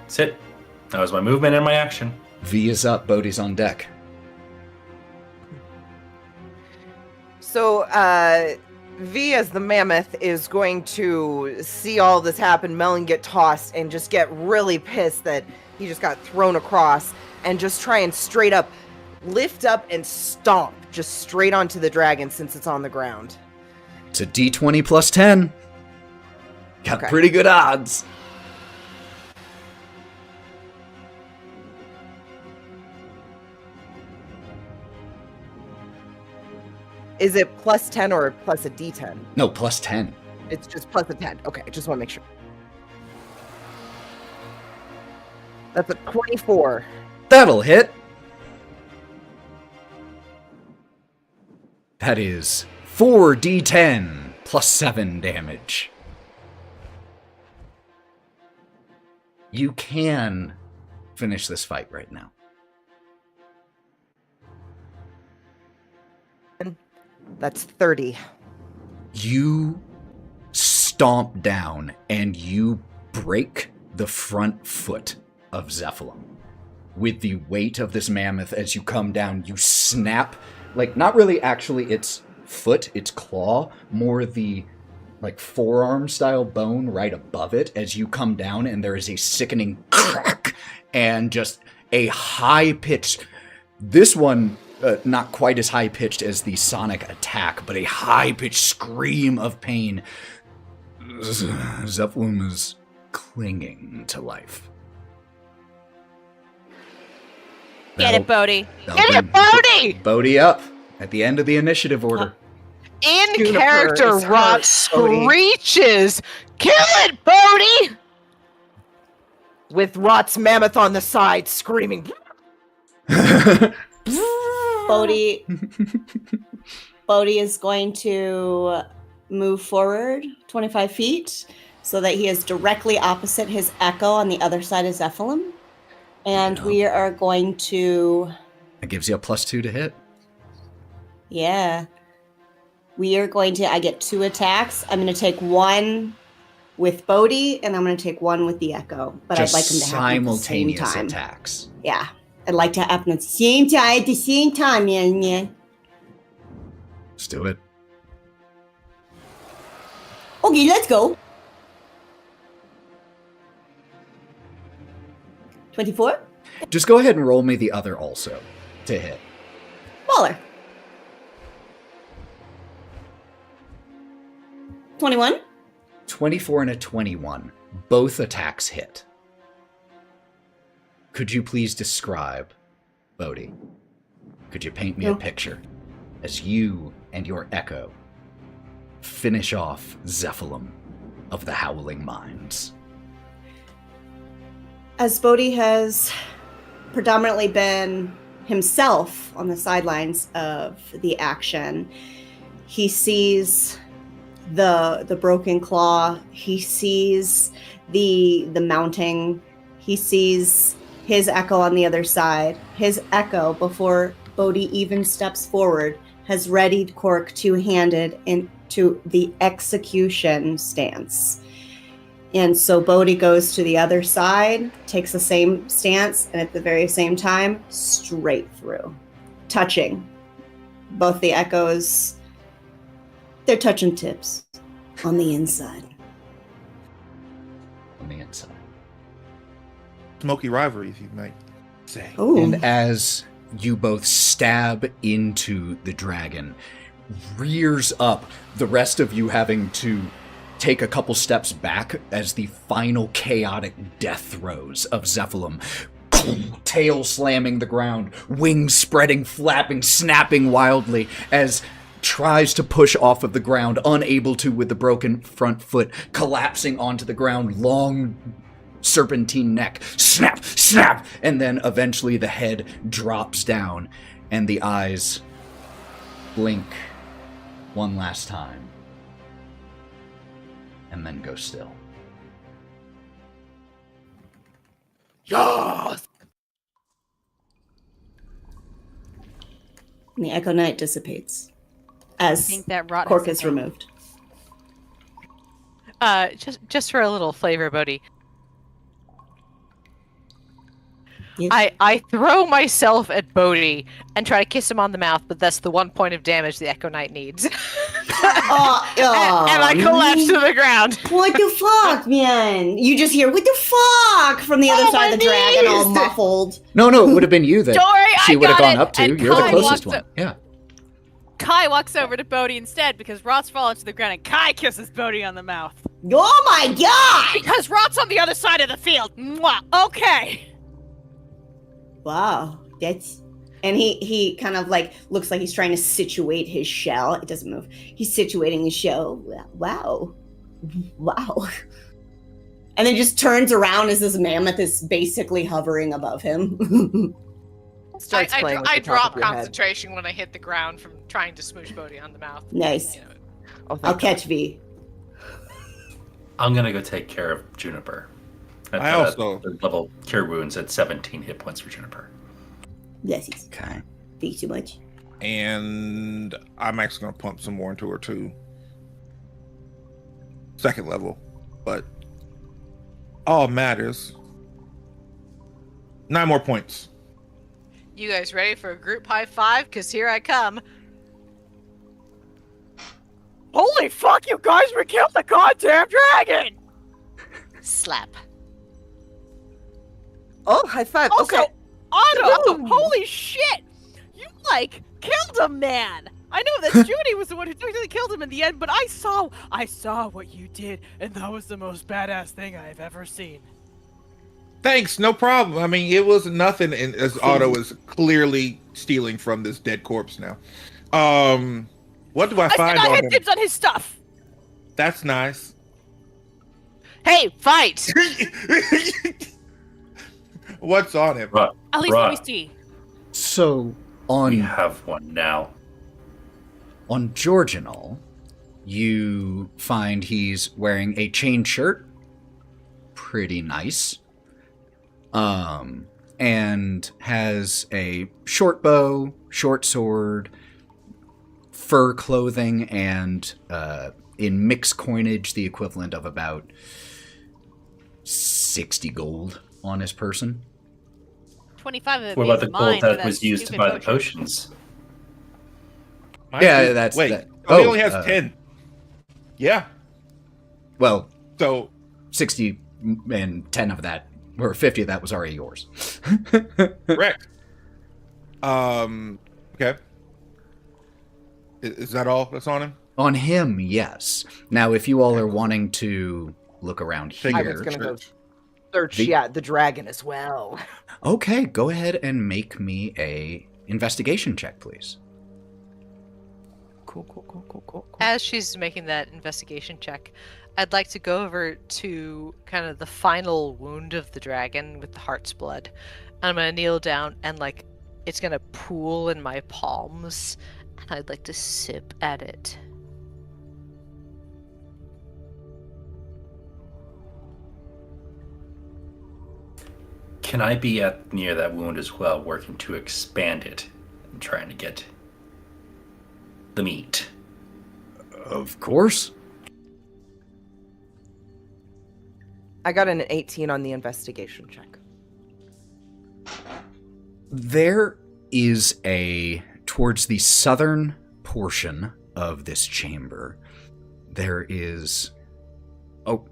That's it. That was my movement and my action. V is up, Bodie's on deck. So, V as the mammoth is going to see all this happen, Melon get tossed, and just get really pissed that he just got thrown across, and just try and straight up lift up and stomp just straight onto the dragon since it's on the ground. It's a D20 plus 10. Got Okay. pretty good odds. Is it plus 10 or plus a D10? No, plus 10. It's just plus a 10. Okay, I just want to make sure. That's a 24. That'll hit. That is 4d10 plus 7 damage. You can finish this fight right now. That's 30. You stomp down and you break the front foot of Zephylim. With the weight of this mammoth as you come down, you snap, like not really actually its foot, its claw, more the like forearm style bone right above it as you come down, and there is a sickening crack and just a high pitched, this one not quite as high pitched as the sonic attack, but a high pitched scream of pain. Zephylim is clinging to life. Get it, Bodie. Get it, Bodie! Bodie up at the end of the initiative order. In Juniper character, is Wraught hurt, Bodie. screeches, "Kill it, Bodie!" With Wraught's mammoth on the side screaming. Bodie is going to move forward 25 feet so that he is directly opposite his echo on the other side of Zephylim. And Yeah. we are going to, That gives you a +2 to hit. I get 2 attacks. I'm going to take one with Bodie, and I'm going to take one with the echo. But Just I'd like them to happen at the same simultaneous time. attacks. Yeah. I'd like to happen at the same time, yeah. Let's do it. Okay, let's go. 24? Just go ahead and roll me the other also to hit. Baller. 21? 24 and a 21. Both attacks hit. Could you please describe, Bodie? Could you paint me a No. picture? as you and your echo finish off Zephylim of the Howling Mines. As Bodie has predominantly been himself on the sidelines of the action, he sees the broken claw, he sees the mounting, he sees his echo on the other side. His echo, before Bodie even steps forward, has readied Cork two-handed into the execution stance. And so Bodie goes to the other side, takes the same stance, and at the very same time, straight through, touching both the echoes. They're touching tips on the inside. On the inside. Smoky rivalry, if you might say. Ooh. And as you both stab into the dragon, rears up, the rest of you having to take a couple steps back as the final chaotic death throes of Zephylim. Tail slamming the ground, wings spreading, flapping, snapping wildly as tries to push off of the ground, unable to with the broken front foot, collapsing onto the ground, long serpentine neck, snap, snap, and then eventually the head drops down and the eyes blink one last time and then go still. Yes! And the Echo Knight dissipates as think that Wraught Cork has is a thing. removed. Just for a little flavor, Bodie. Yes. I throw myself at Bodie and try to kiss him on the mouth, but that's the 1 point of damage the Echo Knight needs. and I collapse to the ground. What the fuck, man? You just hear, what the fuck? From the other side of the dragon, all muffled. No, it would have been you that Don't worry, she I would have got gone it, up to. and You're the Kai closest walks one. Yeah. Kai walks over to Bodie instead because Wraught's fallen to the ground and Kai kisses Bodie on the mouth. Oh my god! Because Wraught's on the other side of the field. Mwah. Okay. Wow, that's... And he kind of like looks like he's trying to situate his shell. It doesn't move. He's situating his shell. Wow. And then just turns around as this mammoth is basically hovering above him. Starts playing with the I top drop of your head. concentration when I hit the ground from trying to smoosh Bodie on the mouth. Nice. You know, Oh, thank I'll God. catch V. I'm gonna go take care of Juniper. I also- the level cure wounds at 17 hit points for Juniper. Yes, he's Okay. thanks too much. And I'm actually going to pump some more into her too. Second level. But all matters. 9 more points. you guys ready for a group high five? Because here I come. Holy fuck, you guys, we killed the goddamn dragon! Slap. Oh, high five. Also, Okay. Otto, Boom. holy shit! You, killed a man! I know that Judy was the one who technically killed him in the end, but I saw what you did, and that was the most badass thing I've ever seen. Thanks, no problem. I mean, it was nothing, and as Otto is clearly stealing from this dead corpse now. What do I I said find I on had him? dibs on his stuff! That's nice. Hey, fight! What's on him? Right. At least let me see. So We on have one now. Georginal, you find he's wearing a chain shirt. Pretty nice. And has a short bow, short sword, fur clothing, and in mixed coinage, the equivalent of about 60 gold on his person. 25 of it What about the being mine gold for that was used to stupid buy the potion. potions? Yeah, that's- Wait, that- he only has oh, 10. Yeah. Well, So 60 and 10 of that, or 50 of that was already yours. correct. Okay. Is that all that's on him? On him, yes. Now, if you all are wanting to look around Take I here, was gonna go Church. search, the dragon as well. okay, go ahead and make me a investigation check, please. Cool. As she's making that investigation check, I'd like to go over to kind of the final wound of the dragon with the heart's blood. And I'm going to kneel down and, like, it's going to pool in my palms. And I'd like to sip at it. Can I be near that wound as well, working to expand it and trying to get the meat? Of course. I got an 18 on the investigation check. There is towards the southern portion of this chamber, there is... Oh,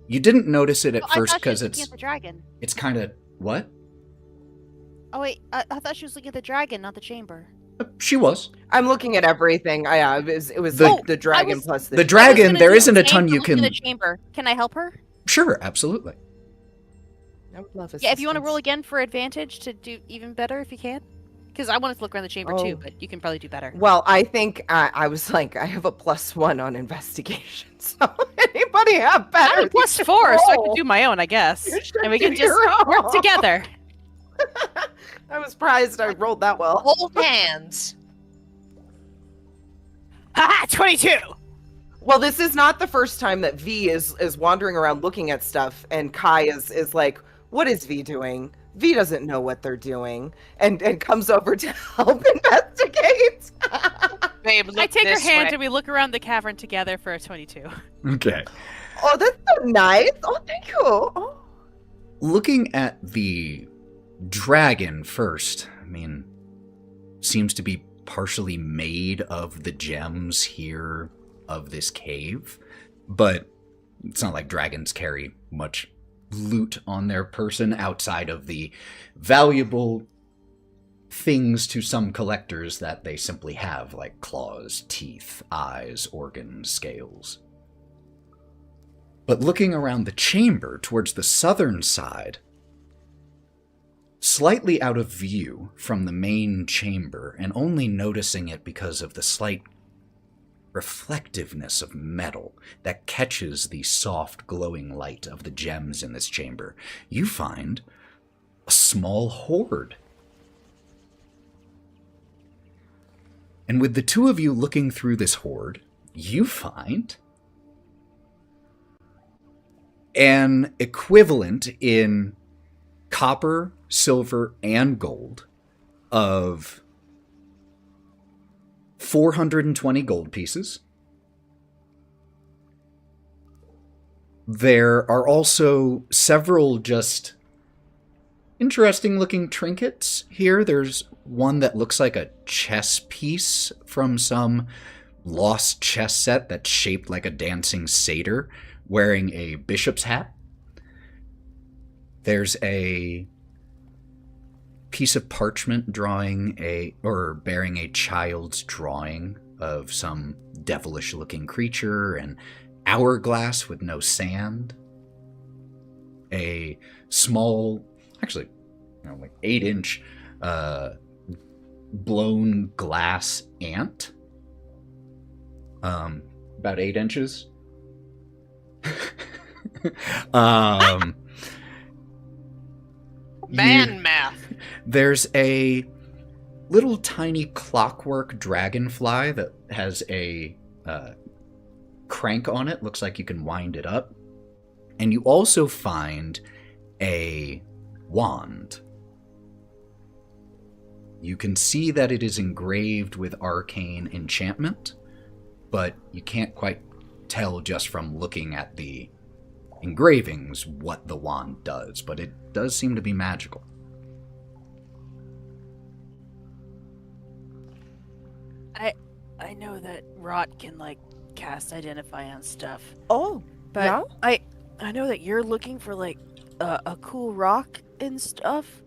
you didn't notice it at first because looking at the dragon. It's kind of... What? Oh wait, I thought she was looking at the dragon, not the chamber. She was. I'm looking at everything. It was The- like the dragon plus The dragon, there isn't a ton you In the can... chamber. Can I help her? Sure, absolutely. I would love Yeah, if you want to assistance. roll again for advantage to do even better if you can. Because I wanted to look around the chamber Oh. too, but you can probably do better. Well, I think I was like, I have a +1 on investigation. So anybody have better? I have a +4, so I can do my own, I guess. You should And we can do just your work own. together. I was surprised I rolled that well. Hold hands. Haha, 22! Well, this is not the first time that V is wandering around looking at stuff, and Kai is like, "What is V doing? V doesn't know what they're doing," and comes over to help investigate. Babe, look I take her this hand way. and we look around the cavern together for a 22. Okay. Oh, that's so nice. Oh, thank you. Oh. Looking at the dragon first, I mean, seems to be partially made of the gems here of this cave, but it's not like dragons carry much loot on their person outside of the valuable things to some collectors that they simply have, like claws, teeth, eyes, organs, scales. But looking around the chamber towards the southern side, slightly out of view from the main chamber, and only noticing it because of the slight reflectiveness of metal that catches the soft glowing light of the gems in this chamber, you find a small hoard. And with the two of you looking through this hoard, you find an equivalent in copper, silver, and gold of 420 gold pieces. There are also several just interesting looking trinkets here. There's one that looks like a chess piece from some lost chess set that's shaped like a dancing satyr wearing a bishop's hat. There's a piece of parchment bearing a child's drawing of some devilish looking creature, an hourglass with no sand, a small, actually, like 8-inch blown glass ant, about 8 inches. Man math. There's a little tiny clockwork dragonfly that has a crank on it. Looks like you can wind it up. And you also find a wand. You can see that it is engraved with arcane enchantment, but you can't quite tell just from looking at the engravings what the wand does, but it does seem to be magical. I know that Wraught can like cast identify on stuff, Oh, but yeah? I know that you're looking for like a cool rock and stuff.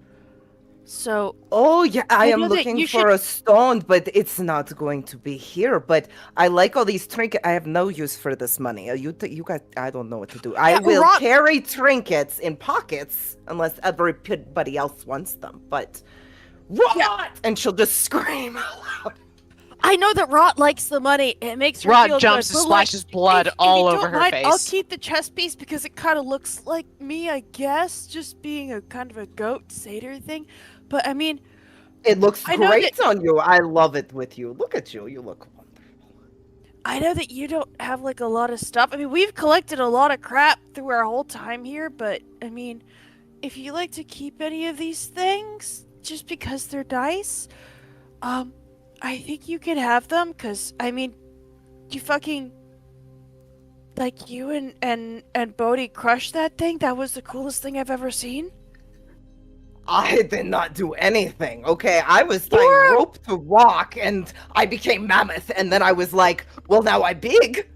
So Oh, yeah, I I am know that looking you for a stone, but it's not going to be here. But I like all these trinkets. I have no use for this money. You guys, I don't know what to do. I Yeah, will Rock- carry trinkets in pockets unless everybody else wants them. But Wraught! And she'll just scream out loud. I know that Wraught likes the money. It makes her Wraught feel jumps good. and but, like, splashes blood if all you over don't her mind, face. I'll keep the chest piece because it kind of looks like me, I guess, just being a kind of a goat satyr thing. But I mean, It looks I know great on you. I love it with you. Look at you. You look wonderful. I know that you don't have like a lot of stuff. I mean, we've collected a lot of crap through our whole time here, but I mean, if you like to keep any of these things just because they're nice, I think you can have them, because I mean, you fucking, like, you and Bodie crushed that thing. That was the coolest thing I've ever seen. I did not do anything. Okay, I was tying rope to rock, and I became mammoth, and then I was like, well, now I'm big,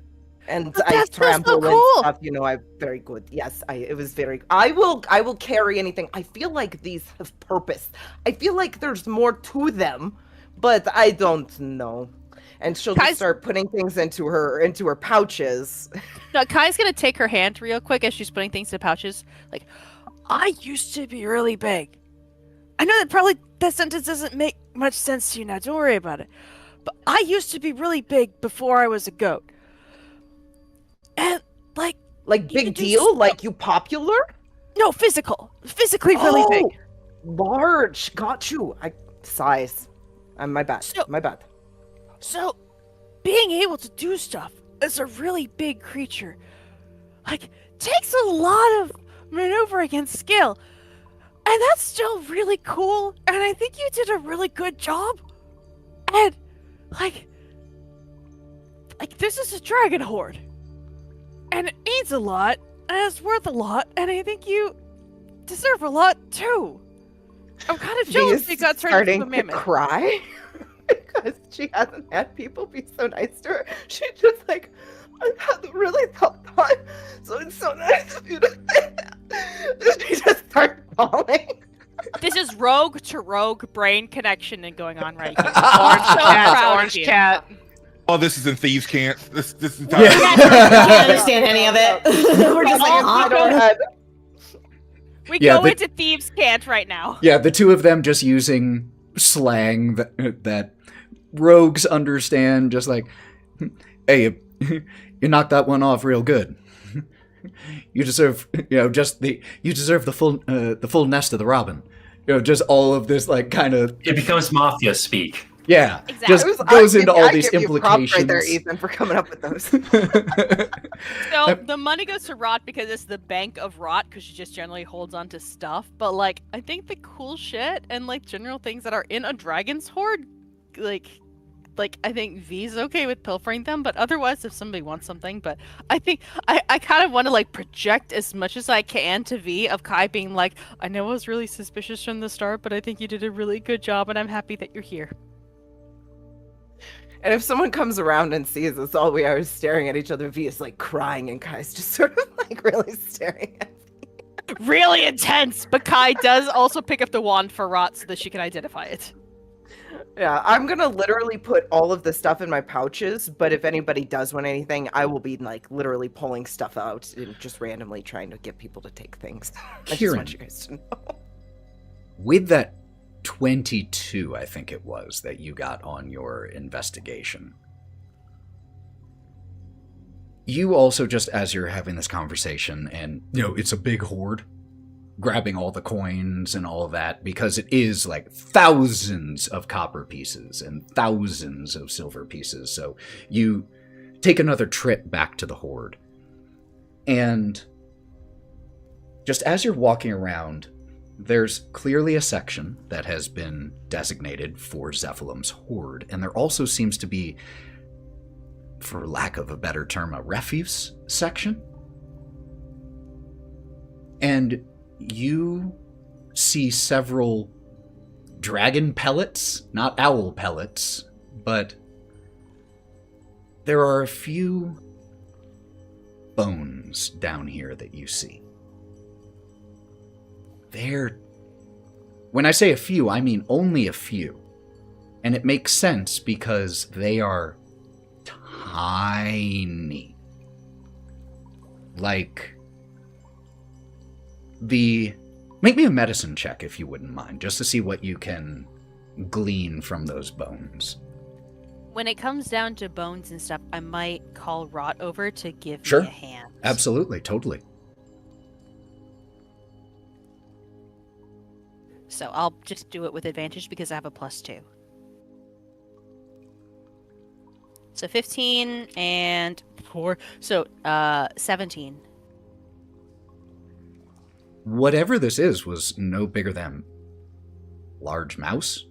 and But I that's so trample cool. and stuff. You know, I'm very good. Yes, it was very. I will carry anything. I feel like these have purpose. I feel like there's more to them, but I don't know. And she'll just Guys- start putting things into her pouches. No, Kai's gonna take her hand real quick as she's putting things in pouches. Like, I used to be really big. I know that sentence doesn't make much sense to you now. Don't worry about it. But I used to be really big before I was a goat. And like Like You big can do deal? Like you popular? no, physically really big. Large. Got you. Size. My bad. So- My bad. So, being able to do stuff as a really big creature, like, takes a lot of maneuvering and skill. And that's still really cool, and I think you did a really good job. And, like, this is a dragon horde. And it needs a lot, and it's worth a lot, and I think you deserve a lot, too. I'm kind of jealous you got turned into a starting to mammoth. cry. because she hasn't had people be so nice to her. She's just like, I hadn't really thought that, so it's so nice of you to say that. She just starts bawling. This is rogue to rogue brain connection and going on right here. Orange So cat, proud of orange you. cat. Oh, this is in Thieves' Camp. This is I can't understand any of it. We're just like, I huh? don't have. We Yeah, go into thieves' cant right now. Yeah, the two of them just using slang that rogues understand, just like, hey, you knocked that one off real good. You deserve, you deserve the full nest of the robin. Just all of this, like, kind of, It becomes mafia speak. yeah, Exactly. just goes into all these give you props implications. right there, Ethan, for coming up with those. So the money goes to Wraught because it's the bank of Wraught, because she just generally holds on to stuff. But like, I think the cool shit and like general things that are in a dragon's hoard, like I think V's okay with pilfering them. But otherwise, if somebody wants something, but I think I kind of want to like project as much as I can to V of Kai being like, I know I was really suspicious from the start, but I think you did a really good job, and I'm happy that you're here. And if someone comes around and sees us, all we are is staring at each other. V is like crying, and Kai's just sort of like really staring at. Really intense, but Kai does also pick up the wand for Wraught so that she can identify it. Yeah, I'm gonna literally put all of the stuff in my pouches, but if anybody does want anything, I will be like literally pulling stuff out and just randomly trying to get people to take things. I just want Kieren. you guys to know. With that 22, I think it was, that you got on your investigation, you also, just as you're having this conversation, and it's a big horde, grabbing all the coins and all of that, because it is like thousands of copper pieces and thousands of silver pieces. So you take another trip back to the horde, and just as you're walking around, there's clearly a section that has been designated for Zephalim's horde, and there also seems to be, for lack of a better term, a refuse section. And you see several dragon pellets, not owl pellets, but there are a few bones down here that you see. When I say a few, I mean only a few. And it makes sense because they are tiny. Like, make me a medicine check if you wouldn't mind, just to see what you can glean from those bones. When it comes down to bones and stuff, I might call Wraught over to give Sure. me a hand. Absolutely, totally. So I'll just do it with advantage because I have a +2. So 15 and 4. So 17. Whatever this is was no bigger than large mouse.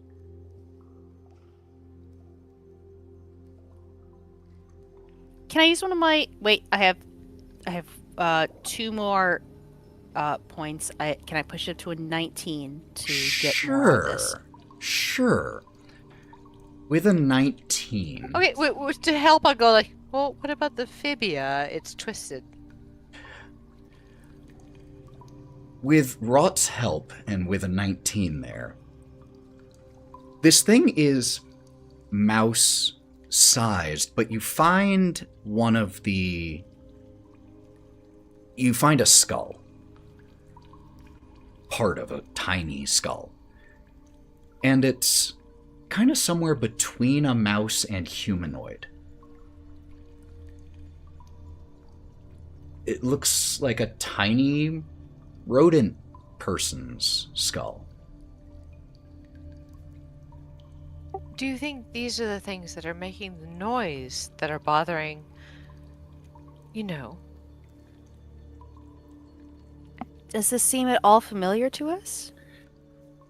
Can I use one of my? Wait, I have 2 more points. Can I push it to a 19 to get more of this? Sure. With a 19. Okay, wait, to help, I'll go like, well, what about the fibia? It's twisted. With Wraught's help and with a 19 there, this thing is mouse-sized, but you find you find a skull. Part of a tiny skull. And it's kind of somewhere between a mouse and humanoid. It looks like a tiny rodent person's skull. Do you think these are the things that are making the noise that are bothering, you know? Does this seem at all familiar to us?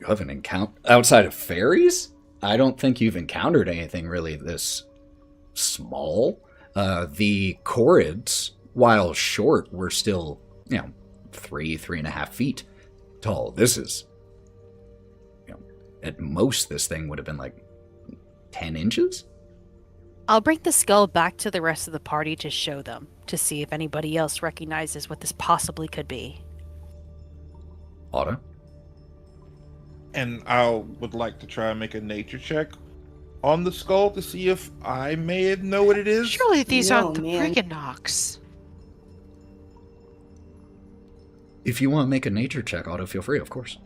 You haven't encountered outside of fairies? I don't think you've encountered anything really this small. The Chorids, while short, were still, 3.5 feet tall. This is, at most this thing would have been like 10 inches? I'll bring the skull back to the rest of the party to show them, to see if anybody else recognizes what this possibly could be. Otto? And I would like to try and make a nature check on the skull to see if I may know what it is. Surely these No, aren't the man. Briganox. If you want to make a nature check, Otto, feel free, of course.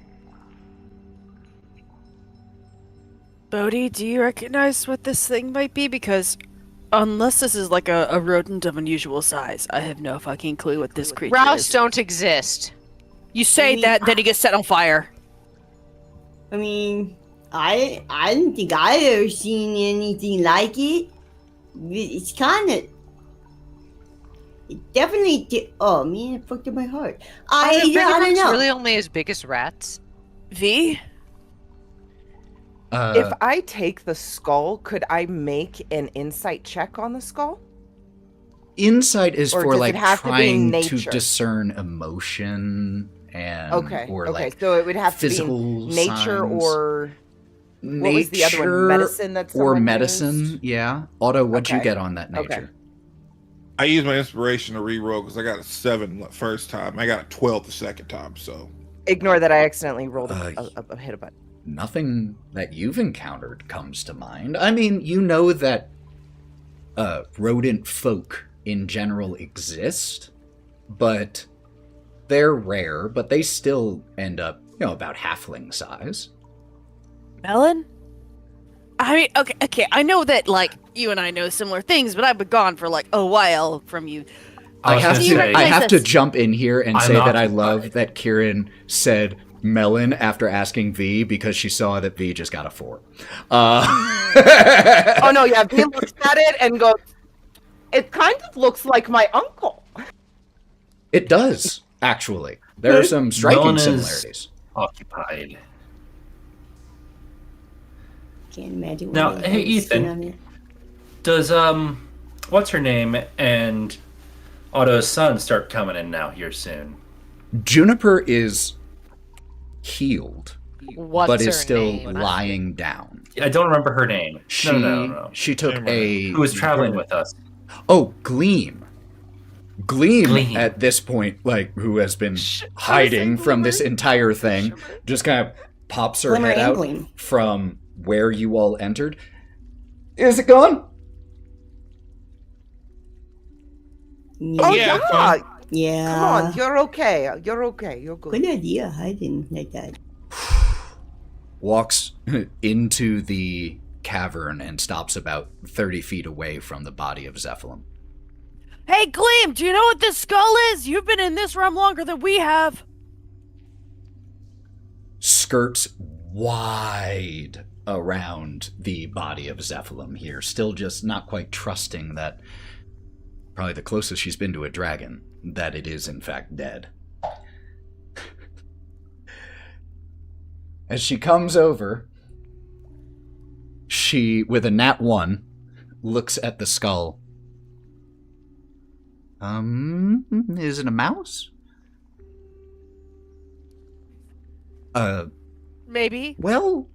Bodie, do you recognize what this thing might be? Because unless this is like a rodent of unusual size, I have no fucking clue what this creature Rouse is. don't exist. You say that, then he gets set on fire. I mean, I don't think I ever seen anything like it. It's kind of. It definitely. Oh man, it fucked up my heart. I don't know. Really only as big as rats. V? If I take the skull, could I make an insight check on the skull? Insight is Or for does like it have to be trying to nature? discern emotion and or like so it would have to physical be nature signs. or nature what was the other one? Medicine that's or medicine. Yeah, Otto, what'd you Okay. get on that nature? Okay. I used my inspiration to re-roll because I got a 7 the first time. I got a 12 the second time, so. Ignore that I accidentally rolled Uh, a hit a button. Nothing that you've encountered comes to mind. I mean, you know that rodent folk in general exist, but they're rare, but they still end up, about halfling size. Melon? I mean, okay, I know that, like, you and I know similar things, but I've been gone for, like, a while from you. I was gonna say, I have to this? jump in here and I'm say that I occupied. love that Kieren said Melon after asking V because she saw that V just got a 4. Oh no, yeah, V looks at it and goes, it kind of looks like my uncle. It does, actually. There are some striking Melon is similarities. occupied. Can't imagine. what Now, they hey, have Ethan. skin on it. Does what's her name and Otto's son start coming in now here soon? Juniper is healed, What's but her is still name? lying down. I don't remember her name. No. She took Remember. a... Who was traveling with us? Oh, Gleam. Gleam, Gleam. at this point, like, who has been hiding from this entire thing, just kind of pops her Glimmer head and out Gleam. from where you all entered. Is it gone? Oh Yeah, yeah, fine. Yeah. come on, you're okay. You're okay. You're good. Good idea hiding like that. Walks into the cavern and stops about 30 feet away from the body of Zephylim. Hey, Gleam, do you know what this skull is? You've been in this realm longer than we have. Skirts wide around the body of Zephylim here, still just not quite trusting that, probably the closest she's been to a dragon, that it is in fact dead. As she comes over, she, with a nat 1, looks at the skull. Is it a mouse? Maybe. Well,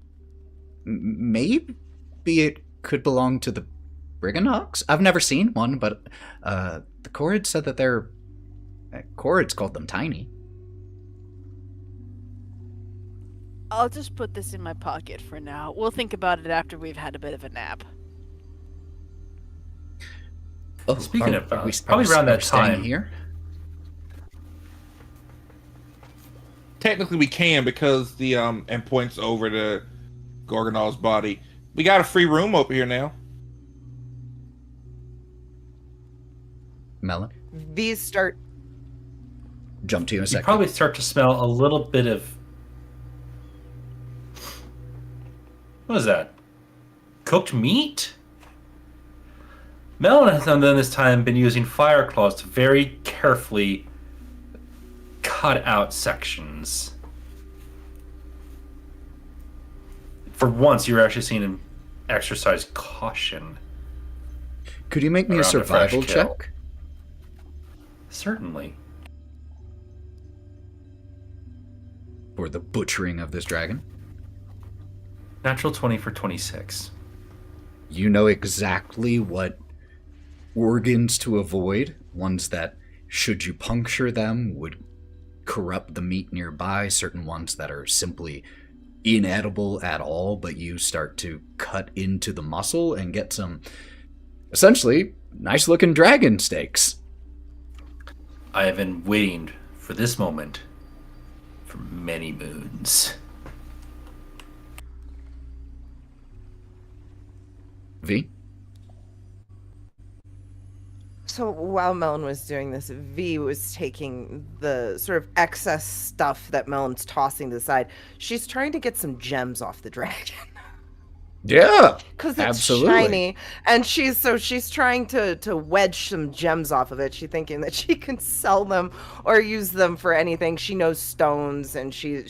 maybe it could belong to the Brigandogs. I've never seen one, but the Chorrid said that they're... Chorrid's called them tiny. I'll just put this in my pocket for now. We'll think about it after we've had a bit of a nap. Oh, Speaking of, probably around that time here. Technically, we can because the and points over to Gorgonol's body. We got a free room over here now. Melon, These start. jump to you in a You second. probably start to smell a little bit of... What is that? Cooked meat? Melon has done this time been using fire claws to very carefully cut out sections. For once, you're actually seeing him exercise caution. Could you make me a around a fresh survival kill. check? Certainly. For the butchering of this dragon? Natural 20 for 26. You know exactly what organs to avoid, ones that, should you puncture them, would corrupt the meat nearby, certain ones that are simply inedible at all, but you start to cut into the muscle and get some, essentially, nice-looking dragon steaks. I have been waiting for this moment for many moons. V? So while Melon was doing this, V was taking the sort of excess stuff that Melon's tossing to the side. She's trying to get some gems off the dragon. Yeah, Because it's absolutely. shiny. And she's trying to wedge some gems off of it. She's thinking that she can sell them or use them for anything. She knows stones and she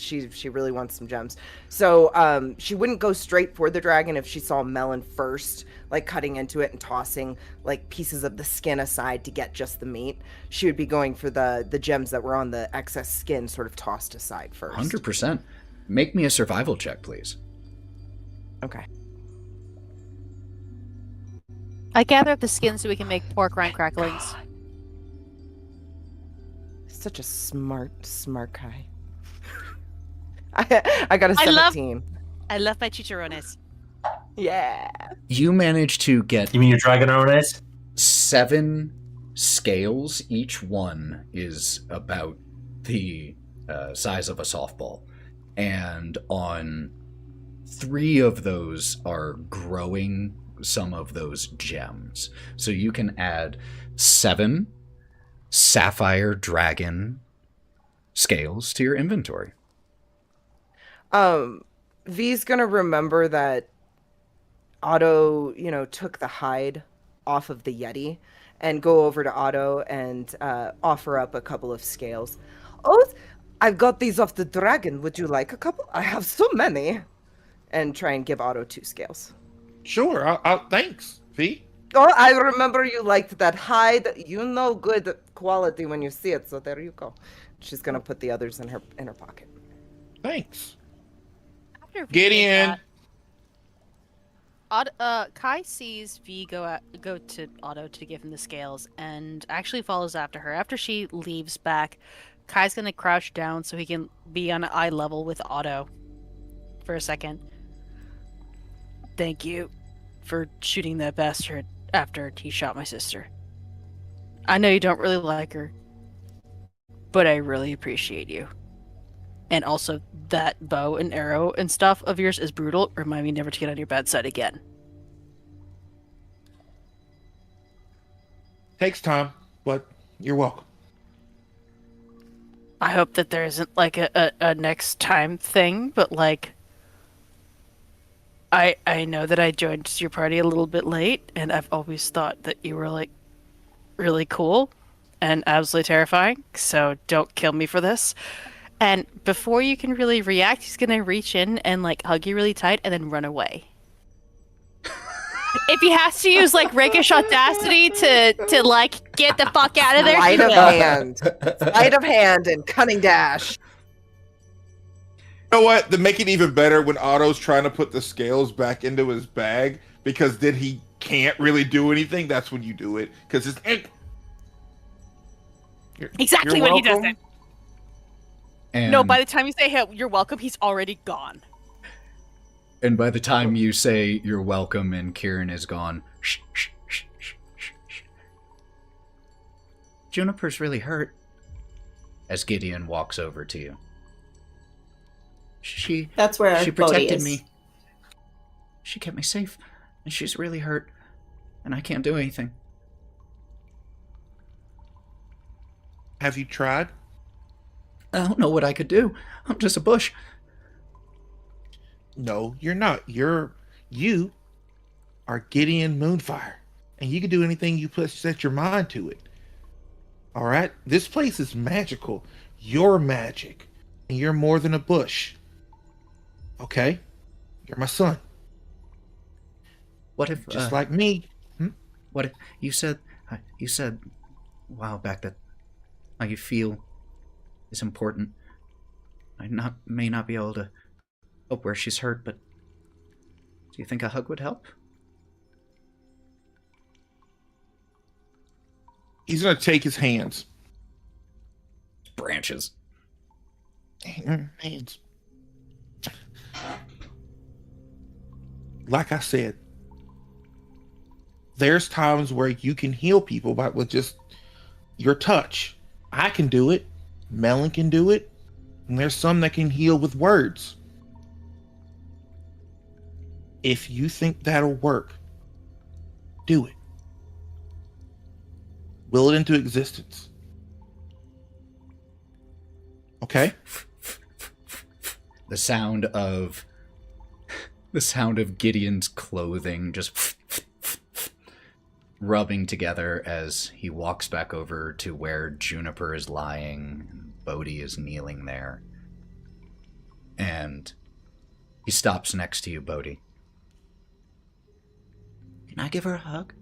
really wants some gems. So she wouldn't go straight for the dragon if she saw Melon first, like cutting into it and tossing like pieces of the skin aside to get just the meat. She would be going for the gems that were on the excess skin sort of tossed aside first. 100%. Make me a survival check, please. Okay. I gather up the skin so we can make pork rind cracklings. Such a smart guy. I got a I love- 17. I love my chicharrones. Yeah. You manage to get You mean your dragon arones? 7 scales. Each one is about the size of a softball. And on 3 of those are growing some of those gems. So you can add 7 sapphire dragon scales to your inventory. V's gonna remember that Otto, took the hide off of the Yeti and go over to Otto and offer up a couple of scales. Oh, I've got these off the dragon. Would you like a couple? I have so many. And try and give Otto 2 scales. Sure. Thanks, V. Oh, I remember you liked that hide. You know good quality when you see it, so there you go. She's gonna put the others in her pocket. Thanks. After V Get did in. that, Kai sees V go to Otto to give him the scales and actually follows after her. After she leaves back, Kai's gonna crouch down so he can be on eye level with Otto for a second. Thank you for shooting that bastard after he shot my sister. I know you don't really like her, but I really appreciate you. And also, that bow and arrow and stuff of yours is brutal. Remind me never to get on your bad side again. Takes time, but you're welcome. I hope that there isn't like a next time thing, but like I know that I joined your party a little bit late, and I've always thought that you were like really cool and absolutely terrifying, so don't kill me for this. And before you can really react, he's gonna reach in and like hug you really tight and then run away. If he has to use like rakish audacity to like get the fuck out of there, Sleight he of will. hand. Sleight of hand and cunning dash. You know what? To make it even better, when Otto's trying to put the scales back into his bag, because then he can't really do anything, that's when you do it. Because it's... Exactly when he does it. And, No, by the time you say, hey, you're welcome, he's already gone. and by the time you say you're welcome and Kieren is gone, shh, shh, shh, shh, shh, shh. Juniper's really hurt. As Gideon walks over to you. That's where she Bodie protected is. me. She kept me safe, and she's really hurt, and I can't do anything. Have you tried? I don't know what I could do. I'm just a bush. No, you're not. You are Gideon Moonfire, and you can do anything you set your mind to it. All right? This place is magical. You're magic, and you're more than a bush. Okay? You're my son. What if Just like me. What if you said a while back that how you feel is important. I may not be able to help where she's hurt, but do you think a hug would help? He's gonna take his hands. Branches. Hands. Like I said, there's times where you can heal people with just your touch. I can do it. Melon can do it. And there's some that can heal with words. If you think that'll work, do it. Will it into existence. Okay? The sound of Gideon's clothing just rubbing together as he walks back over to where Juniper is lying and Bodie is kneeling there. And he stops next to you, Bodie. Can I give her a hug?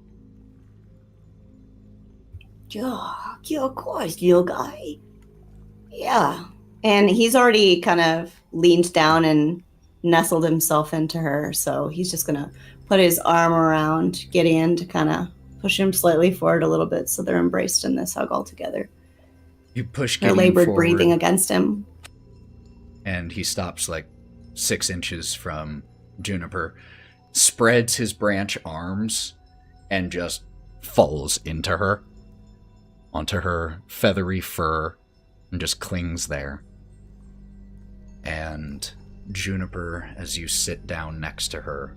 Yeah, of course, little guy. Yeah. And he's already kind of leaned down and nestled himself into her, so he's just going to put his arm around Gideon to kind of push him slightly forward a little bit so they're embraced in this hug all together. You push Her Gideon labored forward, breathing against him. and he stops like 6 inches from Juniper, spreads his branch arms, and just falls into her, onto her feathery fur, and just clings there. And Juniper, as you sit down next to her,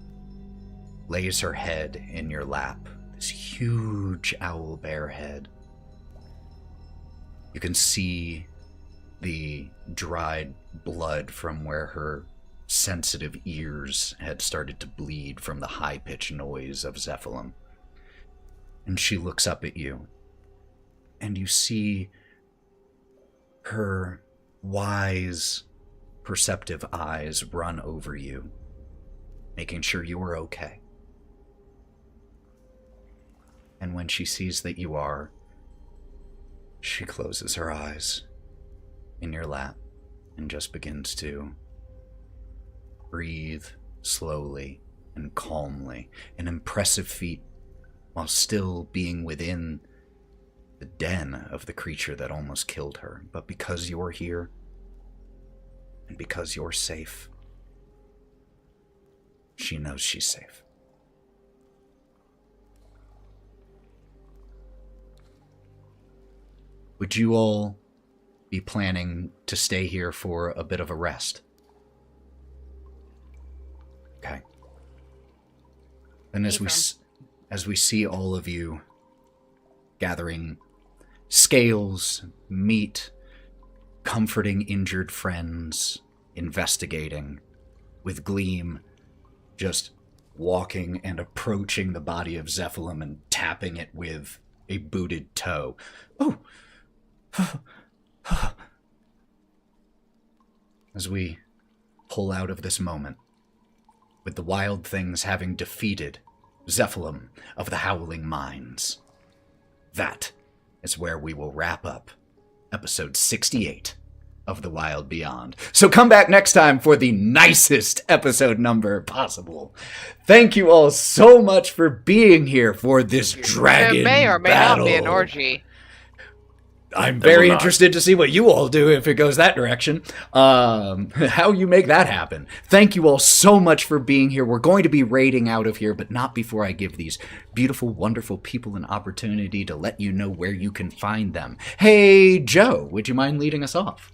lays her head in your lap, this huge owl bear head. You can see the dried blood from where her sensitive ears had started to bleed from the high-pitched noise of Zephylim. And she looks up at you, and you see her wise, perceptive eyes run over you, making sure you're okay. And when she sees that you are, she closes her eyes in your lap and just begins to breathe slowly and calmly, an impressive feat, while still being within the den of the creature that almost killed her. But because you're here, and because you're safe, she knows she's safe. Would you all be planning to stay here for a bit of a rest? Okay. And as we see all of you gathering scales, meat, comforting injured friends, investigating, with Gleam just walking and approaching the body of Zephylim and tapping it with a booted toe. Oh! As we pull out of this moment, with the wild things having defeated Zephylim of the Howling Mines, that is where we will wrap up episode 68 of The Wild Beyond. So come back next time for the nicest episode number possible. Thank you all so much for being here for this dragon There may or may battle. not be an orgy. I'm very interested to see what you all do if it goes that direction. How you make that happen. Thank you all so much for being here. We're going to be raiding out of here, but not before I give these beautiful, wonderful people an opportunity to let you know where you can find them. Hey, Joe, would you mind leading us off?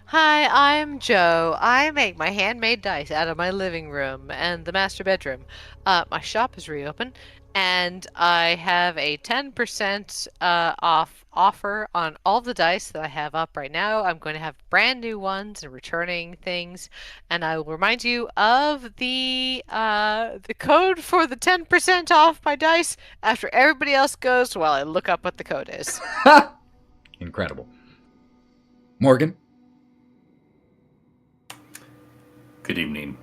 Hi, I'm Joe. I make my handmade dice out of my living room and the master bedroom. My shop is reopened, and I have a 10% off offer on all the dice that I have up right now. I'm going to have brand new ones and returning things, and I will remind you of the code for the 10% off my dice after everybody else goes while I look up what the code is. Incredible. Morgan? Good evening.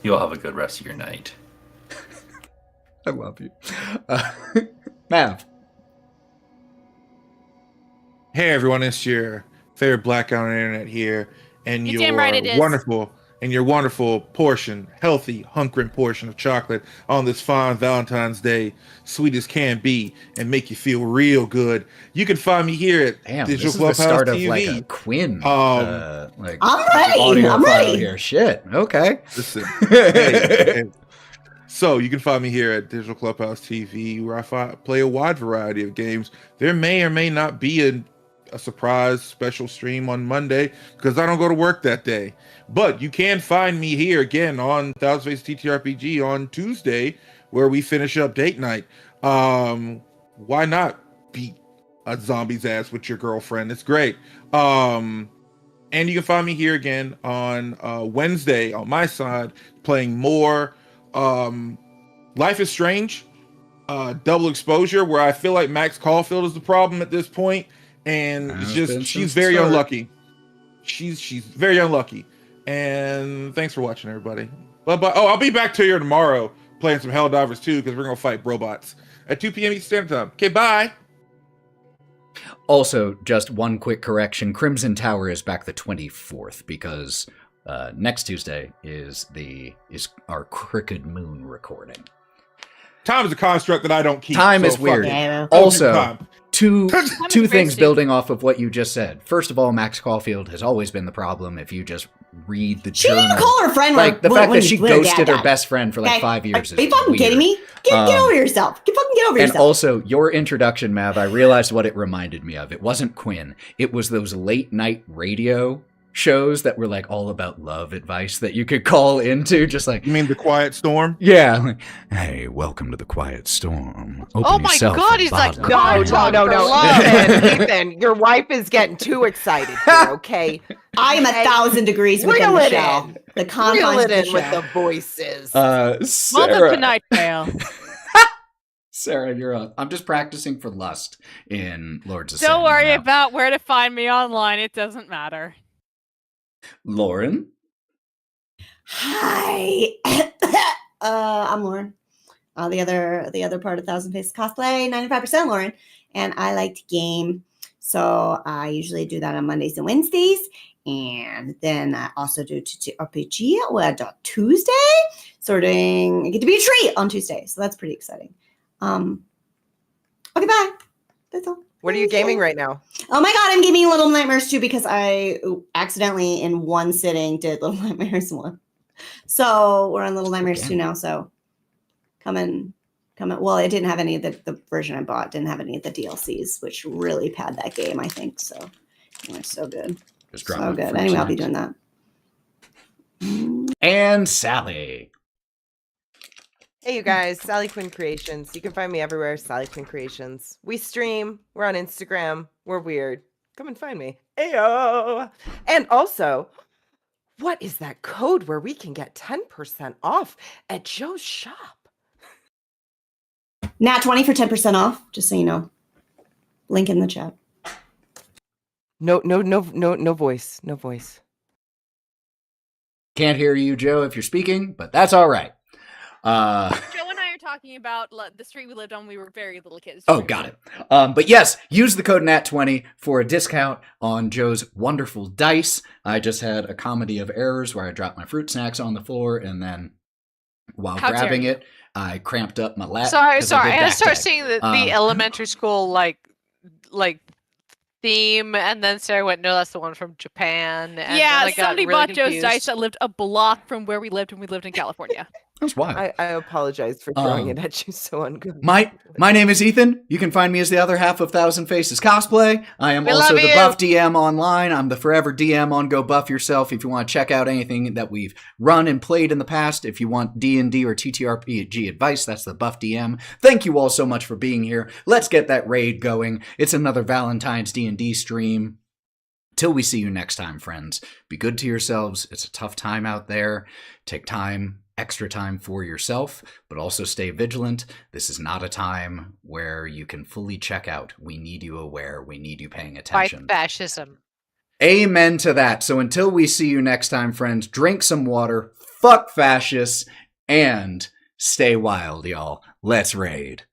You'll have a good rest of your night. I love you. Mav? Hey everyone, it's your favorite blackout on the internet here, and You're your damn right it is. wonderful portion, healthy, hunkering portion of chocolate on this fine Valentine's Day, sweet as can be, and make you feel real good. You can find me here at Damn, Digital this is the Clubhouse start TV. of like a Quinn. Like I'm ready. audio I'm file ready. here. Shit. Okay. Listen, hey. So you can find me here at Digital Clubhouse TV, where I play a wide variety of games. There may or may not be a surprise special stream on Monday because I don't go to work that day. But you can find me here again on Thousand Faces TTRPG on Tuesday, where we finish up date night. Why not beat a zombie's ass with your girlfriend? It's great. And you can find me here again on Wednesday on my side, playing more Life is Strange, double exposure, where I feel like Max Caulfield is the problem at this point, and it's just she's very unlucky. She's very unlucky. And thanks for watching, everybody. But I'll be back to you tomorrow playing some Helldivers 2 because we're gonna fight robots at 2 p.m. Eastern Standard Time. Okay, bye. Also, just one quick correction. Crimson Tower is back the 24th because next Tuesday is our Crooked Moon recording. Time is a construct that I don't keep. Time is fuck weird. it. Yeah. Also, Time. two very things safe. building off of what you just said. First of all, Max Caulfield has always been the problem if you just read the She journal. didn't call her friend Like, the fact that she when her dad ghosted her died. best friend for like Okay? 5 years Are you is fucking weird. kidding me? Get over yourself. Get over And yourself. also, your introduction, Mav, I realized what it reminded me of. It wasn't Quinn. It was those late night radio shows that were like all about love advice that you could call into, just like, You mean the Quiet Storm? yeah, like, hey, welcome to the Quiet Storm. Open Oh my yourself God, a he's like, bottle." No. Ethan, your wife is getting too excited here, okay? I am 1,000 degrees within Reel the it shell. in. The Reel confines it of the in with shell. the voices. Welcome Sarah, to Nightmare. Sarah, you're up. I'm just practicing for lust in Lords of Don't Salem worry now. about where to find me online. It doesn't matter. Lauren. Hi. I'm Lauren. The other part of Thousand Faces Cosplay, 95% Lauren. And I like to game. So I usually do that on Mondays and Wednesdays. And then I also do TTRPG on Tuesday. I get to be a treat on Tuesday. So that's pretty exciting. Okay, bye. That's all. What are you gaming right now? Oh my god, I'm gaming Little Nightmares 2 because I accidentally in one sitting did Little Nightmares 1. So we're on Little Nightmares 2 now, so come in. Well, it didn't have any of the version I bought didn't have any of the DLCs, which really pad that game, I think. So it's so good. Just So dropping good. fruit Anyway, I'll be snacks. doing that. And Sally. Hey, you guys, Sally Quinn Creations. You can find me everywhere, Sally Quinn Creations. We stream. We're on Instagram. We're weird. Come and find me. Ayo! And also, what is that code where we can get 10% off at Joe's shop? Nat 20 for 10% off, just so you know. Link in the chat. No voice. No voice. Can't hear you, Joe, if you're speaking, but that's all right. Joe and I are talking about the street we lived on when we were very little kids. Oh, got it. But yes, use the code NAT20 for a discount on Joe's wonderful dice. I just had a comedy of errors where I dropped my fruit snacks on the floor, and then while grabbing it, I cramped up my lat. Sorry. I I start seeing the elementary school like theme, and then Sarah went, "No, that's the one from Japan." And Yeah, then I got somebody really bought confused. Joe's dice that lived a block from where we lived when we lived in California. That's wild. I apologize for throwing it at you so ungood. My name is Ethan. You can find me as the other half of Thousand Faces Cosplay. I am We also love the you. Buff DM online. I'm the forever DM on Go Buff Yourself. If you want to check out anything that we've run and played in the past, if you want D&D or TTRPG advice, that's the Buff DM. Thank you all so much for being here. Let's get that raid going. It's another Valentine's D&D stream. Till we see you next time, friends. Be good to yourselves. It's a tough time out there. Take extra time for yourself, but also stay vigilant. This is not a time where you can fully check out. We need you aware. We need you paying attention. Fight fascism. Amen to that. So until we see you next time, friends, drink some water, fuck fascists, and stay wild, y'all. Let's raid.